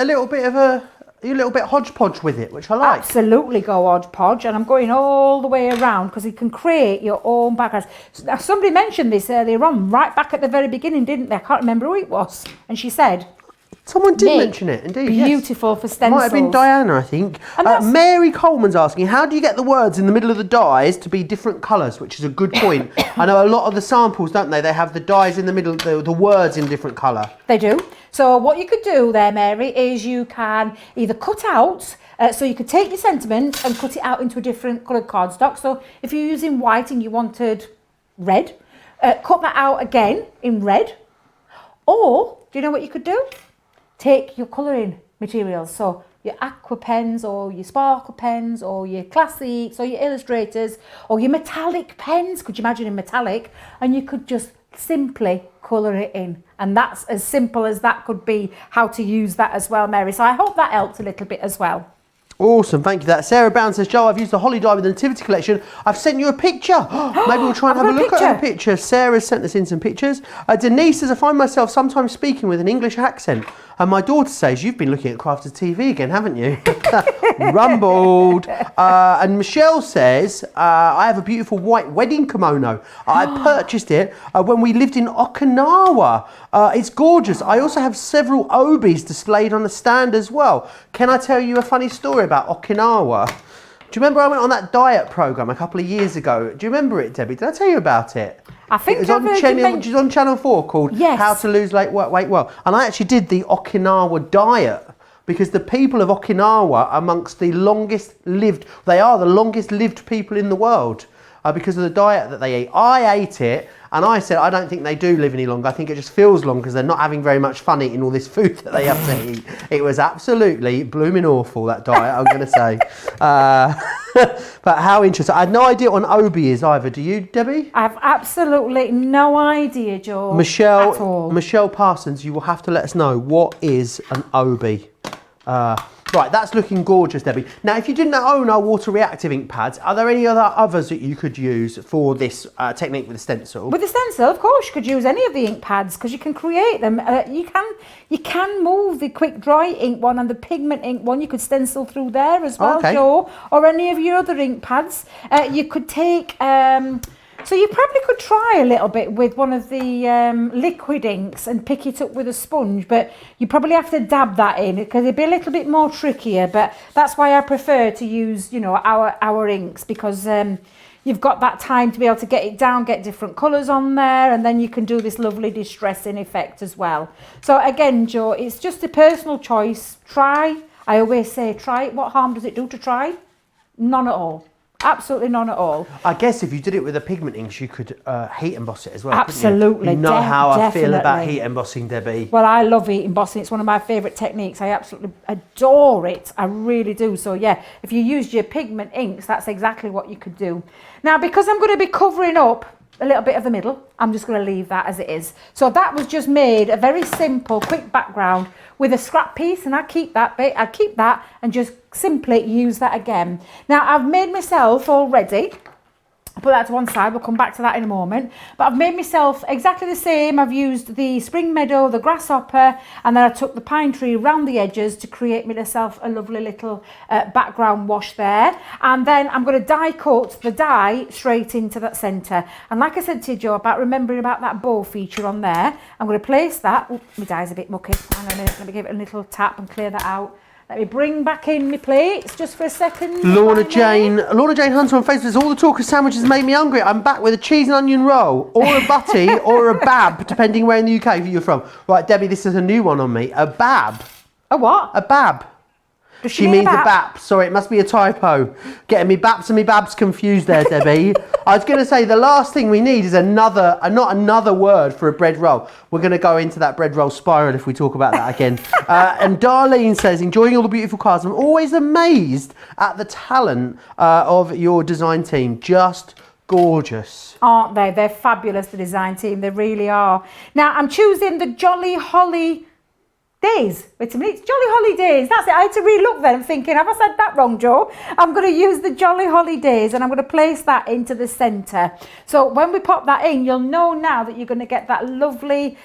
hodgepodge with it, which I like. Absolutely go hodgepodge, and I'm going all the way around because you can create your own backgrounds. Now, somebody mentioned this earlier on, right back at the very beginning, didn't they? I can't remember who it was. And she said... Someone did mention it, indeed. Beautiful for stencils. Might have been Diana, I think. Mary Coleman's asking, how do you get the words in the middle of the dies to be different colours, which is a good point. I know a lot of the samples, don't they? They have the dies in the middle, the words in different colour. They do. So what you could do there, Mary, is you can either cut out, so you could take your sentiment and cut it out into a different coloured cardstock. So if you're using white and you wanted red, cut that out again in red. Or, do you know what you could do? Take your colouring materials, so your Aqua pens or your sparkle pens or your classics or your illustrators or your metallic pens. Could you imagine in metallic? And you could just simply colour it in. And that's as simple as that could be, how to use that as well, Mary. So I hope that helped a little bit as well. Awesome, thank you for that. Sarah Brown says, Joe, I've used the holly die with the Nativity collection. I've sent you a picture. Maybe we'll try and have a look at her picture. Sarah's sent us in some pictures. Denise says, I find myself sometimes speaking with an English accent. And my daughter says, you've been looking at Crafters TV again, haven't you? Rumbled. And Michelle says, I have a beautiful white wedding kimono. I purchased it when we lived in Okinawa. It's gorgeous. I also have several obis displayed on the stand as well. Can I tell you a funny story about Okinawa? Do you remember I went on that diet program a couple of years ago? Do you remember it, Debbie? Did I tell you about it? I think it was on Channel 4 called How to Lose Weight Well. And I actually did the Okinawa diet because the people of Okinawa are amongst the longest lived, they are the longest lived people in the world because of the diet that they eat. I ate it and I said, I don't think they do live any longer. I think it just feels long because they're not having very much fun eating all this food that they have to eat. It was absolutely blooming awful, that diet, I'm going to say. But how interesting. I had no idea what an obi is either. Do you, Debbie? I have absolutely no idea, Joe. Michelle Parsons, you will have to let us know what is an obi. Right, that's looking gorgeous, Debbie. Now, if you didn't own our water reactive ink pads, are there any others that you could use for this technique with a stencil? With a stencil, of course, you could use any of the ink pads because you can create them. You can move the quick dry ink one and the pigment ink one. You could stencil through there as well, Joe, or any of your other ink pads. You could take. So you probably could try a little bit with one of the liquid inks and pick it up with a sponge, but you probably have to dab that in because it'd be a little bit more trickier. But that's why I prefer to use, our inks because you've got that time to be able to get it down, get different colours on there, and then you can do this lovely distressing effect as well. So again, Joe, it's just a personal choice. Try. I always say try. What harm does it do to try? None at all. Absolutely none at all. I guess if you did it with a pigment inks, you could heat emboss it as well. Absolutely. You know how I feel about heat embossing, Debbie. Well, I love heat embossing. It's one of my favourite techniques. I absolutely adore it. I really do. So yeah, if you used your pigment inks, that's exactly what you could do. Now, because I'm going to be covering up a little bit of the middle, I'm just going to leave that as it is. So that was just made a very simple, quick background with a scrap piece, and I keep that bit. I keep that and just simply use that again. Now I've made myself already. I'll put that to one side, we'll come back to that in a moment. But I've made myself exactly the same. I've used the spring meadow, the grasshopper, and then I took the pine tree around the edges to create myself a lovely little background wash there. And then I'm going to die cut the die straight into that centre. And like I said to you, Joe, about remembering about that bow feature on there, I'm going to place that. Oh, my die's a bit mucky. Hang on a minute, let me give it a little tap and clear that out. Let me bring back in my plates just for a second. Lorna Jane Hunter on Facebook says, all the talk of sandwiches made me hungry. I'm back with a cheese and onion roll, or a butty, or a bab, depending where in the UK you're from. Right, Debbie, this is a new one on me. A bab. A what? A bab. She means a bap. Sorry, it must be a typo. Getting me baps and me babs confused there, Debbie. I was going to say the last thing we need is not another word for a bread roll. We're going to go into that bread roll spiral if we talk about that again. And Darlene says, enjoying all the beautiful cards. I'm always amazed at the talent of your design team. Just gorgeous. Aren't they? They're fabulous, the design team. They really are. Now, I'm choosing the Jolly Holly Days. Wait a minute, it's Jolly Holidays. That's it. I had to re-look then. I'm thinking, have I said that wrong, Joe? I'm going to use the Jolly Holidays and I'm going to place that into the centre. So when we pop that in, you'll know now that you're going to get that lovely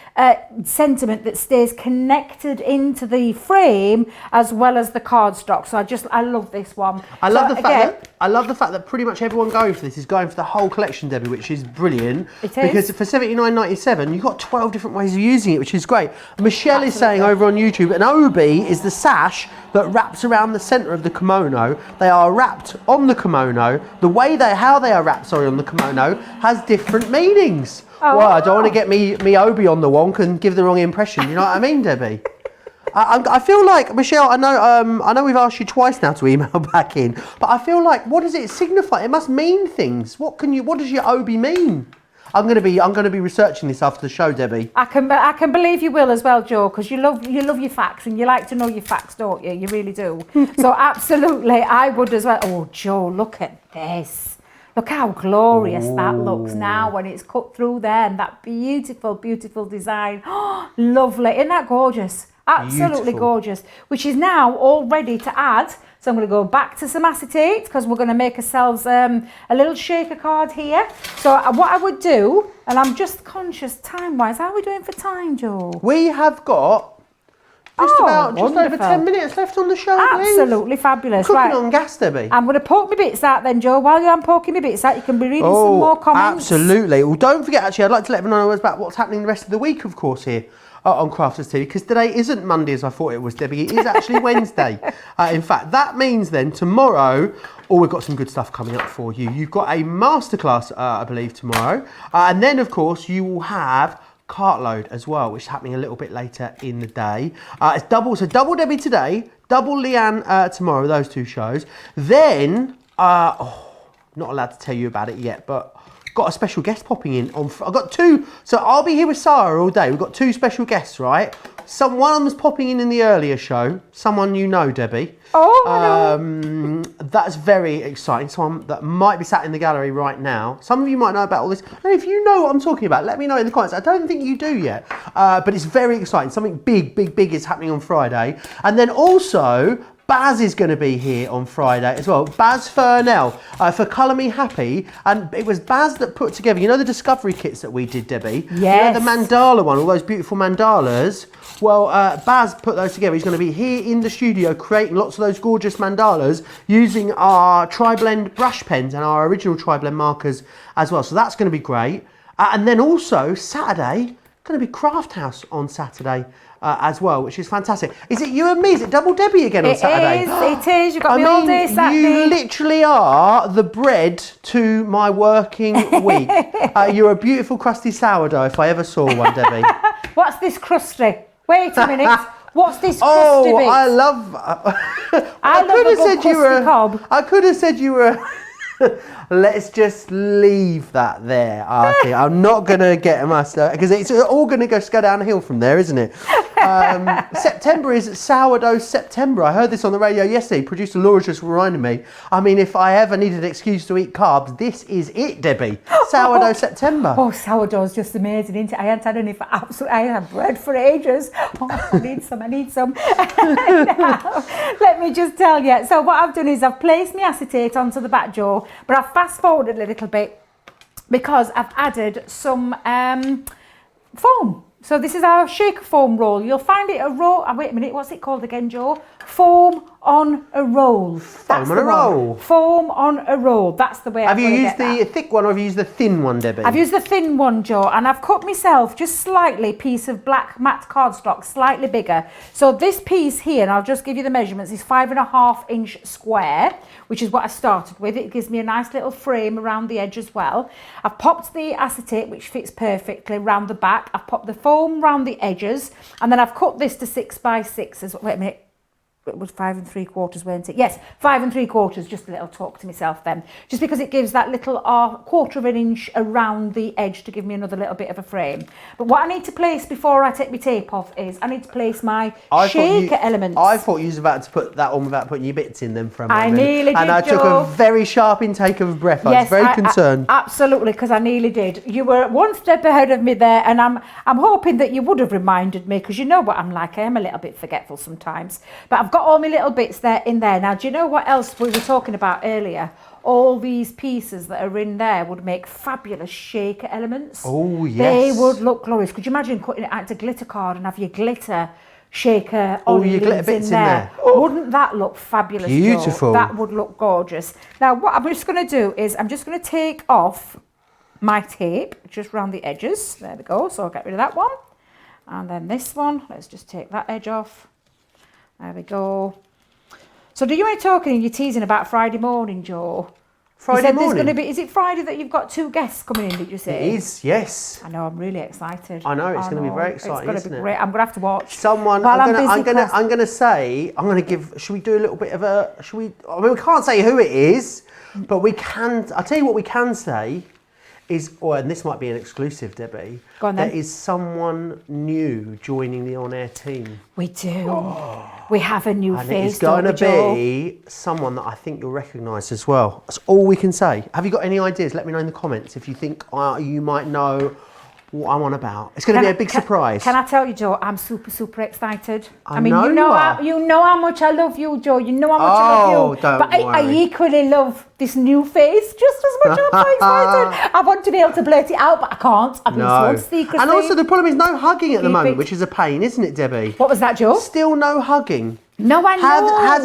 sentiment that stays connected into the frame as well as the cardstock. So I love this one. I love the fact that pretty much everyone going for this is going for the whole collection, Debbie, which is brilliant. It is. Because for $79.97, you've got 12 different ways of using it, which is great. Michelle is saying over on YouTube, an obi is the sash that wraps around the centre of the kimono. They are wrapped on the kimono. How they are wrapped, on the kimono has different meanings. Oh. Well, I don't want to get me obi on the wonk and give the wrong impression. You know what I mean, Debbie? I feel like, Michelle, I know we've asked you twice now to email back in, but I feel like, what does it signify? It must mean things. What does your obi mean? I'm going to be researching this after the show, Debbie. I can believe you will as well, Joe, because you love your facts and you like to know your facts, don't you? You really do. So absolutely, I would as well. Oh, Joe, look at this. Look how glorious that looks now when it's cut through there, and that beautiful, beautiful design. Oh, lovely. Isn't that gorgeous? Absolutely gorgeous. Which is now all ready to add. So I'm going to go back to some acetate because we're going to make ourselves a little shaker card here. So what I would do, and I'm just conscious time-wise, how are we doing for time, Joe? We have got just over 10 minutes left on the show. Absolutely fabulous. Cooking on gas, Debbie. I'm going to poke my bits out then, Joe. While I'm poking my bits out, you can be reading some more comments. Absolutely. Well, don't forget, actually, I'd like to let everyone know about what's happening the rest of the week, of course, here on Crafters TV, because today isn't Monday as I thought it was, Debbie. It is actually Wednesday. In fact, that means then tomorrow, we've got some good stuff coming up for you. You've got a masterclass, I believe, tomorrow. And then, of course, you will have Cartload as well, which is happening a little bit later in the day. It's double Debbie today, double Leanne tomorrow, those two shows. Then, not allowed to tell you about it yet, but got a special guest popping in on. I've got two, so I'll be here with Sarah all day. We've got two special guests, right? One of them's popping in the earlier show. Someone you know, Debbie. Oh, that's very exciting. Someone that might be sat in the gallery right now. Some of you might know about all this. And if you know what I'm talking about, let me know in the comments. I don't think you do yet, but it's very exciting. Something big is happening on Friday. And then also, Baz is going to be here on Friday as well. Baz Furnell for Colour Me Happy. And it was Baz that put together, you know the discovery kits that we did, Debbie? Yes. You know, the mandala one, all those beautiful mandalas. Well, Baz put those together. He's going to be here in the studio creating lots of those gorgeous mandalas using our Tri-Blend brush pens and our original Tri-Blend markers as well. So that's going to be great. And then also Saturday, going to be Craft House on Saturday as well, which is fantastic. Is it you and me? Is it Double Debbie again on Saturday? It is. You've got me all day Saturday. You literally are the bread to my working week. You're a beautiful crusty sourdough if I ever saw one, Debbie. What's this crusty? Wait a minute. What's this crusty bit? I love I could have said you were cob. I could have said you were let's just leave that there, Artie. I'm not going to get a mustard because it's all going to go downhill from there, isn't it? September is Sourdough September. I heard this on the radio yesterday. Producer Laura just reminded me. I mean, if I ever needed an excuse to eat carbs, this is it, Debbie. Sourdough September. Oh, sourdough's just amazing, isn't it? I hadn't had any for I had bread for ages. Oh, I need some. Now, let me just tell you. So what I've done is I've placed my acetate onto the back jaw, but I've fast forwarded a little bit because I've added some foam. So this is our shaker foam roll. You'll find it a roll. Wait a minute, what's it called again, Joe? Foam on a roll. Foam on a roll. Foam on a roll. That's the way Have you used the thick one or have you used the thin one, Debbie? I've used the thin one, Joe, and I've cut myself just slightly piece of black matte cardstock, slightly bigger. So this piece here, and I'll just give you the measurements, is 5.5 inch square, which is what I started with. It gives me a nice little frame around the edge as well. I've popped the acetate, which fits perfectly around the back. I've popped the foam around the edges, and then I've cut this to 6x6. Wait a minute. It was 5 3/4, weren't it? Yes, 5 3/4, just a little talk to myself then. Just because it gives that little 1/4 inch around the edge to give me another little bit of a frame. But what I need to place before I take my tape off is I need to place my shaker elements. I thought you was about to put that on without putting your bits in them for a moment. I nearly did, and I took a very sharp intake of breath. I was very concerned. Absolutely, because I nearly did. You were one step ahead of me there, and I'm hoping that you would have reminded me, because you know what I'm like. I am a little bit forgetful sometimes. But I've got all my little bits there in there. Now, do you know what else we were talking about earlier? All these pieces that are in there would make fabulous shaker elements. Oh, yes. They would look glorious. Could you imagine cutting it out to glitter card and have your glitter shaker all your glitter bits in there? Oh. Wouldn't that look fabulous? Beautiful. Joe? That would look gorgeous. Now, what I'm just going to do is I'm just going to take off my tape just around the edges. There we go. So I'll get rid of that one. And then this one, let's just take that edge off. There we go. So do you want to talking and you're teasing about Friday morning, Joe? Friday morning? Is it Friday that you've got 2 guests coming in, did you say? It is, yes. I know, I'm really excited. I know, it's going to be very exciting, It's going to be great. I'm going to have to watch. Someone, I'm going to give, should we do a little bit of a, we can't say who it is, but we can, I'll tell you what we can say, and this might be an exclusive, Debbie. Go on then. There is someone new joining the on-air team. We do. We have a new And face. it's going to Joe? be someone that I think you'll recognise as well. That's all we can say. Have you got any ideas? Let me know in the comments if you think you might know what I'm on about. It's going to be a big surprise. Can I tell you, Joe? I'm super excited. I mean, you know how much I love you, Joe. You know how much I love you. Don't but I worry. equally love this new face just as much. I'm so excited. I want to be able to blurt it out, but I can't. I've been sworn secrecy. And also the problem is no hugging at the moment, which is a pain, isn't it, Debbie? What was that, Joe? Still no hugging. No, I know.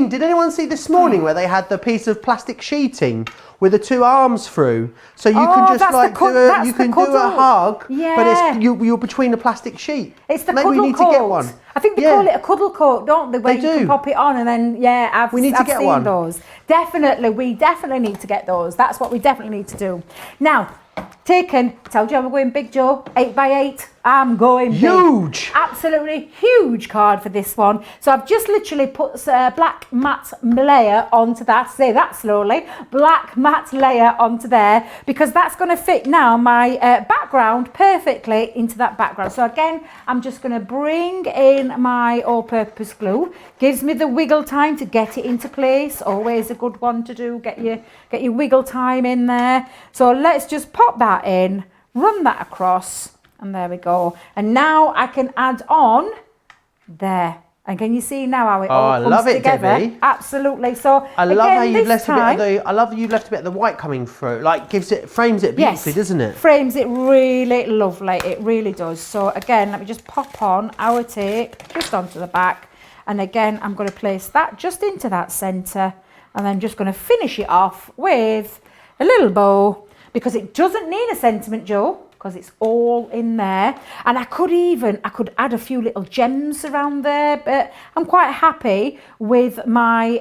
Did anyone see this morning where they had the piece of plastic sheeting with the two arms through? So you can just like do a hug, but it's you're between a plastic sheet. It's the Maybe cuddle we need coat. to get one. I think they call it a cuddle coat, don't they? Where They you do. can pop it on and then I've seen those. We definitely need to get those. That's what we definitely need to do. Now, told you I'm going big, Joe. 8x8. I'm going huge. Big. Absolutely huge card for this one. So I've just literally put a black matte layer onto that. Say that slowly. Black matte layer onto there because that's going to fit now my background perfectly into that background. So again, I'm just going to bring in my all-purpose glue. Gives me the wiggle time to get it into place. Always a good one to do. Get your wiggle time in there. So let's just pop that in, run that across. And there we go. And now I can add on there. And can you see now how it all comes together? Debbie. Absolutely. So I love how you've left a bit of the white coming through. Like frames it beautifully, doesn't it? Frames it really lovely. It really does. So again, let me just pop on our tape just onto the back. And again, I'm going to place that just into that centre. And I'm just going to finish it off with a little bow because it doesn't need a sentiment, Joe. Because it's all in there, and I could add a few little gems around there, but I'm quite happy with my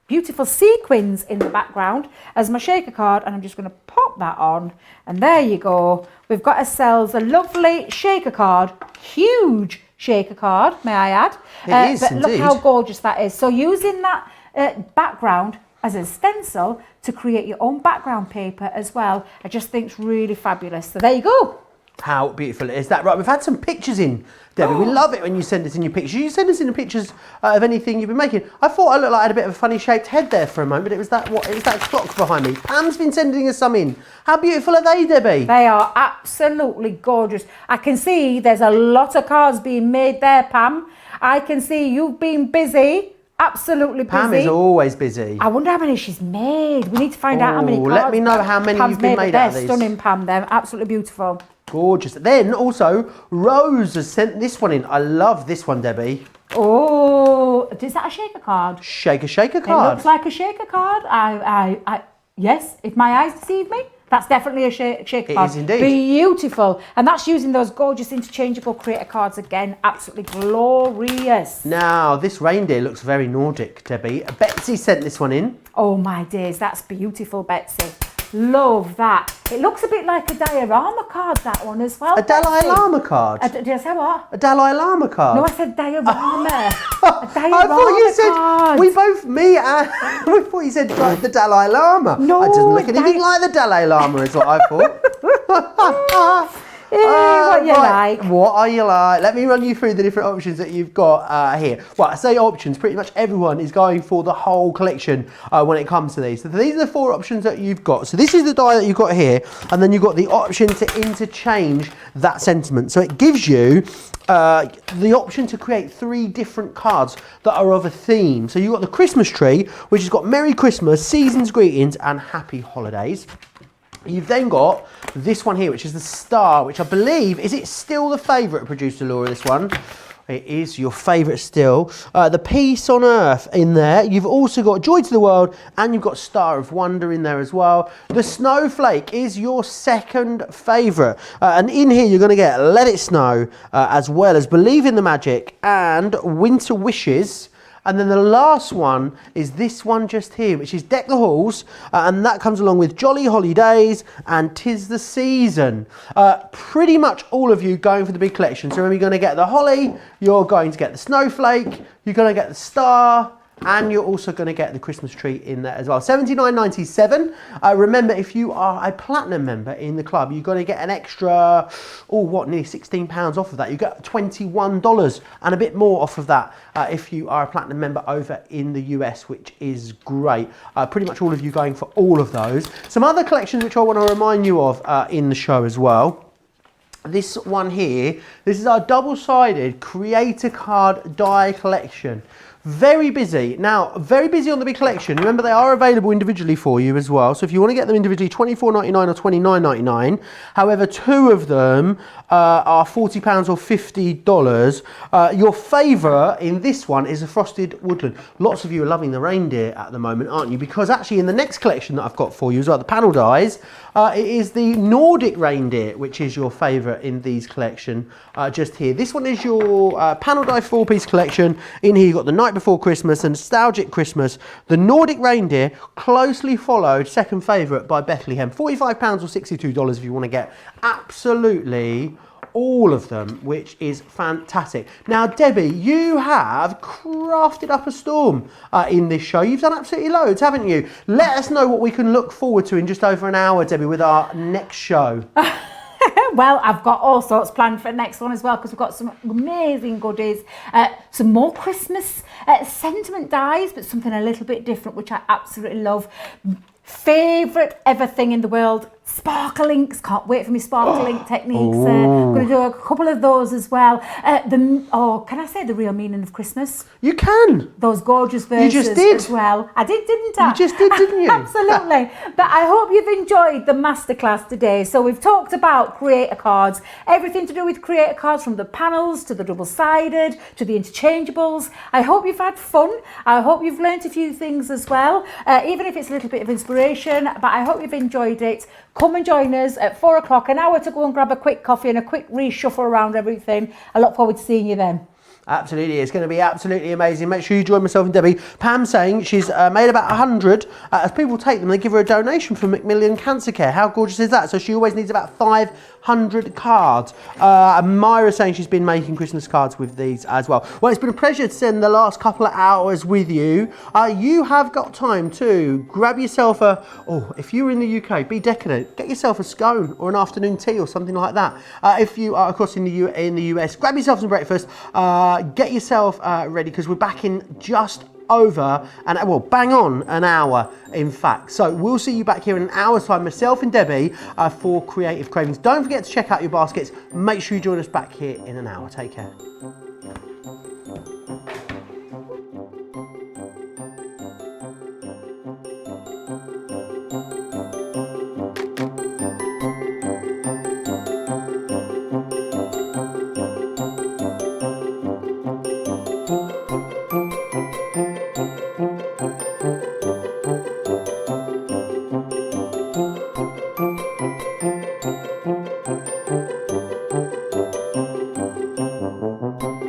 beautiful sequins in the background as my shaker card, and I'm just going to pop that on, and there you go. We've got ourselves a lovely shaker card, huge shaker card, may I add? It is but indeed. Look how gorgeous that is. So using that background as a stencil to create your own background paper as well, I just think it's really fabulous. So there you go. How beautiful is that? Right, we've had some pictures in, Debbie. We love it when you send us in your pictures. You send us in the pictures of anything you've been making. I thought I looked like I had a bit of a funny shaped head there for a moment. It was that clock behind me. Pam's been sending us some in. How beautiful are they, Debbie? They are absolutely gorgeous. I can see there's a lot of cards being made there, Pam. I can see you've been busy. Absolutely busy. Pam is always busy. I wonder how many she's made. We need to find out how many cards. Let me know how many you've been made out of these. They're stunning, Pam. They're absolutely beautiful. Gorgeous. Then also, Rose has sent this one in. I love this one, Debbie. Oh, is that a shaker card? Shaker card. It looks like a shaker card. Yes, if my eyes deceive me, that's definitely a shaker card. It is indeed. Beautiful. And that's using those gorgeous interchangeable creator cards again. Absolutely glorious. Now, this reindeer looks very Nordic, Debbie. Betsy sent this one in. Oh my days, that's beautiful, Betsy. Love that. It looks a bit like a diorama card, that one as well. A Dalai Lama card? Did I say what? A Dalai Lama card? No, I said diorama. A diorama I thought you said, card. we thought you said like the Dalai Lama. No, it doesn't look anything like the Dalai Lama is what I thought. What you like? What are you like? Let me run you through the different options that you've got here. Well, I say options, pretty much everyone is going for the whole collection when it comes to these. So these are the 4 options that you've got. So this is the die that you've got here, and then you've got the option to interchange that sentiment. So it gives you the option to create 3 different cards that are of a theme. So you've got the Christmas tree, which has got Merry Christmas, Season's Greetings, and Happy Holidays. You've then got this one here, which is the star, which I believe, is it still the favourite, producer Laura, this one? It is your favourite still. The Peace on Earth in there. You've also got Joy to the World, and you've got Star of Wonder in there as well. The Snowflake is your second favourite. And in here you're going to get Let It Snow, as well as Believe in the Magic and Winter Wishes. And then the last one is this one just here, which is Deck the Halls, and that comes along with Jolly Holidays and 'Tis the Season. Pretty much all of you going for the big collection. So when you're going to get the holly, you're going to get the snowflake, you're going to get the star, and you're also going to get the Christmas tree in there as well. $79.97. Remember, if you are a platinum member in the club, you're going to get an extra, nearly £16 off of that. You get $21 and a bit more off of that if you are a platinum member over in the US, which is great. Pretty much all of you going for all of those. Some other collections which I want to remind you of in the show as well. This one here, this is our double-sided Create-a-Card die collection. Very busy. Now, very busy on the big collection. Remember, they are available individually for you as well. So if you want to get them individually, $24.99 or $29.99. However, two of them are £40 or $50. Your favourite in this one is a Frosted Woodland. Lots of you are loving the reindeer at the moment, aren't you? Because actually in the next collection that I've got for you as well, the panel dies, it is the Nordic reindeer, which is your favourite in these collection just here. This one is your panel die 4-piece collection. In here you've got the Night Before Christmas and Nostalgic Christmas. The Nordic reindeer, closely followed, second favourite, by Bethlehem. £45 or $62 if you want to get absolutely all of them, which is fantastic. Now, Debbie, you have crafted up a storm in this show. You've done absolutely loads, haven't you? Let us know what we can look forward to in just over an hour, Debbie, with our next show. Well, I've got all sorts planned for the next one as well, because we've got some amazing goodies, some more Christmas sentiment dies, but something a little bit different, which I absolutely love. Favourite ever thing in the world, sparkle inks. Can't wait for me sparkle ink techniques. I'm going to do a couple of those as well. Can I say the real meaning of Christmas? You can. Those gorgeous verses you just did. as well. I did, didn't I? You just did, didn't you? Absolutely. But I hope you've enjoyed the masterclass today. So we've talked about Create-a-Cards, everything to do with Create-a-Cards, from the panels to the double-sided to the interchangeables. I hope you've had fun. I hope you've learnt a few things as well, even if it's a little bit of inspiration. But I hope you've enjoyed it. Come and join us at 4 o'clock, an hour to go and grab a quick coffee and a quick reshuffle around everything. I look forward to seeing you then. Absolutely, it's going to be absolutely amazing. Make sure you join myself and Debbie. Pam's saying she's made about 100. As people take them, they give her a donation for Macmillan Cancer Care. How gorgeous is that? So she always needs about 500 cards. Myra's saying she's been making Christmas cards with these as well. Well, it's been a pleasure to spend the last couple of hours with you. You have got time to grab yourself if you're in the UK, be decadent. Get yourself a scone or an afternoon tea or something like that. If you are, of course, in the US, grab yourself some breakfast. Get yourself ready, because we're back in just over bang on an hour, in fact. So we'll see you back here in an hour's time, myself and Debbie, for Creative Cravings. Don't forget to check out your baskets. Make sure you join us back here in an hour. Take care.